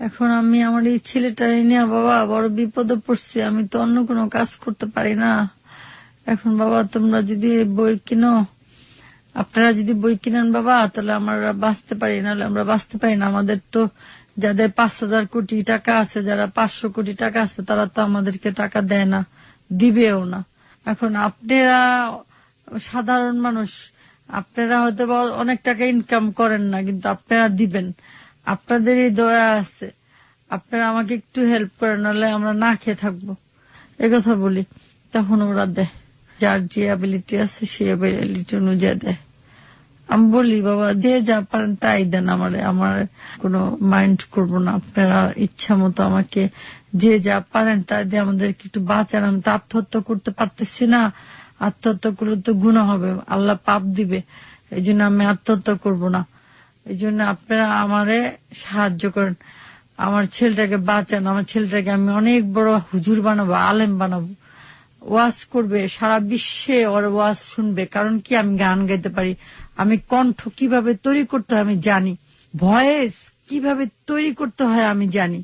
এখন আমি আমার এই ছেলেটারে নিয়ে বাবা বড় বিপদে পড়ছি, আমি তো অন্য কোনো কাজ করতে পারি না। এখন বাবা তোমরা যদি বই কিনো, আপনারা যদি বই কিনেন বাবা, তাহলে আমরা বাঁচতে পারি, নাহলে আমরা বাঁচতে পারি না। আমাদের তো যাদের 5,000 কোটি টাকা আছে, যারা 500 কোটি টাকা আছে, তারা তো আমাদেরকে টাকা দেয় না, দিবেও না। এখন আপনারা সাধারণ মানুষ, আপনারা হয়তো অনেক টাকা ইনকাম করেন না, কিন্তু আপনারা দিবেন, আপনাদের এই দয়া আছে, আপনারা আমাকে একটু হেল্প করেন, নাহলে আমরা না খেয়ে থাকবো, একথা বলি। তখন ওরা দেয়, যার যে অ্যাবিলিটি আছে সেই অ্যাবিলিটি অনুযায়ী দেয়। আমি বলি, বাবা যে যা পারেন তাই দেন, আমার কোনো মাইন্ড করবো না, আপনারা ইচ্ছা মতো আমাকে যে যা পারেন তাই দিয়ে আমাদেরকে একটু বাঁচান। আমি তো আত্মহত্যা করতে পারতেছি না, আত্মহত্যা করলে তো গুনাহ হবে, আল্লাহ পাপ দিবে, এই জন্য আমি আত্মহত্যা করবো না। এই জন্য আপনারা আমারে সাহায্য করেন, আমার ছেলেটাকে বাঁচান, আমার ছেলেটাকে আমি অনেক বড় হুজুর বানাবো, আলেম বানাবো, ওয়াজ করবে, সারা বিশ্বে ওর ওয়াজ শুনবে। কারণ কি, আমি গান গাইতে পারি, আমি কণ্ঠ কিভাবে তৈরি করতে হয় আমি জানি, ভয়েস কিভাবে তৈরি করতে হয় আমি জানি।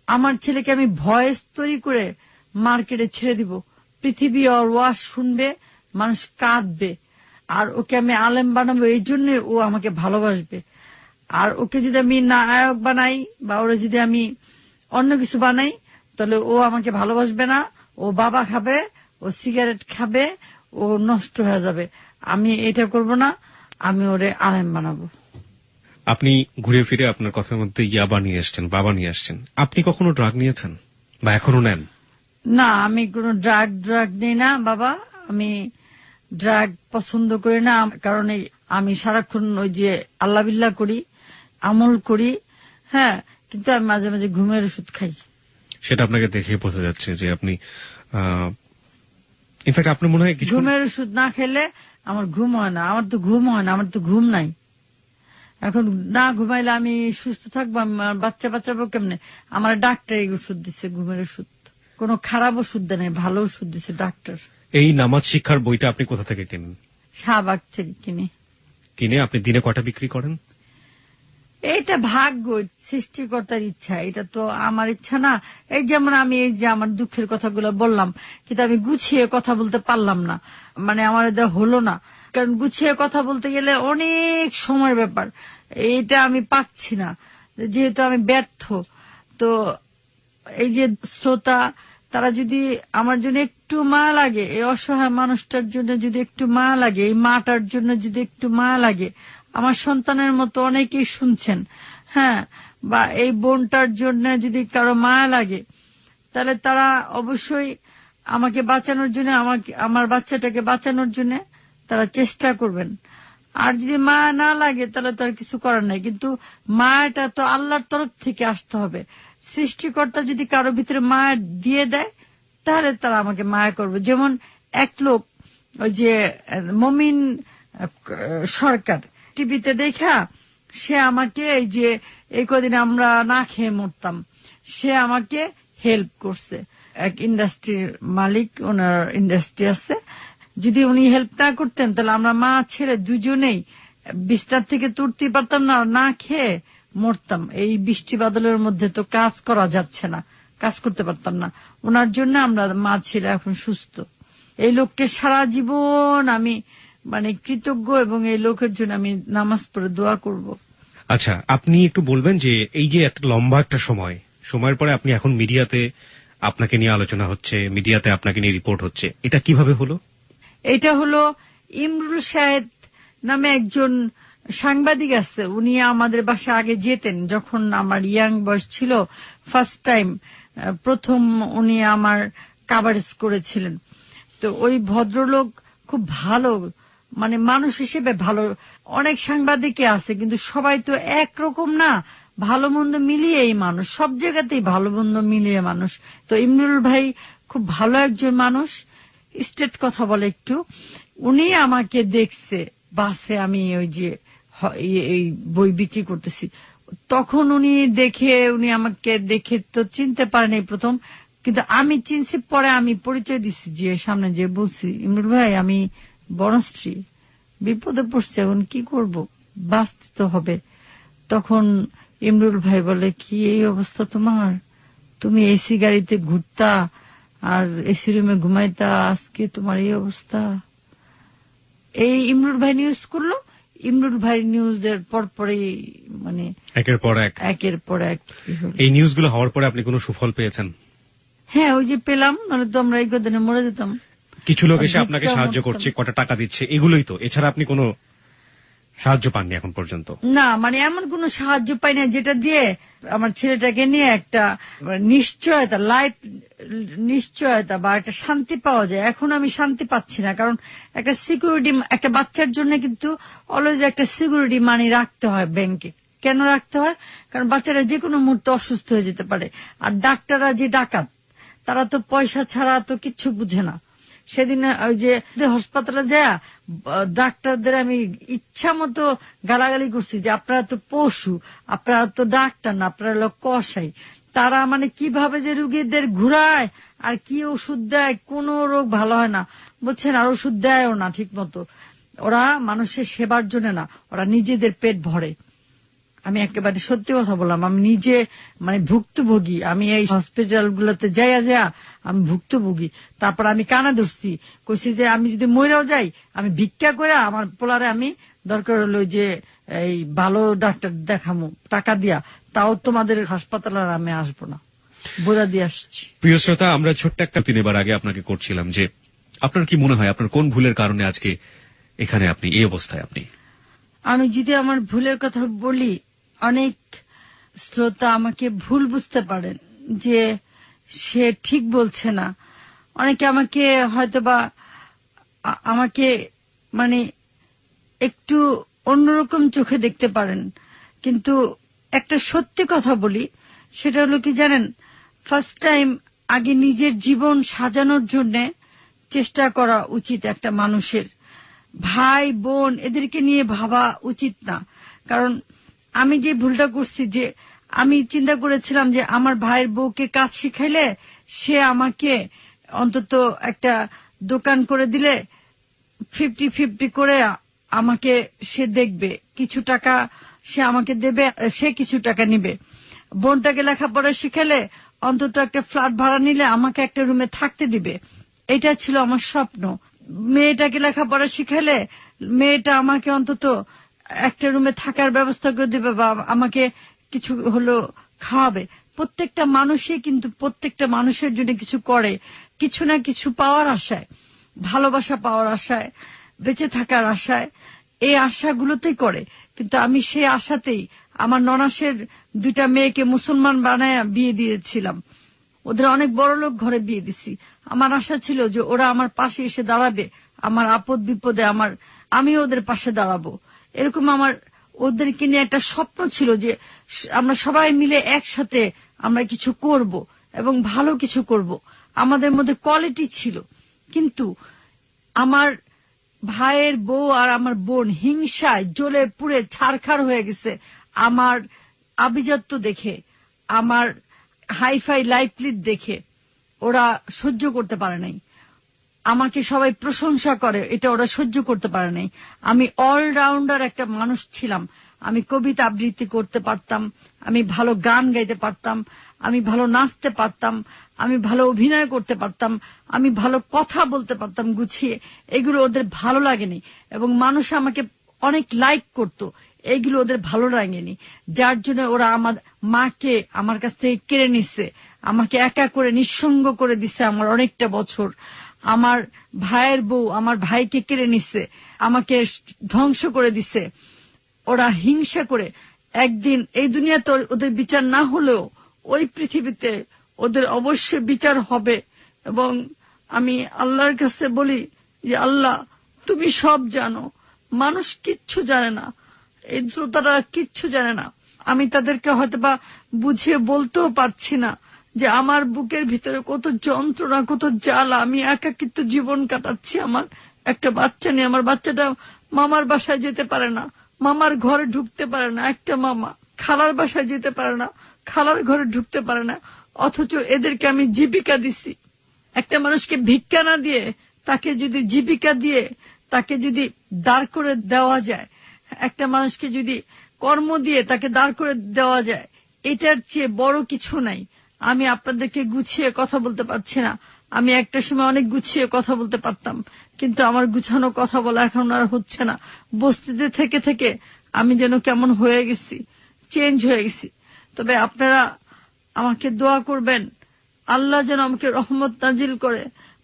আমার ছেলেকে আমি ভয়েস তৈরি করে মার্কেটে ছেড়ে দিব, পৃথিবী ওর ওয়াজ শুনবে, মানুষ কাঁদবে, আর ওকে আমি আলেম বানাবো, এই জন্য ও আমাকে ভালোবাসবে। আর ওকে যদি আমি নায়ক বানাই বা ওরা যদি আমি অন্য কিছু বানাই, তাহলে ও আমাকে ভালোবাসবে না, ও বাবা খাবে, ও সিগারেট খাবে, ও নষ্ট হয়ে যাবে। আমি এটা করব না, আমি ওরে আলেম বানাবো। আপনি ঘুরে ফিরে আপনার কথার মধ্যে ইয়াবা নিয়ে আসছেন, বাবা নিয়ে আসছেন। আপনি কখনো ড্রাগ নিয়েছেন বা এখনো নেন? না, আমি কোনো ড্রাগ নেই না বাবা, আমি ড্রাগ পছন্দ করি না। কারণ আমি সারাক্ষণ ওই যে আল্লাহ বিল্লাহ করি, আমল করি, হ্যাঁ, কিন্তু আমি মাঝে মাঝে ঘুমের ওষুধ খাই। সেটা আপনাকে দেখে বোঝা যাচ্ছে যে আপনি ইনফ্যাক্ট আপনার মনে হয় ঘুমের ওষুধ না খেলে আমার ঘুম হয় না। আমার তো ঘুম হয় না, আমার তো ঘুম নাই। এখন না ঘুমাইলে আমি সুস্থ থাকবো, বাচ্চা বাঁচাবো কেমনে? আমার ডাক্তার এই ওষুধ দিচ্ছে, ঘুমের ওষুধ, কোন খারাপ ওষুধ দেয় নাই, ভালো ওষুধ দিচ্ছে ডাক্তার। এই নামাজ শিক্ষার বইটা আপনি কোথা থেকে কেনেন? শাহবাগ থেকে কিনে। আপনি দিনে কটা বিক্রি করেন? এইটা ভাগ্য, সৃষ্টিকর্তার ইচ্ছা, এটা তো আমার ইচ্ছা না। এই যেমন আমি এই যে আমার দুঃখের কথাগুলো বললাম, কিন্তু আমি গুছিয়ে কথা বলতে পারলাম না, মানে আমার এটা হলো না। কারণ গুছিয়ে কথা বলতে গেলে অনেক সময়ের ব্যাপার, এইটা আমি পাচ্ছি না, যেহেতু আমি ব্যর্থ। তো এই যে শ্রোতা, তারা যদি আমার জন্য একটু মায়া লাগে, এই অসহায় মানুষটার জন্য যদি একটু মায়া লাগে, এই মাটার জন্য যদি একটু মায়া লাগে, আমার সন্তানের মতো অনেকেই শুনছেন, হ্যাঁ, বা এই বোনটার জন্য যদি কারো মায়া লাগে, তাহলে তারা অবশ্যই আমাকে বাঁচানোর জন্য, আমার বাচ্চাটাকে বাঁচানোর জন্য তারা চেষ্টা করবেন। আর যদি মায়া না লাগে তাহলে তো আর কিছু করার নাই। কিন্তু মায়াটা তো আল্লাহর তরফ থেকে আসতে হবে। সৃষ্টিকর্তা যদি কারো ভিতরে মায়া দিয়ে দেয়, তাহলে তারা আমাকে মায়া করবে। যেমন এক লোক, ওই যে মমিন সরকার, টিভিতে দেখা সে আমাকে, এই যে এই কদিন আমরা না খেয়ে মরতাম, সে আমাকে হেল্প করছে। এক ইন্ডাস্ট্রির মালিক, ওনার ইন্ডাস্ট্রি আছে, যদি উনি হেল্প না করতেন তাহলে আমরা মা ছেলে দুজনেই বিস্তার থেকে তুলতে পারতাম না, না খেয়ে মরতাম। এই বৃষ্টি বাদলের মধ্যে তো কাজ করা যাচ্ছে না, কাজ করতে পারতাম না। ওনার জন্য আমরা মা ছেলে এখন সুস্থ। এই লোককে সারা জীবন আমি মানে কৃতজ্ঞ, এবং এই লোকের জন্য আমি নামাজ পড়ে দোয়া করব। আচ্ছা, আপনি একটু বলবেন যে এই যে এত লম্বা একটা সময়ের পরে আপনি এখন মিডিয়াতে আপনাকে নিয়ে আলোচনা হচ্ছে, মিডিয়াতে আপনাকে নিয়ে রিপোর্ট হচ্ছে, এটা কিভাবে হলো? এটা হলো ইমরুল শাহেদ নামে একজন সাংবাদিক আছে, উনি আমাদের বাসায় আগে যেতেন যখন আমার ইয়াং বয়স ছিল। ফার্স্ট টাইম, প্রথম উনি আমার কাভারেজ করেছিলেন। তো ওই ভদ্রলোক খুব ভালো মানে মানুষ হিসেবে ভালো। অনেক সাংবাদিকই আছে কিন্তু সবাই তো একরকম না, ভালো মন্দ মিলিয়ে এই মানুষ, সব জায়গাতেই ভালো মন্দ মিলিয়ে মানুষ। তো ইমরুল ভাই খুব ভালো একজন মানুষ, স্টেট কথা বলে একটু। উনি আমাকে দেখছে বাসে, আমি ওই যে এই বই বিক্রি করতেছি, তখন উনি আমাকে দেখে তো চিনতে পারেনি প্রথম, কিন্তু আমি চিনছি পরে। আমি পরিচয় দিচ্ছি, যে সামনে যে বলছি, ইমরুল ভাই আমি বনশ্রী, বিপদে পড়ছে, এখন কি করব, বাঁচতে তো হবে। তখন ইমরুল ভাই বলে, কি এই অবস্থা তোমার, তুমি এসি গাড়িতে ঘুরতা আর এসি রুমে ঘুমাইতা, আজকে তোমার এই অবস্থা। এই ইমরুল ভাই নিউজ করলো। ইমরুল ভাই নিউজের পরপরই মানে একের পর এক এই নিউজগুলো হওয়ার পরে আপনি কোনো সুফল পেয়েছেন? হ্যাঁ, ওই যে পেলাম, মানে তো আমরা এই কদিনে মরে যেতাম। কিছু লোক এসে আপনাকে সাহায্য করছে, কটা টাকা দিচ্ছে, এগুলোই তো, এছাড়া আপনি কোনো সাহায্য পাননি এখন পর্যন্ত? না, মানে এমন কোন সাহায্য পাই না যেটা দিয়ে আমার ছেলেটাকে নিয়ে একটা নিশ্চয়তা, লাইফ নিশ্চয়তা বা একটা শান্তি পাওয়া যায়। এখন আমি শান্তি পাচ্ছি না, কারণ একটা সিকিউরিটি, একটা বাচ্চার জন্য কিন্তু অলওয়েজ একটা সিকিউরিটি মানি রাখতে হয় ব্যাংকে। কেন রাখতে হয়? কারণ বাচ্চারা যে কোনো মুহূর্তে অসুস্থ হয়ে যেতে পারে। আর ডাক্তাররা যে ডাকাত, তারা তো পয়সা ছাড়া তো কিচ্ছু বুঝে না। সেদিন ওই যে হাসপাতালে যায় ডাক্তারদের আমি ইচ্ছা মতো গালাগালি করছি যে আপনারা তো পশু, আপনারা তো ডাক্তার না, আপনারা লোক কষাই। তারা মানে কিভাবে যে রুগীদের ঘুরায় আর কি ওষুধ দেয়, কোন রোগ ভালো হয় না, বুঝছেন? আর ওষুধ দেয়ও না ঠিক মতো। ওরা মানুষের সেবার জন্য না, ওরা নিজেদের পেট ভরে। আমি একেবারে সত্যি কথা বললাম, আমি নিজে মানে ভুক্তভোগী। আমি এই হসপিটাল গুলোতে যাইয়া আমি ভুক্তভোগী। তারপর আমি কানা ধরছি, কইছি যে আমি যদি মরেও যাই, আমি ভিক্ষা করে আমার পোলারে আমি দরকার হলো যে এই ভালো ডাক্তার দেখামু টাকা দিয়া, তাও তোমাদের হাসপাতালে আমি আসবো না, বোঝা দিয়ে আসছি। প্রিয় শ্রোতা, আমরা ছোট্ট একটা নেবার আগে আপনাকে করছিলাম যে আপনার কি মনে হয় আপনার কোন ভুলের কারণে আজকে এখানে আপনি এই অবস্থায়? আমি যদি আমার ভুলের কথা বলি, অনেক শ্রোতা আমাকে ভুল বুঝতে পারেন যে সে ঠিক বলছে না। অনেকে আমাকে হয়তোবা আমাকে মানে একটু অন্যরকম চোখে দেখতে পারেন, কিন্তু একটা সত্যি কথা বলি, সেটা হলো কি জানেন, ফার্স্ট টাইম আগে নিজের জীবন সাজানোর জন্য চেষ্টা করা উচিত একটা মানুষের। ভাই বোন এদেরকে নিয়ে ভাবা উচিত না। কারণ আমি যে ভুলটা করছি, যে আমি চিন্তা করেছিলাম যে আমার ভাইয়ের বউকে কাজ শিখাইলে সে আমাকে অন্তত একটা দোকান করে দিলে 50-50 করে আমাকে সে দেখবে, কিছু টাকা সে আমাকে দেবে, সে কিছু টাকা নিবে। বোনটাকে লেখাপড়া শিখালে অন্তত একটা ফ্ল্যাট ভাড়া নিলে আমাকে একটা রুমে থাকতে দিবে। এটা ছিল আমার স্বপ্ন। মেয়েটাকে লেখাপড়া শিখালে মেয়েটা আমাকে অন্তত একটা রুমে থাকার ব্যবস্থা করে দিবে বা আমাকে কিছু হলো খাওয়াবে। প্রত্যেকটা মানুষই কিন্তু প্রত্যেকটা মানুষের জন্য কিছু করে, কিছু না কিছু পাওয়ার আশায়, ভালোবাসা পাওয়ার আশায়, বেঁচে থাকার আশায়, এই আশাগুলোতেই করে। কিন্তু আমি সেই আশাতেই আমার ননাসের 2টা মেয়েকে মুসলমান বানায় বিয়ে দিয়েছিলাম। ওদের অনেক বড় লোক ঘরে বিয়ে দিছি। আমার আশা ছিল যে ওরা আমার পাশে এসে দাঁড়াবে, আমার আপদ বিপদে আমি ওদের পাশে দাঁড়াবো। এরকম আমার ওদেরকে নিয়ে একটা স্বপ্ন ছিল যে আমরা সবাই মিলে একসাথে আমরা কিছু করব এবং ভালো কিছু করব। আমাদের মধ্যে কোয়ালিটি ছিল। কিন্তু আমার ভাইয়ের বউ আর আমার বোন হিংসায় জ্বলে পুড়ে ছারখার হয়ে গেছে। আমার আভিজাত্য দেখে, আমার হাইফাই লাইফলিড দেখে ওরা সহ্য করতে পারে নাই। আমাকে সবাই প্রশংসা করে, এটা ওরা সহ্য করতে পারে নাই। আমি অলরাউন্ডার একটা মানুষ ছিলাম। আমি কবিতা আবৃত্তি করতে পারতাম, আমি ভালো গান গাইতে পারতাম, আমি ভালো নাচতে পারতাম, আমি ভালো অভিনয় করতে পারতাম, আমি ভালো কথা বলতে পারতাম গুছিয়ে। এগুলো ওদের ভালো লাগেনি এবং মানুষ আমাকে অনেক লাইক করত, এইগুলো ওদের ভালো লাগেনি। যার জন্য ওরা আমার মাকে আমার কাছ থেকে কেড়ে নিচ্ছে, আমাকে একা করে নিঃসঙ্গ করে দিচ্ছে আমার অনেকটা বছর। আমার ভাইয়ের বউ আমার ভাইকে কেড়ে নিচ্ছে, আমাকে ধ্বংস করে দিচ্ছে। ওরা হিংসা করে একদিন এই দুনিয়াতে ওদের বিচার না হলেও ওই পৃথিবীতে ওদের অবশ্যই বিচার হবে। এবং আমি আল্লাহর কাছে বলি যে আল্লাহ, তুমি সব জানো। মানুষ কিচ্ছু জানে না, এই শ্রোতারা কিচ্ছু জানে না। আমি তাদেরকে হয়তোবা বুঝিয়ে বলতেও পারছি না যে আমার বুকের ভিতরে কত যন্ত্রণা, কত জ্বালা। আমি একাকিত্ব জীবন কাটাচ্ছি। আমার একটা বাচ্চা নিয়ে, আমার বাচ্চাটা মামার বাসায় যেতে পারে না, মামার ঘরে ঢুকতে পারে না। একটা মামা খালার বাসায় যেতে পারে না, খালার ঘরে ঢুকতে পারে না। অথচ এদেরকে আমি জীবিকা দিছি। একটা মানুষকে ভিক্ষা না দিয়ে তাকে যদি জীবিকা দিয়ে তাকে যদি দাঁড় করে দেওয়া যায়, একটা মানুষকে যদি কর্ম দিয়ে তাকে দাঁড় করে দেওয়া যায়, এটার চেয়ে বড় কিছু নাই। আমি আপনাদেরকে গুছিয়ে কথা বলতে পারছি না। আমি একটা সময় অনেক গুছিয়ে কথা বলতে পারতাম, কিন্তু আমার গুছানো কথা বলা এখন আর হচ্ছে না। বস্তিতে থেকে থেকে আমি যেন কেমন হয়ে গেছি, চেঞ্জ হয়ে গেছি। তবে আপনারা আমাকে দোয়া করবেন, আল্লাহ যেন আমাকে রহমত নাজিল করে।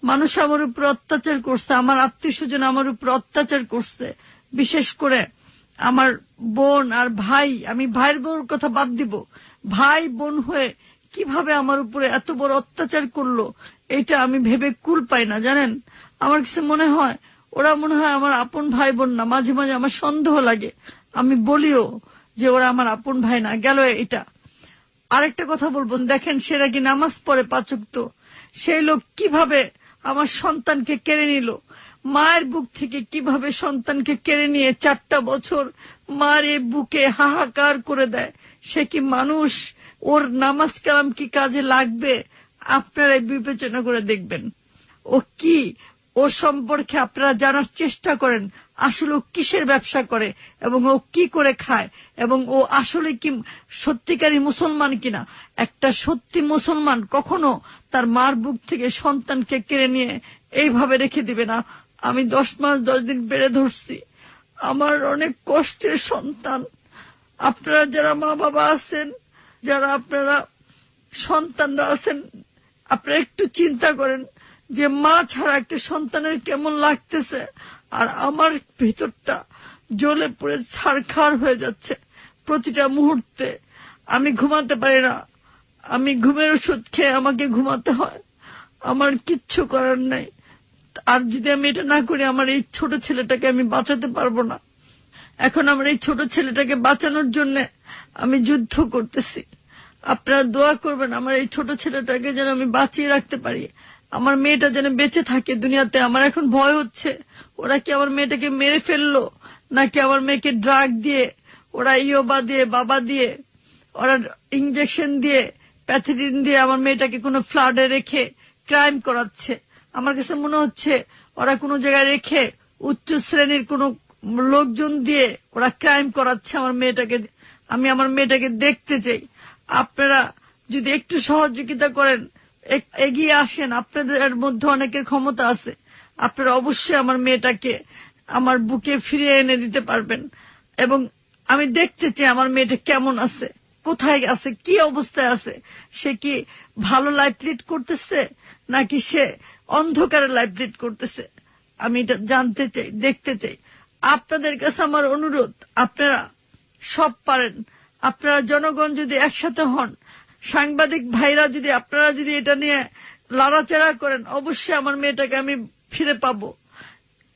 মানুষ আমার উপর অত্যাচার করছে, আমার আত্মীয় স্বজন আমার উপর অত্যাচার করছে, বিশেষ করে আমার বোন আর ভাই। আমি ভাইয়ের বোনের কথা বাদ দিব, ভাই বোন হয়ে কিভাবে আমার উপরে এত বড় অত্যাচার করলো, এটা আমি ভেবে কুল পাই না। জানেন, আমার কাছে মনে হয় ওরা মনে হয় আমার আপন ভাই বোন না। মাঝে মাঝে আমার সন্দেহ লাগে, আমি বলিও যে ওরা আমার আপন ভাই না। গেল এটা। আরেকটা কথা বলবো, দেখেন সেটা কি নামাজ পড়ে 5 ওয়াক্ত, সেই লোক কিভাবে আমার সন্তানকে কেড়ে নিল, মায়ের বুক থেকে কিভাবে সন্তানকে কেড়ে নিয়ে 4টা বছর মার এই বুকে হাহাকার করে দেয়। সে কি মানুষ? ওর নামাজ কালাম কি কাজে লাগবে? আপনারা বিবেচনা করে দেখবেন ও কি। ওর সম্পর্কে আপনারা জানার চেষ্টা করেন, আসলে ও কিসের ব্যবসা করে এবং ও কি করে খায়, এবং ও আসলে কি সত্যিকারী মুসলমান কিনা। একটা সত্যি মুসলমান কখনো তার মার বুক থেকে সন্তানকে কেড়ে নিয়ে এইভাবে রেখে দিবে না। আমি 10 মাস 10 দিন বেড়ে ধরছি, আমার অনেক কষ্টের সন্তান। আপনারা যারা মা বাবা আছেন, যারা আপনারা সন্তানরা আছেন, আপনারা একটু চিন্তা করেন যে মা ছাড়া একটা সন্তানের কেমন লাগতেছে। আর আমার ভিতরটা জ্বলে পুড়ে ছারখার হয়ে যাচ্ছে প্রতিটা মুহূর্তে। আমি ঘুমাতে পারি না, আমি ঘুমের ওষুধ খেয়ে আমাকে ঘুমাতে হয়, আমার কিচ্ছু করার নাই। আর যদি আমি এটা না করি, আমার এই ছোট ছেলেটাকে আমি বাঁচাতে পারবো না। এখন আমার এই ছোট ছেলেটাকে বাঁচানোর জন্য আমি যুদ্ধ করতেছি। আপনারা দোয়া করবেন আমার এই ছোট ছেলেটাকে যেন আমি বাঁচিয়ে রাখতে পারি, আমার মেয়েটা যেন বেঁচে থাকে দুনিয়াতে। আমার এখন ভয় হচ্ছে, ওরা কি আমার মেয়েটাকে মেরে ফেললো, নাকি আমার মেয়েকে ড্রাগ দিয়ে, ওরা ইয়োবা দিয়ে, বাবা দিয়ে, ওরা ইঞ্জেকশন দিয়ে, প্যাথেডিন দিয়ে আমার মেয়েটাকে কোনো ফ্লাডে রেখে ক্রাইম করাচ্ছে। আমার কাছে মনে হচ্ছে ওরা কোনো জায়গায় রেখে উচ্চ শ্রেণীর কোনো লোকজন দিয়ে ওরা ক্রাইম করাচ্ছে আমার মেয়েটাকে। আমি আমার মেয়েটাকে দেখতে চাই। আপনারা যদি একটু সহযোগিতা করেন, এগিয়ে আসেন, আপনাদের মধ্যে অনেকের ক্ষমতা আছে, আপনারা অবশ্যই আমার মেয়েটাকে আমার বুকে ফিরিয়ে এনে দিতে পারবেন। এবং আমি দেখতে চাই আমার মেয়েটা কেমন আছে, কোথায় আছে, কি অবস্থায় আছে। সে কি ভালো লাইফ লিড করতেছে নাকি সে অন্ধকারে লাইফ লিড করতেছে, আমি এটা জানতে চাই, দেখতে চাই। আপনাদের কাছে আমার অনুরোধ, আপনারা সব পারেন, আপনারা জনগণ যদি একসাথে হন, সাংবাদিক ভাইরা যদি আপনারা যদি এটা নিয়ে লড়াচড়া করেন, অবশ্যই আমার মেয়েটাকে আমি ফিরে পাবো।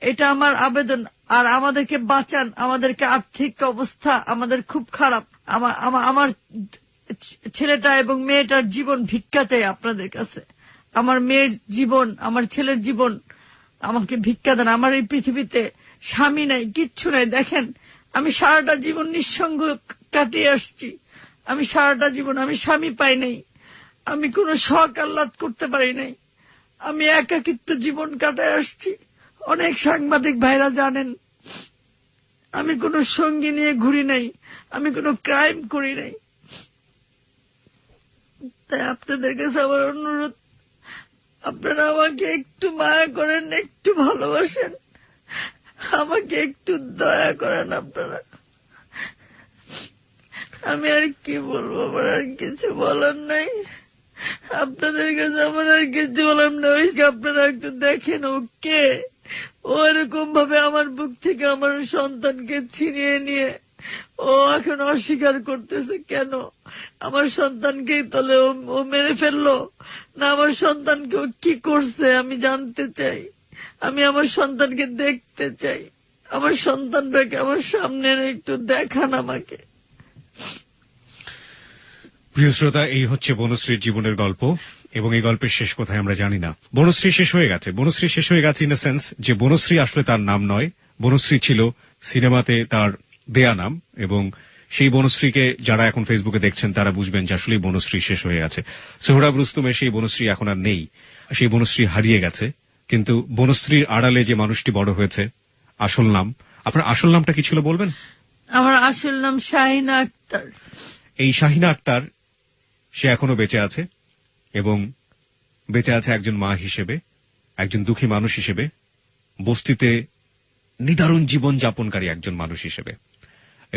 এটা আমার আবেদন। আর আমাদেরকে বাঁচান, আমাদেরকে আর্থিক অবস্থা আমাদের খুব খারাপ। আমার ছেলেটা এবং মেয়েটার জীবন ভিক্ষা চাই আপনাদের কাছে। আমার মেয়ের জীবন, আমার ছেলের জীবন আমাকে ভিক্ষা দেন। আমার এই পৃথিবীতে স্বামী নাই, কিচ্ছু নাই। দেখেন, আমি সারাটা জীবন নিঃসঙ্গ কাটিয়ে আসছি। আমি সারাটা জীবন আমি স্বামী পাই নাই, আমি কোনো শখ আহ্লাদ করতে পারি নাই, আমি একাকিত্ব জীবন কাটায় আসছি। অনেক সাংবাদিক ভাইরা জানেন আমি কোনো সঙ্গী নিয়ে ঘুরি নাই, আমি কোনো ক্রাইম করি নাই। তাই আপনাদের কাছে আমার অনুরোধ, আপনারা আমাকে একটু মায়া করেন, একটু ভালোবাসেন, আমাকে একটু দয়া করেন আপনারা। আমি আর কি বলবো, আমার আর কিছু বলার নাই। আপনাদের কাছে আমার আর কিছু বলার নাই। আপনারা একটু দেখেন ও কে, ও এরকম ভাবে আমার বুক থেকে আমার সন্তানকে ছিনিয়ে নিয়ে ও এখন অস্বীকার করতেছে কেন? আমার সন্তানকেই তাহলে ও মেরে ফেললো না? আমার সন্তানকে ও কি করছে আমি জানতে চাই। আমি আমার সন্তানকে দেখতে চাই। আমার সন্তানটাকে আমার সামনে একটু দেখান আমাকে। প্রিয় শ্রোতা, এই হচ্ছে বনশ্রীর জীবনের গল্প, এবং এই গল্পের শেষ কোথায় আমরা জানি না। বনশ্রী শেষ হয়ে গেছে। বনশ্রী শেষ হয়ে গেছে ইন এ সেন্স যে বনশ্রী আসলে তার নাম নয়। বনশ্রী ছিল সিনেমাতে তার দেয়া নাম, এবং সেই বনশ্রীকে যারা এখন ফেসবুকে দেখছেন তারা বুঝবেন যে আসলে বনশ্রী শেষ হয়ে গেছে। সোহরাব রুস্তমের সেই বনশ্রী এখন আর নেই, সেই বনশ্রী হারিয়ে গেছে। কিন্তু বনশ্রীর আড়ালে যে মানুষটি বড় হয়েছে, আসল নাম, আপনার আসল নামটা কি ছিল বলবেন? আমার আসল নাম শাহিনা আক্তার। এই শাহিনা আক্তার সে এখনো বেঁচে আছে, এবং বেঁচে আছে একজন মা হিসেবে, একজন দুঃখী মানুষ হিসেবে, বস্তিতে নিদারুণ জীবন যাপনকারী একজন মানুষ হিসেবে।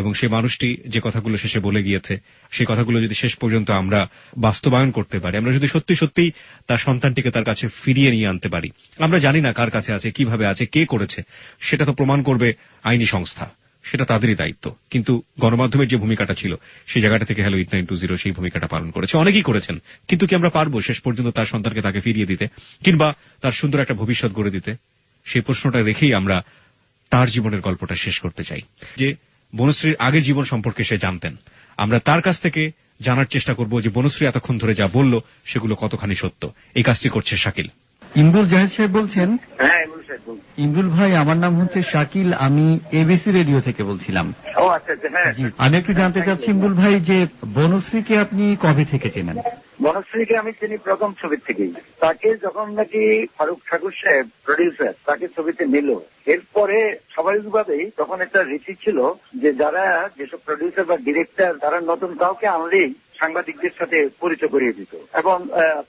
এবং সেই মানুষটি যে কথাগুলো শেষে বলে গিয়েছে, সেই কথাগুলো যদি শেষ পর্যন্ত আমরা বাস্তবায়ন করতে পারি, আমরা যদি সত্যি সত্যি তার সন্তানটিকে তার কাছে ফিরিয়ে নিয়ে আনতে পারি, আমরা জানি না কার কাছে আছে, কিভাবে আছে, কে করেছে, সেটা তো প্রমাণ করবে আইনি সংস্থা, সেটা তাদেরই দায়িত্ব। কিন্তু গণমাধ্যমের যে ভূমিকাটা ছিল, সেই জায়গাটা থেকে হ্যালো 8920 সেই ভূমিকাটা পালন করেছে, অনেকেই করেছেন। কিন্তু কি আমরা পারবো শেষ পর্যন্ত তার সন্তানকে তাকে ফিরিয়ে দিতে, কিংবা তার সুন্দর একটা ভবিষ্যৎ গড়ে দিতে? সেই প্রশ্নটা রেখেই আমরা তার জীবনের গল্পটা শেষ করতে চাই। যে বনশ্রীর আগের জীবন সম্পর্কে সে জানতেন, আমরা তার কাছ থেকে জানার চেষ্টা করব যে বনশ্রী এতক্ষণ ধরে যা বলল সেগুলো কতখানি সত্য। এই কাজটি করছে শাকিল। ইমরুল জাহেদ সাহেব বলছেন? হ্যাঁ, ইমরুল সাহেব বলছি। ইমরুল ভাই, আমার নাম হচ্ছে শাকিল, আমি এবিসি রেডিও থেকে বলছিলাম। ও আচ্ছা আচ্ছা, হ্যাঁ। আমি একটু জানতে চাচ্ছি ইমরুল ভাই, যে বনশ্রীকে আপনি কবে থেকে চেনেন? বনশ্রীকে আমি চিনি প্রথম ছবির থেকেই। তাকে যখন নাকি ফারুক ঠাকুর সাহেব প্রডিউসার তাকে ছবিতে নিল, এরপরে স্বাভাবিকভাবেই তখন একটা রীতি ছিল যে যারা যেসব প্রডিউসার বা ডিরেক্টর তারা নতুন কাউকে আনলেই সাংবাদিকদের সাথে পরিচয় করিয়ে দিত এবং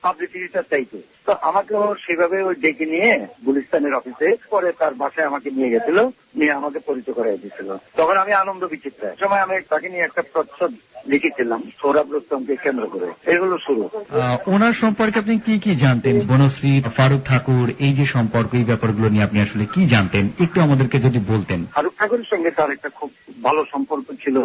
পাবলিসিটিটা চাইতো। তো আমাকেও সেভাবে ওই ডেকে নিয়ে গুলিস্তানের অফিসে, পরে তার বাসায় আমাকে নিয়ে গেছিল, নিয়ে আমাকে পরিচয় করাই দিয়েছিল। তখন আমি আনন্দ বিচিত্র সময় আমি তাকে নিয়ে একটা প্রচ্ছদ লিখেছিলাম সোহরাব রুস্তমকে কেন্দ্র করে। এগুলো শুরু। ওনার সম্পর্কে আপনি কি কি জানতেন? বনশ্রী, ফারুক ঠাকুর, এই যে সম্পর্ক, এই ব্যাপারগুলো নিয়ে আপনি আসলে কি জানতেন, একটু আমাদেরকে যদি বলতেন। ফারুক ঠাকুরের সঙ্গে তার একটা খুব ভালো সম্পর্ক ছিল।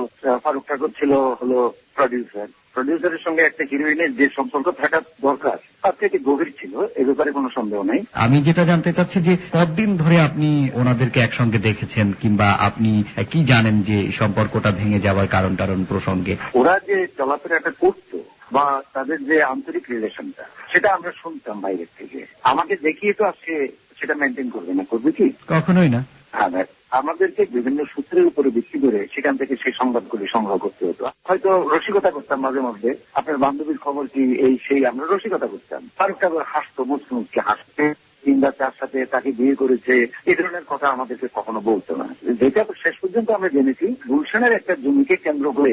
ফারুক ঠাকুর ছিল হলো প্রডিউসার। প্রডিউসারের সঙ্গে একটা হিরোইনের যে সম্পর্ক থাকা দরকার তার থেকে গভীর ছিল, এ ব্যাপারে কোনো সন্দেহ নেই। আমি যেটা জানতে চাচ্ছি যে কতদিন ধরে আপনি ওনাদেরকে একসঙ্গে দেখেছেন, কিংবা আপনি কি জানেন যে সম্পর্কটা ভেঙে যাওয়ার কারণ প্রসঙ্গে? ওরা যে চলাফেরাটা করতো বা তাদের যে আন্তরিক রিলেশনটা, সেটা আমরা শুনতাম বাইরের থেকে। আমাকে দেখিয়ে তো আজকে সেটা মেনটেন করবে না, করবে কি? কখনোই না। হ্যাঁ, আমাদেরকে বিভিন্ন সূত্রের উপরে ভিত্তি করে সেখান থেকে সেই সংবাদগুলি সংগ্রহ করতে হতো। হয়তো রসিকতা করতাম মাঝে মধ্যে, আপনার বান্ধবীর খবর কি, এই সেই, আমরা রসিকতা করতাম। ফারুক ঠাকুর হাসতো, মুচমুচকে হাসতে, কিংবা তার সাথে তাকে বিয়ে করেছে, এই ধরনের কথা আমাদেরকে কখনো বলতো না। যেটা শেষ পর্যন্ত আমরা জেনেছি, গুলশানের একটা জমিকে কেন্দ্র করে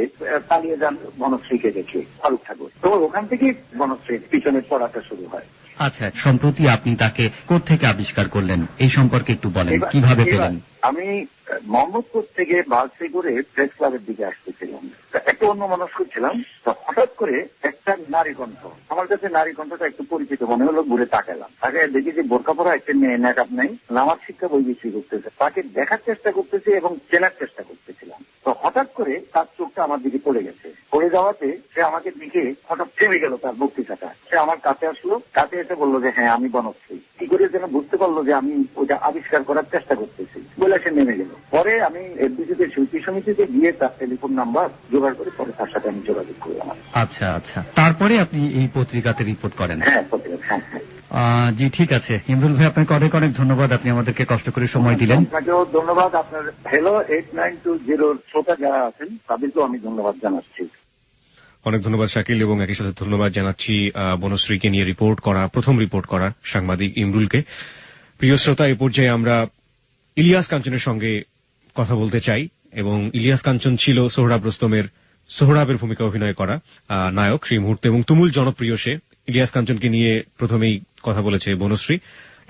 পালিয়ে যান বনশ্রীকে দেখে ফারুক ঠাকুর। তো ওখান থেকে বনশ্রীর পিছনে পড়াটা শুরু হয়। আচ্ছা, সম্প্রতি আপনি তাকে কোত্থেকে আবিষ্কার করলেন, এই সম্পর্কে একটু বলেন, কিভাবে পেলেন? আমি মোহাম্মদপুর থেকে বাসে করে প্রেস ক্লাবের দিকে আসতেছিলাম, একটু অন্য মানুষ ছিলাম। হঠাৎ করে একটা নারী কণ্ঠ, আমার কাছে নারী কণ্ঠটা একটু পরিচিত মনে হলো, ঘুরে তাকালাম। তাকে দেখি যে বোরকা পরা একটা মেয়ে, মেকআপ নেই, নামাজ শিক্ষা বই বিক্রি করতেছে। তাকে দেখার চেষ্টা করতেছি এবং চেনার চেষ্টা করতেছিলাম। তো হঠাৎ করে তার চোখটা আমার দিকে পড়ে গেছে। পড়ে যাওয়াতে সে আমাকে দিকে হঠাৎ থেমে গেল তার বক্তৃতাটা। সে আমার কাছে আসলো, কাছে এসে বললো যে হ্যাঁ আমি বনশ্রী। কি করে যেন বুঝতে পারলো যে আমি ওটা আবিষ্কার করার চেষ্টা করতেছি, বলে সে নেমে গেল। পরে আমি এফডিসিতে শিল্পী সমিতিতে গিয়ে তার টেলিফোন নাম্বার জোগাড় করে পরে তার সাথে আমি যোগাযোগ করলাম। আচ্ছা আচ্ছা, তারপরে আপনি এই পত্রিকাতে রিপোর্ট করেন? হ্যাঁ, পত্রিকা। হ্যাঁ হ্যাঁ। জি, ঠিক আছে ইমরুল ভাই, আপনাকে অনেক অনেক ধন্যবাদ, আপনি আমাদেরকে কষ্ট করে সময় দিলেন। আপনাকেও ধন্যবাদ। আপনার হ্যালো 8920 শ্রোতা যারা আছেন তাদেরকেও আমি ধন্যবাদ জানাচ্ছি। অনেক ধন্যবাদ শাকিল, এবং একই সাথে ধন্যবাদ জানাচ্ছি বনশ্রীকে নিয়ে প্রথম রিপোর্ট করা সাংবাদিক ইমরুলকে। প্রিয় শ্রোতা, এই পর্যায়ে আমরা ইলিয়াস কাঞ্চনের সঙ্গে কথা বলতে চাই, এবং ইলিয়াস কাঞ্চন ছিল সোহরাবের ভূমিকা অভিনয় করা নায়ক সেই মুহূর্তে, এবং তুমুল জনপ্রিয় সে। ইলিয়াস কাঞ্চনকে নিয়ে প্রথমেই কথা বলেছে বনশ্রী,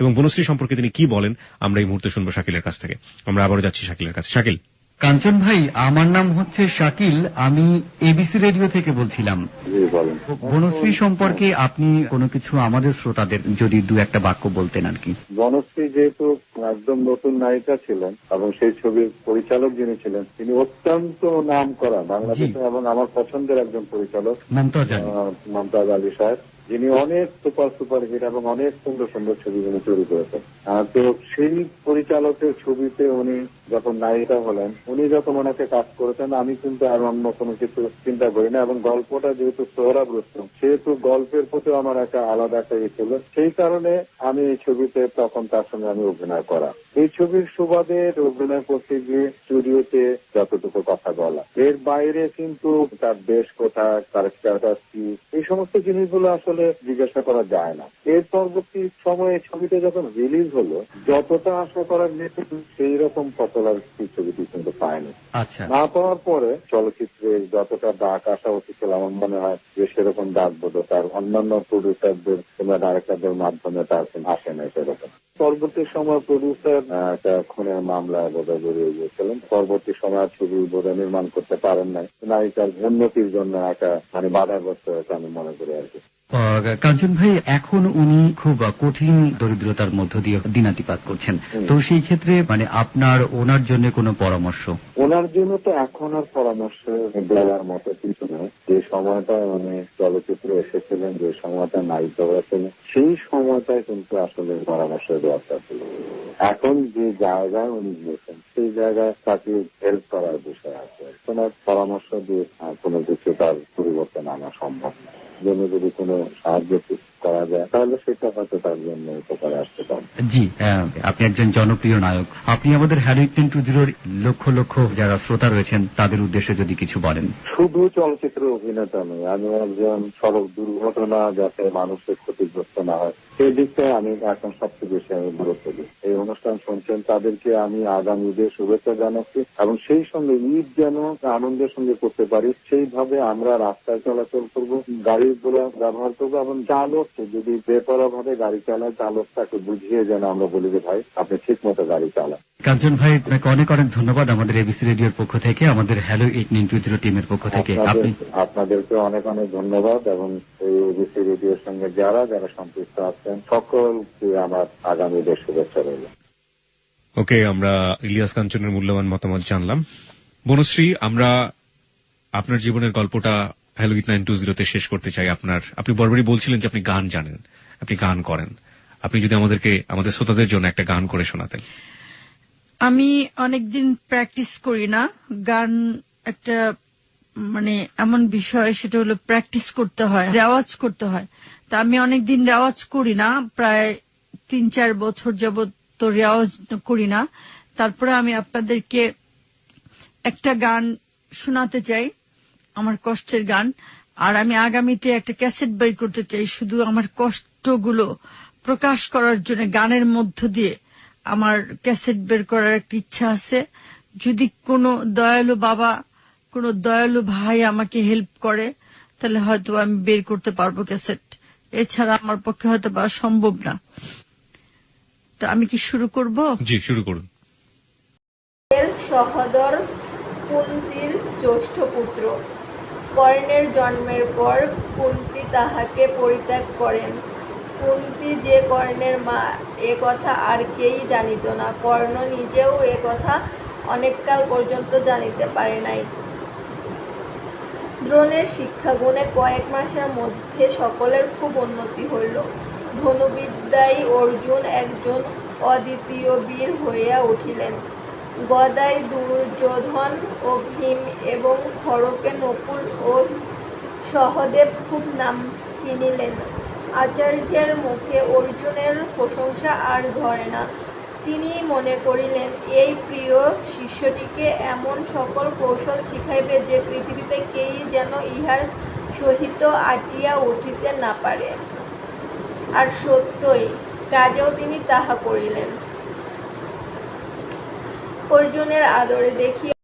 এবং বনশ্রী সম্পর্কে তিনি কি বলেন আমরা এই মুহূর্তে শুনবো শাকিলের কাছ থেকে। আমরা আবারও যাচ্ছি শাকিলের কাছে। শাকিল। কাঞ্চন ভাই, আমার নাম হচ্ছে শাকিল, আমি এবিসি রেডিও থেকে বলছিলাম। বনশ্রী সম্পর্কে আপনি কোনো কিছু আমাদের শ্রোতাদের যদি দু একটা বাক্য বলতেন আর কি। বনশ্রী যেহেতু একদম নতুন নায়িকা ছিলেন এবং সেই ছবির পরিচালক যিনি ছিলেন তিনি অত্যন্ত নাম করা বাংলাদেশে এবং আমার পছন্দের একজন পরিচালক মমতাজ আলী সাহেব। যিনি অনেক সুপার হিট এবং অনেক সুন্দর সুন্দর ছবিগুলো তৈরি করেছেন। তো সেই পরিচালকের ছবিতে উনি যখন নায়িকা হলেন, উনি যখন ওনাকে কাজ করেছেন, আমি কিন্তু আর অন্য কোনো কিছু চিন্তা করি না। এবং গল্পটা যেহেতু সোহরাব রুস্তম, সেহেতু গল্পের প্রতি আমার একটা আলাদা একটা ছিল। সেই কারণে আমি এই ছবিতে তখন তার সঙ্গে আমি অভিনয় করা। এই ছবির সুবাদে অভিনয় করতে গিয়ে স্টুডিওতে যতটুকু কথা বলা, এর বাইরে কিন্তু তার দেশ কোথায়, তার স্ট্যাটাস কি, এই সমস্ত জিনিসগুলো আসলে জিজ্ঞাসা করা যায় না। এর পরবর্তী সময়ে ছবিটা যখন রিলিজ হলো, যতটা আশা করার নিয়ে সেই রকম পপুলারিটি ছবিটি কিন্তু পায়নি। আচ্ছা, না পাওয়ার পরে চলচ্চিত্রে যতটা ডাক আসা উচিত ছিল, আমার মনে হয় যে সেরকম ডাক বোধ তার অন্যান্য প্রডিউসারদের কিংবা ডাইরেক্টরদের মাধ্যমে তার আসে না সেরকম। পরবর্তী সময় প্রডিউসার একটা খুনের মামলায় বোধহয় জড়িয়ে গিয়েছিলেন। পরবর্তী সময় ছবি বোধহয় নির্মাণ করতে পারেন নাই। নায়িকার উন্নতির জন্য একটা বাধাগ্রস্ত হয়েছে আমি মনে করি আর কি। কাঞ্চন ভাই, এখন উনি খুব কঠিন দরিদ্রতার মধ্য দিয়ে দিনাতিপাত করছেন, তো সেই ক্ষেত্রে আপনার ওনার জন্য কোনো পরামর্শ? ওনার জন্য তো এখন আর পরামর্শ দেওয়ার মতো কিছু নেই। যে সময়টা উনি চলচ্চিত্রে এসেছিলেন, যে সময়টা নায়িকা হয়েছিলেন, সেই সময়টাই কিন্তু আসলে পরামর্শ দরকার ছিল। এখন যে জায়গায় উনি গিয়েছেন, সেই জায়গায় তাকে হেল্প করার বিষয় আছে। ওনার পরামর্শ দিয়ে কোনো কিছু তার পরিবর্তন আনা সম্ভব না। জন্য যদি কোনো সাহায্য করা যায়, তাহলে সেটা হয়তো তার জন্য উপকারে আসতে পারে। জি, আপনি একজন জনপ্রিয় নায়ক। আপনি আমাদের হ্যালো 892-র লক্ষ লক্ষ যারা শ্রোতা রয়েছেন তাদের উদ্দেশ্যে যদি কিছু বলেন। শুধু চলচ্চিত্র অভিনেতা নই, আমি একজন সড়ক দুর্ঘটনা যাতে মানুষের ক্ষতিগ্রস্ত না হয় সেই দিকটায় আমি এখন সবচেয়ে বেশি গুরুত্ব দিই। এই অনুষ্ঠান শুনছেন তাদেরকে আমি আগামী ঈদের শুভেচ্ছা জানাচ্ছি, এবং সেই সঙ্গে ঈদ যেন আনন্দের সঙ্গে করতে পারি সেইভাবে আমরা রাস্তায় চলাচল করবো, গাড়িগুলো ব্যবহার করবো, এবং চালককে যদি বেপরোয়া ভাবে গাড়ি চালায়, চালকটাকে বুঝিয়ে যেন আমরা বলি যে ভাই আপনি ঠিক মতো গাড়ি চালান। কাঞ্চন ভাই, আপনাকে অনেক অনেক ধন্যবাদ আমাদের এবিসি রেডিওর পক্ষ থেকে, আমাদের হ্যালো 892 টিমের পক্ষ থেকে। আপনাদেরকে অনেক অনেক ধন্যবাদ, এবং এই এবিসি রেডিওর সঙ্গে যারা যারা সম্পৃক্ত আছেন সকলকে আমার আগামী ঈদের শুভেচ্ছা রইল। ওকে, আমরা ইলিয়াস কাঞ্চনের মূল্যবান মতামত জানলাম। বনশ্রী, আমরা আপনার জীবনের গল্পটা হ্যালো 892-তে শেষ করতে চাই। আপনি বরাবরই বলছিলেন যে আপনি গান জানেন, আপনি গান করেন। আপনি যদি আমাদের শ্রোতাদের জন্য একটা গান করে শোনাতেন। আমি অনেকদিন প্র্যাকটিস করি না। গান একটা এমন বিষয়, সেটা হলো প্র্যাকটিস করতে হয়, রেওয়াজ করতে হয়। তা আমি অনেকদিন রেওয়াজ করি না, প্রায় 3-4 বছর যাবত তো রেওয়াজ করি না। তারপরে আমি আপনাদেরকে একটা গান শোনাতে চাই, আমার কষ্টের গান। আর আমি আগামীতে একটা ক্যাসেট বের করতে চাই শুধু আমার কষ্টগুলো প্রকাশ করার জন্য। গানের মধ্য দিয়ে আমার ক্যাসেট বের করার একটা ইচ্ছা আছে। যদি কোনো দয়ালু বাবা, কোনো দয়ালু ভাই আমাকে হেল্প করে, তাহলে হয়তো আমি বের করতে পারবো ক্যাসেট। এছাড়া আমার পক্ষে হয়তো বা সম্ভব না। তো আমি কি শুরু করব? জি, শুরু করুন। সহোদর কুন্তীর জ্যেষ্ঠ পুত্র। কর্ণের জন্মের পর কুন্তী তাহাকে পরিত্যাগ করেন। কুন্তী যে কর্ণের মা এ কথা আর কেই জানিত না। কর্ণ নিজেও এ কথা অনেককাল পর্যন্ত জানিতে পারে নাই। দ্রোণের শিক্ষাগুণে কয়েক মাসের মধ্যে সকলের খুব উন্নতি হইল। ধনুবিদ্যায় অর্জুন একজন অদ্বিতীয় বীর হইয়া উঠিলেন। গদায় দুর্যোধন ও ভীম এবং খড়কে নকুল ও সহদেব খুব নাম কিনিলেন। আচার্যের মুখে অর্জুনের প্রশংসা আর ধরে না। তিনি মনে করিলেন এই প্রিয় শিষ্যটিকে এমন সকল কৌশল শিখাইবে যে পৃথিবীতে কেই যেন ইহার সহিত আটিয়া উঠিতে না পারে। আর সত্যই কাজেও তিনি তাহা করিলেন। অর্জুনের আদরে দেখিয়া